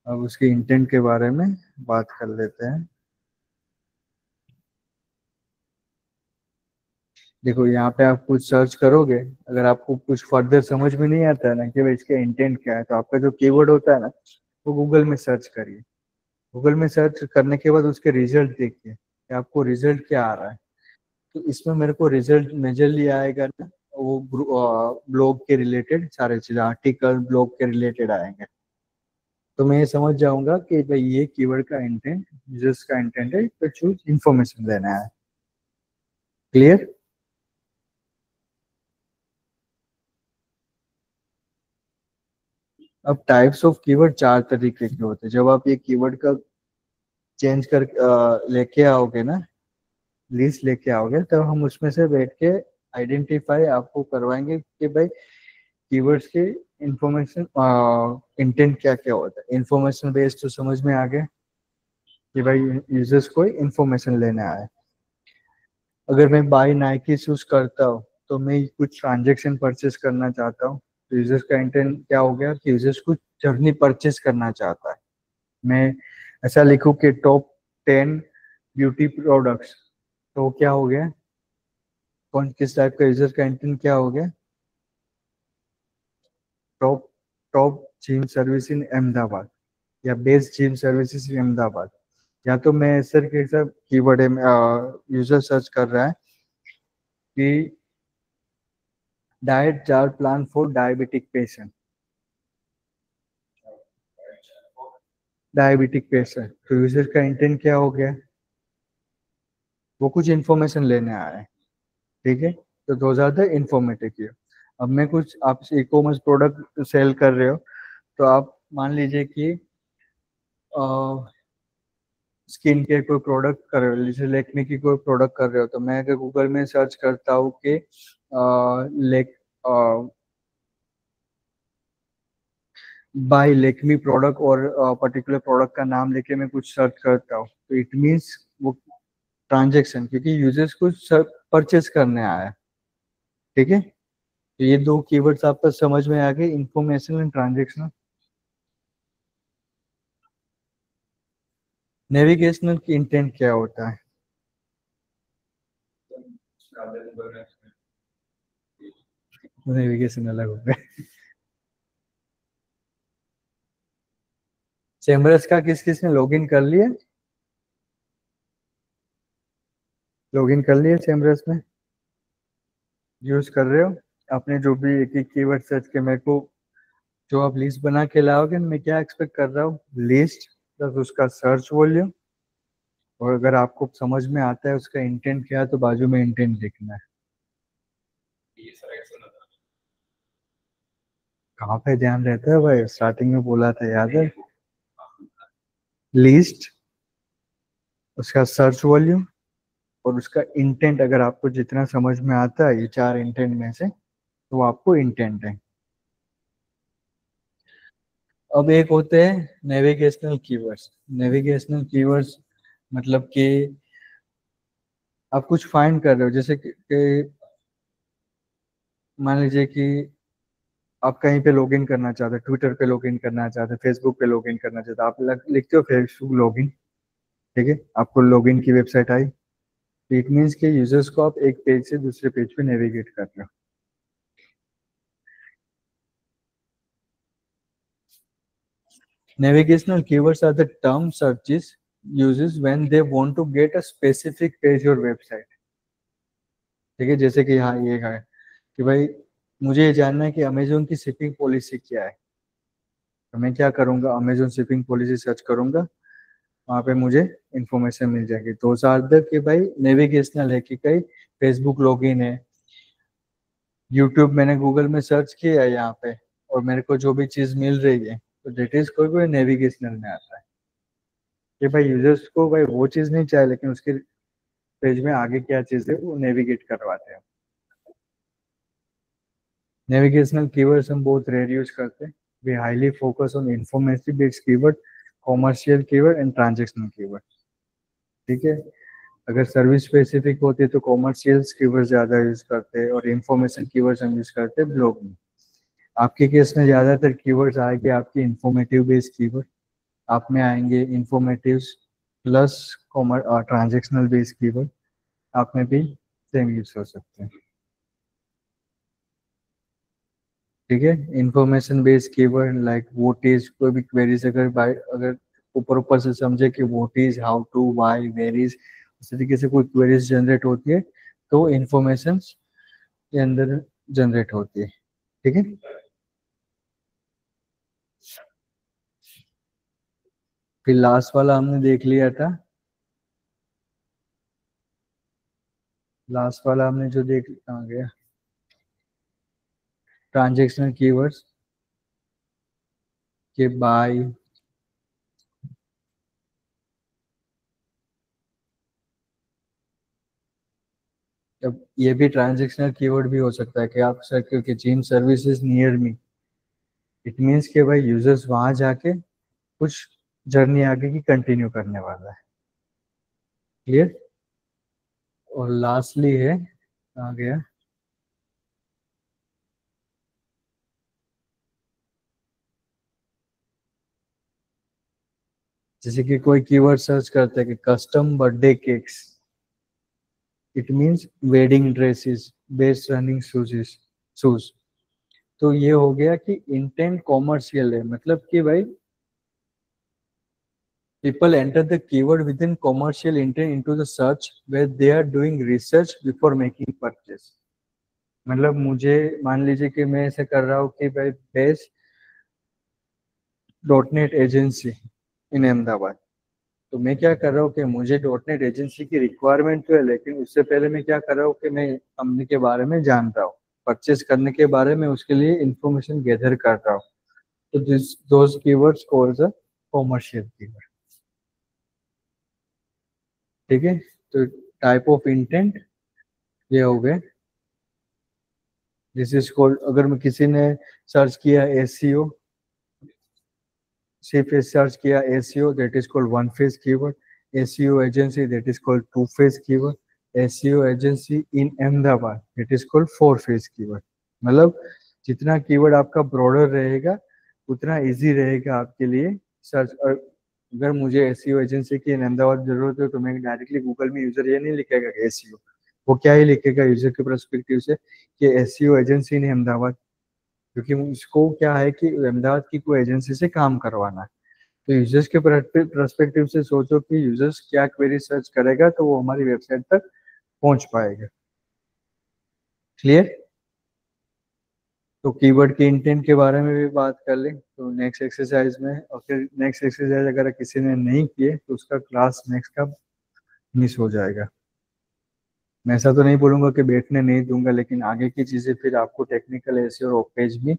अब उसके इंटेंट के बारे में बात कर लेते हैं। देखो यहाँ पे आप कुछ सर्च करोगे, अगर आपको कुछ फर्दर समझ में नहीं आता है ना कि भाई इसका इंटेंट क्या है, तो आपका जो कीवर्ड होता है ना वो गूगल में सर्च करिए। गूगल में सर्च करने के बाद उसके रिजल्ट देखिए कि आपको रिजल्ट क्या आ रहा है। तो इसमें मेरे को रिजल्ट मेजरली आएगा ना वो ब्लॉग के रिलेटेड सारे चीज, आर्टिकल ब्लॉग के रिलेटेड आएंगे। तो मैं ये समझ जाऊंगा कि भाई ये कीवर्ड का इंटेंट, यूजर्स का इंटेंट है तो चूज इन्फॉर्मेशन लेना है। क्लियर। अब टाइप्स ऑफ कीवर्ड चार तरीके के होते हैं। जब आप ये कीवर्ड का चेंज कर लेके आओगे ना, लिस्ट लेके आओगे, तब हम उसमें से बैठ के आइडेंटिफाई आपको करवाएंगे कि भाई कीवर्ड्स के इंफॉर्मेशन इंटेंट क्या क्या होता है। इंफॉर्मेशन बेस्ड तो समझ में आ गया कि भाई यूजर्स को इंफॉर्मेशन लेने आए। अगर मैं बाय नाइकी शूज करता हूँ तो मैं कुछ ट्रांजेक्शन परचेस करना चाहता हूँ, तो यूजर्स का इंटेंट क्या हो गया कि यूजर्स कुछ जर्नी परचेस करना चाहता है। मैं ऐसा लिखूं कि टॉप 10 ब्यूटी प्रोडक्ट्स, तो क्या हो गया, कौन किस टाइप का यूजर का इंटेंट क्या हो गया, top top gym service in Ahmedabad या best gym services in Ahmedabad. या तो मैं सर के सब कीवर्ड यूजर सर्च कर रहा है कि diet chart plan for diabetic patient, diabetic patient, तो यूजर का इंटेंट क्या हो गया, वो कुछ इन्फॉर्मेशन लेने आया है। ठीक है, तो दो ज्यादा इंफॉर्मेटिव की। अब मैं कुछ आप ई कॉमर्स प्रोडक्ट सेल कर रहे हो, तो आप मान लीजिए कि स्किन केयर कोई प्रोडक्ट कर रहे हो, जैसे लेक्मी की कोई प्रोडक्ट कर रहे हो, तो मैं अगर गूगल में सर्च करता हूँ कि लेक बाय लेक्मी प्रोडक्ट और पर्टिकुलर प्रोडक्ट का नाम लेके मैं कुछ सर्च करता हूँ, तो इट मीन्स वो ट्रांजेक्शन, क्योंकि यूजर्स कुछ परचेस करने आया है। ठीक है, तो ये दो कीवर्ड्स आपको समझ में आ गए, इंफॉर्मेशन एंड ट्रांजेक्शन। नेविगेशनल की इंटेंट क्या होता है, नेविगेशन अलग हो गया। चेम्बरस का किस किस ने लॉगिन कर लिया, लॉगिन कर लिया चेम्बरस में, यूज कर रहे हो। आपने जो भी एक एक कीवर्ड सर्च के मेरे को जो आप लिस्ट बना के लाओगे, मैं क्या एक्सपेक्ट कर रहा हूँ, लिस्ट प्लस उसका सर्च वॉल्यूम, और अगर आपको समझ में आता है उसका इंटेंट क्या है तो बाजू में इंटेंट लिखना है। कहाँ पे ध्यान रहता है भाई, स्टार्टिंग में बोला था याद है, लिस्ट, उसका सर्च वॉल्यूम और उसका इंटेंट। अगर आपको जितना समझ में आता है ये चार इंटेंट में से, तो वो आपको इंटेंट है। अब एक होते हैं नेविगेशनल कीवर्ड्स। नेविगेशनल कीवर्ड्स मतलब कि आप कुछ फाइंड कर रहे हो, जैसे कि मान लीजिए कि आप कहीं पे लॉगिन करना चाहते हैं, ट्विटर पे लॉगिन करना चाहते हैं, फेसबुक पे लॉगिन करना चाहते हैं, आप लिखते हो फेसबुक लॉगिन, ठीक है, आपको लॉगिन की वेबसाइट आई। इट मीन्स के यूजर्स को आप एक पेज से दूसरे पेज पे नेविगेट कर रहे हो। Navigational keywords are the term searches uses when they want to get a specific page or website। ठीक है, जैसे कि यहाँ ये है कि भाई मुझे ये जानना है कि अमेजोन की शिपिंग पॉलिसी क्या है, तो मैं क्या करूंगा, अमेजोन शिपिंग पॉलिसी सर्च करूंगा, वहाँ पे मुझे इंफॉर्मेशन मिल जाएगी। तो सार्थक कि भाई नेविगेशनल है कि कहीं फेसबुक लॉगिन है, यूट्यूब मैंने गूगल में सर्च किया है यहाँ पे और मेरे को जो भी चीज मिल रही है, तो डेट इज कोई कोई नेविगेशनल में आता है कि भाई यूजर्स को भाई वो चीज नहीं चाहिए, लेकिन उसके पेज में आगे क्या चीज है वो नेविगेट करवाते हैं। नेविगेशनल कीवर्ड्स हम बहुत रेयर यूज करते हैं। We highly focus on informative based keyword, commercial keyword and transactional keyword. ठीक है, अगर सर्विस स्पेसिफिक होती है तो कॉमर्शियल कीवर्ड ज्यादा यूज करते हैं और इंफॉर्मेशन कीवर्ड्स हम यूज करते हैं ब्लॉग में। आपके केस में ज्यादातर कीवर्ड्स आएंगे आपकी इंफॉर्मेटिव बेस्ड कीवर्ड, आप में आएंगे इंफॉर्मेटिव प्लस कॉमर और ट्रांजेक्शनल बेस्ड कीवर्ड, आप में भी सेम यूज हो सकते हैं। ठीक है, information based keyword like what is, कोई भी क्वेरीज अगर ऊपर ऊपर से समझे कि what is, how to, why, where is, उस तरीके से कोई क्वेरीज जनरेट होती है तो इंफॉर्मेशन के अंदर जनरेट होती है। ठीक है, फिर लास्ट वाला हमने देख लिया था, लास्ट वाला हमने जो देख आ गया ट्रांजेक्शनल कीवर्ड्स के बाय, अब ये भी ट्रांजेक्शनल कीवर्ड भी हो सकता है कि आप सर्कल के gym services near me, it means के भाई यूजर्स वहां जाके कुछ जर्नी आगे की कंटिन्यू करने वाला है। क्लियर। और लास्टली है, आ गया जैसे कि कोई कीवर्ड सर्च करता है कि custom birthday cakes, it means wedding dresses, best running shoes. तो ये हो गया कि इंटेंट कॉमर्शियल है, मतलब कि भाई people enter the keyword within commercial intent into the search where they are doing research before making purchase। मतलब मुझे मान लीजिए कि मैं ऐसे कर रहा हूँ कि भाई best dot net agency in Ahmedabad, तो मैं क्या कर रहा हूँ कि मुझे डॉट नेट एजेंसी की रिक्वायरमेंट तो है, लेकिन उससे पहले मैं क्या कर रहा हूँ कि मैं कंपनी के बारे में जान रहा हूँ, परचेस करने के बारे में उसके लिए इंफॉर्मेशन गैदर कर रहा हूँ। तो this those keywords called the commercial keyword. ठीक है, तो टाइप ऑफ इंटेंट ये हो गए। दिस इज कॉल्ड, अगर मैं किसी ने सर्च किया एसईओ, सिर्फ सर्च किया SEO, that is called one phase keyword. SEO agency, that is called two phase keyword. SEO agency in Ahmedabad, that is called four phase keyword. मतलब जितना कीवर्ड आपका ब्रॉडर रहेगा उतना इजी रहेगा आपके लिए सर्च। और अगर मुझे एसईओ एजेंसी की इन अहमदाबाद जरूरत है तो मैं डायरेक्टली गूगल में यूजर ये नहीं लिखेगा एसईओ, वो क्या ही लिखेगा यूजर के परस्पेक्टिव से कि एसईओ एजेंसी इन अहमदाबाद, क्योंकि उसको क्या है कि अहमदाबाद की कोई एजेंसी से काम करवाना है। तो यूजर्स के परस्पेक्टिव से सोचो कि यूजर्स क्या क्वेरी सर्च करेगा तो वो हमारी वेबसाइट तक पहुंच पाएगा। क्लियर। तो कीवर्ड के इंटेंट के बारे में भी बात कर लें तो नेक्स्ट एक्सरसाइज में, और फिर नेक्स्ट एक्सरसाइज अगर किसी ने नहीं किए तो उसका क्लास नेक्स्ट का मिस हो जाएगा। मैं ऐसा तो नहीं बोलूंगा कि बैठने नहीं दूंगा, लेकिन आगे की चीजें फिर आपको टेक्निकल ऐसे और पेज भी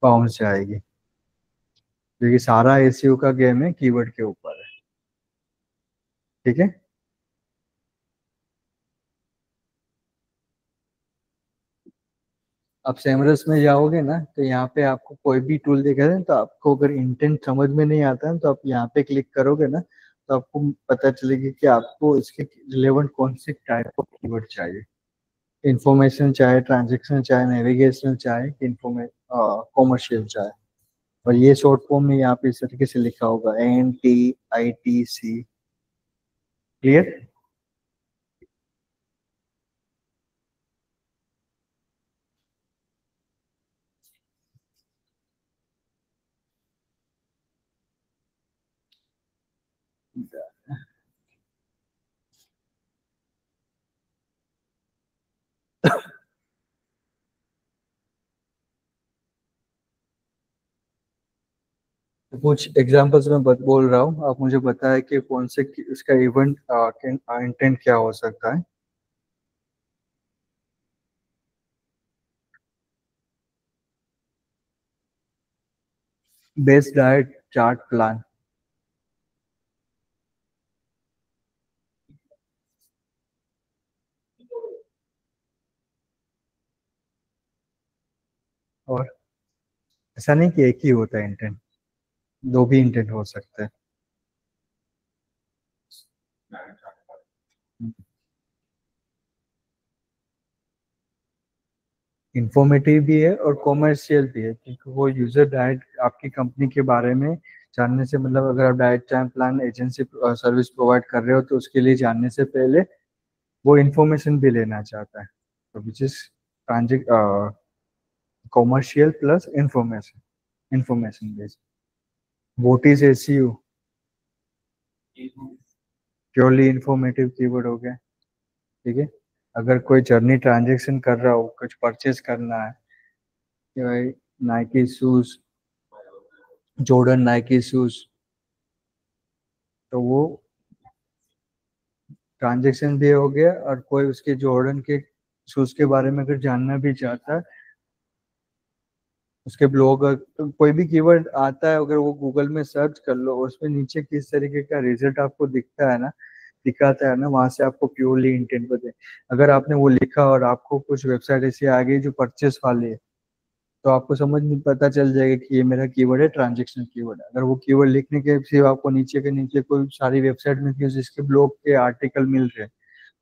पहुंच जाएगी, क्योंकि सारा एसईओ का गेम है कीवर्ड के ऊपर है। ठीक है, आप सेमरस में जाओगे ना तो यहाँ पे आपको कोई भी टूल दिखा है, तो आपको अगर इंटेंट समझ में नहीं आता है तो आप यहाँ पे क्लिक करोगे ना तो आपको पता चलेगी कि आपको इसके रिलेवेंट कौन से टाइप ऑफ कीवर्ड चाहिए। इंफॉर्मेशन चाहे, ट्रांजेक्शन चाहे, नेविगेशन चाहे, कॉमर्शियल चाहे। और ये शॉर्ट फॉर्म में यहाँ पे इस तरीके से लिखा होगा NTITC। क्लियर? कुछ एग्जांपल्स में बोल रहा हूँ, आप मुझे बताएं कि कौन से इसका इवेंट इंटेंट क्या हो सकता है। Best diet chart plan. और ऐसा नहीं कि एक ही होता है इंटेंट, दो भी इंटेंट हो सकते हैं। इंफॉर्मेटिव भी है और कॉमर्शियल भी है, क्योंकि वो यूजर डायरेक्ट आपकी कंपनी के बारे में जानने से, मतलब अगर आप direct time plan agency service provide कर रहे हो तो उसके लिए जानने से पहले वो इंफॉर्मेशन भी लेना चाहता है। तो which is transactional commercial plus information based. What is SEO? Purely informative keyword हो गया। ठीक है। अगर कोई जर्नी ट्रांजेक्शन कर रहा हो, कुछ परचेज करना है कि भाई Nike shoes, Jordan Nike shoes, तो वो ट्रांजेक्शन भी हो गया। और कोई उसके जॉर्डन के शूज के बारे में अगर जानना भी चाहता है, उसके ब्लॉग तो कोई भी कीवर्ड आता है, अगर वो गूगल में सर्च कर लो, उसमें नीचे किस तरीके का रिजल्ट आपको दिखता है ना, दिखाता है ना, वहां से आपको प्योरली इंटेंट बता। अगर आपने वो लिखा और आपको कुछ वेबसाइट ऐसी आ गई जो परचेस वाली है, तो आपको समझ में पता चल जाएगा कि ये मेरा कीवर्ड है, ट्रांजेक्शन कीवर्ड है। अगर वो कीवर्ड लिखने के सिर्फ आपको नीचे के नीचे कोई सारी वेबसाइट में जिसके ब्लॉग के आर्टिकल मिल रहे हैं,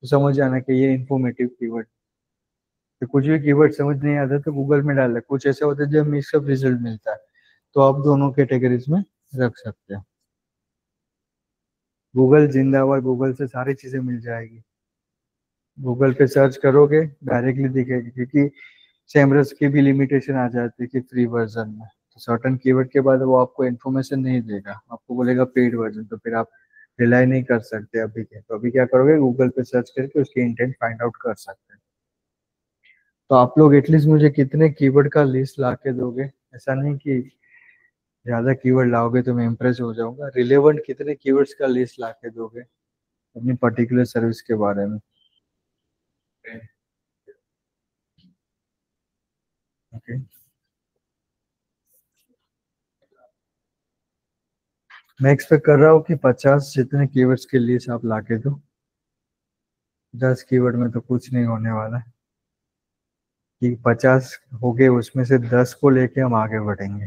तो समझ जाना कि ये इन्फॉर्मेटिव कीवर्ड। तो कुछ भी कीवर्ड समझ नहीं आता तो गूगल में डाल, कुछ ऐसा होता है जब मिक्सअप रिजल्ट मिलता है, तो आप दोनों कैटेगरीज में रख सकते हैं। गूगल जिंदाबाद, गूगल से सारी चीजें मिल जाएगी। गूगल पे सर्च करोगे डायरेक्टली दिखेगी, क्योंकि सेमरस की भी लिमिटेशन आ जाती है कि फ्री वर्जन में, तो सर्टन कीवर्ड के बाद वो आपको इन्फॉर्मेशन नहीं देगा, आपको बोलेगा पेड वर्जन, तो फिर आप रिलाई नहीं कर सकते अभी के। तो अभी क्या करोगे, गूगल पे सर्च करके उसकी इंटेंट फाइंड आउट कर सकते हैं। तो आप लोग एटलीस्ट मुझे कितने कीवर्ड का लिस्ट ला के दोगे? ऐसा नहीं कि ज्यादा कीवर्ड लाओगे तो मैं इम्प्रेस हो जाऊंगा, रिलेवेंट कितने कीवर्ड्स का लिस्ट ला के दोगे अपनी पर्टिकुलर सर्विस के बारे में? ओके। मैं एक्सपेक्ट कर रहा हूँ कि 50 जितने कीवर्ड्स के लिस्ट आप ला के दो। 10 कीवर्ड में तो कुछ नहीं होने वाला है। कि 50 हो गए, उसमें से 10 को लेके हम आगे बढ़ेंगे।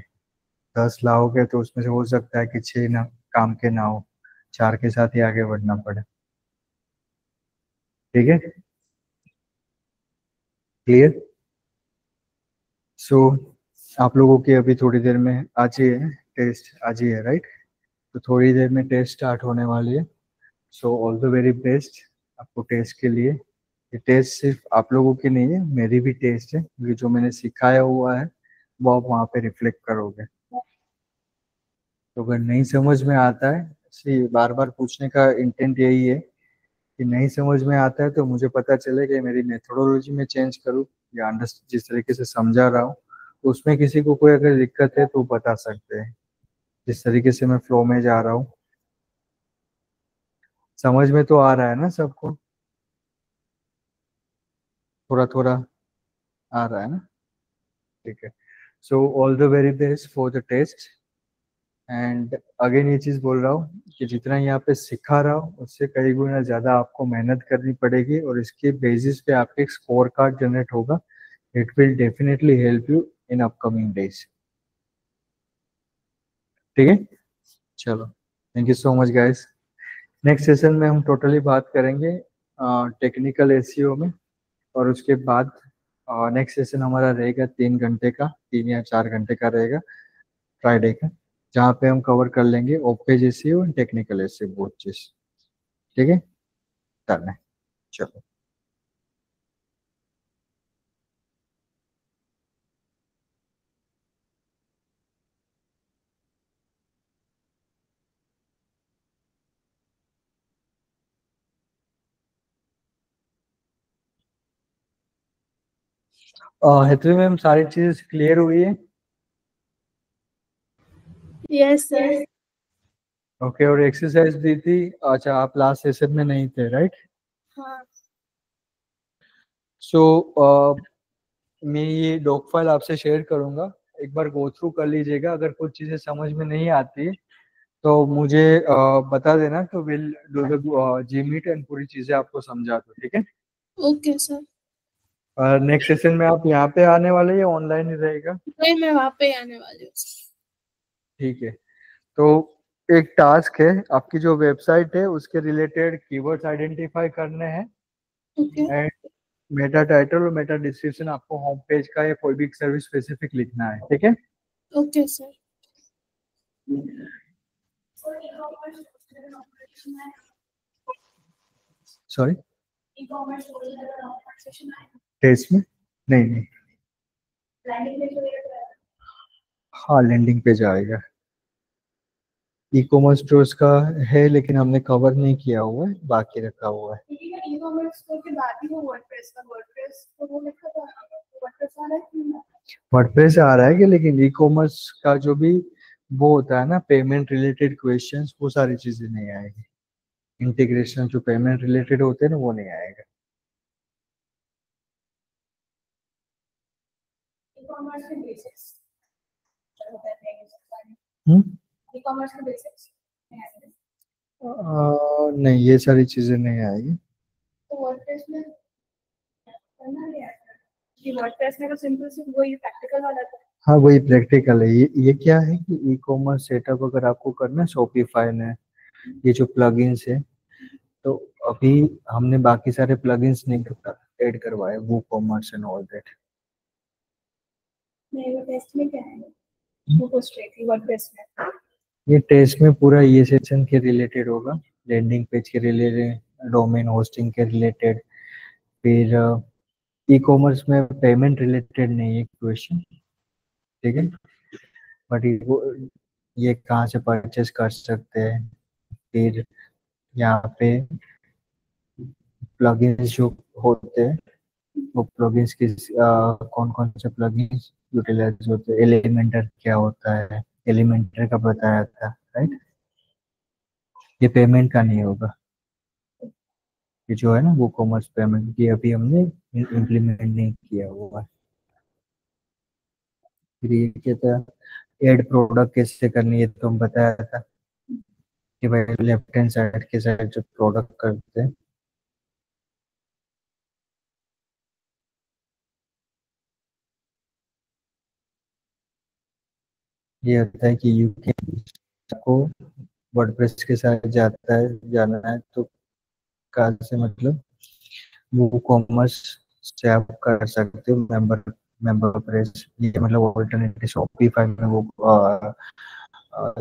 10 लाओगे तो उसमें से हो सकता है कि 6 ना काम के ना हो, 4 के साथ ही आगे बढ़ना पड़े। ठीक है। क्लियर? सो आप लोगों की अभी थोड़ी देर में आज ही है टेस्ट, आज ही है राइट? तो थोड़ी देर में टेस्ट स्टार्ट होने वाली है। So all the very best आपको टेस्ट के लिए। ये टेस्ट सिर्फ आप लोगों की नहीं है, मेरी भी टेस्ट है, क्योंकि जो मैंने सिखाया हुआ है वो आप वहाँ पे रिफ्लेक्ट करोगे। तो अगर नहीं समझ में आता है, सी बार बार पूछने का इंटेंट यही है कि नहीं समझ में आता है तो मुझे पता चले कि मेरी मेथोडोलॉजी में चेंज करूँ, या अंडर जिस तरीके से समझा रहा हूँ, तो उसमें किसी को कोई अगर दिक्कत है तो बता सकते हैं। जिस तरीके से मैं फ्लो में जा रहा हूँ, समझ में तो आ रहा है ना सबको? थोड़ा थोड़ा आ रहा है ना? ठीक है। So all the very best for the test. And again ये चीज बोल रहा हूँ कि जितना यहाँ पे सिखा रहा हूँ उससे कई गुना ज्यादा आपको मेहनत करनी पड़ेगी, और इसके बेसिस पे आपके एक स्कोर कार्ड जनरेट होगा। It will definitely help you in upcoming days. ठीक है। चलो, thank you so much guys. Next session में हम टोटली बात करेंगे टेक्निकल एसईओ में, और उसके बाद नेक्स्ट सेशन हमारा रहेगा 3 घंटे का, 3 या 4 घंटे का रहेगा फ्राइडे का, जहाँ पे हम कवर कर लेंगे ओपेज एसी और टेक्निकल एसी बोथ चीज। ठीक है, डन है, चलो। हेतवी मैम, सारी चीज क्लियर हुई है? Yes sir. ओके, और एक्सरसाइज दी थी, अच्छा आप लास्ट सेशन में नहीं थे राइट? हाँ सो मैं ये डॉक फाइल आपसे शेयर करूंगा, एक बार गो थ्रू कर लीजिएगा। अगर कुछ चीजें समझ में नहीं आती तो मुझे बता देना, तो will do the G meet and पूरी चीजें आपको समझा दो, ठीक है? Okay sir. नेक्स्ट सेशन में आप यहाँ पे आने वाले या ऑनलाइन ही रहेगा? नहीं, मैं वहाँ पे आने वाली हूँ। ठीक है, तो एक टास्क है, आपकी जो वेबसाइट है उसके रिलेटेड कीवर्ड्स आइडेंटिफाई करने हैं, ओके एंड मेटा टाइटल और मेटा डिस्क्रिप्शन आपको होम पेज का या कोई भी सर्विस स्पेसिफिक लिखना है, ठीक है? Okay sir. सॉरी, टेस्ट में नहीं नहीं, हाँ लैंडिंग पेज आएगा। ई कॉमर्स स्टोर्स का है लेकिन हमने कवर नहीं किया हुआ है, बाकी रखा हुआ है। ई कॉमर्स स्टोर के बाद ही वो वर्डप्रेस का, वर्डप्रेस तो वो लिखा था, वर्डप्रेस आ रहा है कि नहीं? वर्डप्रेस आ रहा है कि, लेकिन ई कॉमर्स का जो भी वो होता है ना, पेमेंट रिलेटेड क्वेश्चंस, वो सारी चीजें नहीं आएगी। इंटीग्रेशन जो पेमेंट रिलेटेड होते हैं ना, वो नहीं आएगा। ई कॉमर्स के बेसिक्स हम्म, ई कॉमर्स के बेसिक्स नहीं ये सारी चीजें नहीं आएगी। तो वर्डप्रेस में करना नहीं आता कि वर्डप्रेस में तो सिंपल सिर्फ वही प्रैक्टिकल वाला था। हाँ वही प्रैक्टिकल है। ये क्या है कि ई कॉमर्स सेटअप अगर आपको करना है शॉपिफाई में, ये जो प्लगइन्स है, तो अभी हमने बाकी सारे प्लगइन्स नहीं ऐड करवाए, वो कॉमर्स एंड ऑल दैट। नहीं, वो टेस्ट में क्या है, वो तो स्ट्रेटली वर्डप्रेस में। ये टेस्ट में पूरा ये सेक्शन के रिलेटेड होगा, लैंडिंग पेज के रिलेटेड, डोमेन होस्टिंग के रिलेटेड, फिर ई कॉमर्स में पेमेंट रिलेटेड नहीं है क्वेश्चन, ठीक है? बट ये कहाँ से परचेस कर सकते हैं, फिर यहाँ पे प्लगइन्स जो होते हैं, वो प्लगइन्स की कौन कौन से प्लगइन्स यूटिलाइज होते हैं, एलिमेंटर क्या होता है, एलिमेंटर का बताया था राइट? ये पेमेंट का नहीं होगा, ये जो है ना वो कॉमर्स पेमेंट की अभी हमने इम्प्लीमेंट नहीं किया हुआ है। फिर ये कहता है एड प्रोडक्ट कैसे करनी है, तो हम बताया था कि भाई लेफ्ट हैंड साइड के साइड जो प्रोडक्ट करते हैं, ये होता है कि यूके को वर्डप्रेस के साथ जाना है, तो कहाँ से मतलब वो कॉमर्स से आप कर सकते हो, मेंबर प्रेस, ये मतलब ऑल्टरनेटिव शॉपिफाई में वो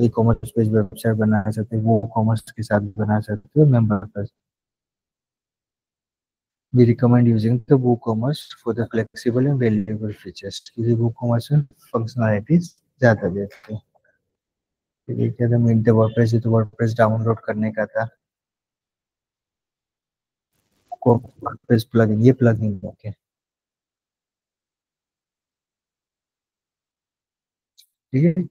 ई कॉमर्स पेज वेबसाइट बना सकते हो, वो कॉमर्स के साथ बना सकते हो member press. We recommend using the WooCommerce for the flexible and valuable features, क्योंकि WooCommerce में फंक्शनलिटीज ज्यादा देते हैं। फिर ये क्या था, मीट द वर्डप्रेस, तो वर्डप्रेस डाउनलोड करने का था, वर्डप्रेस प्लगइन, ये प्लगइन ओके, ठीक है?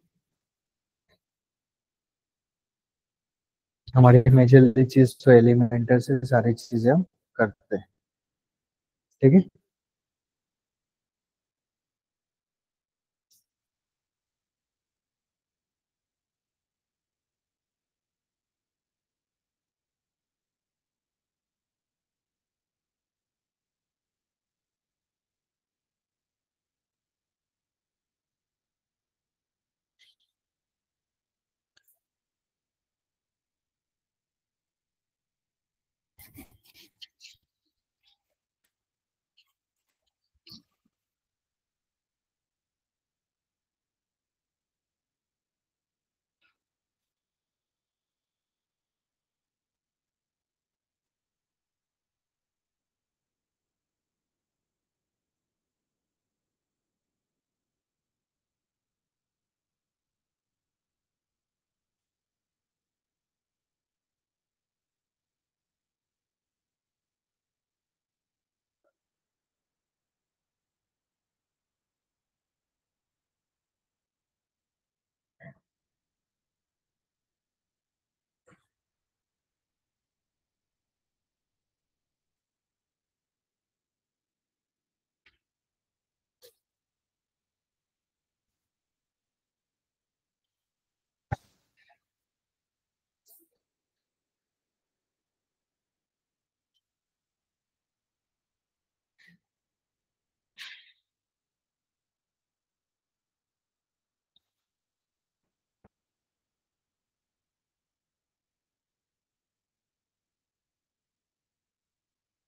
हमारी मेजर चीज तो एलिमेंटर से सारी चीजें हम करते हैं, ठीक है?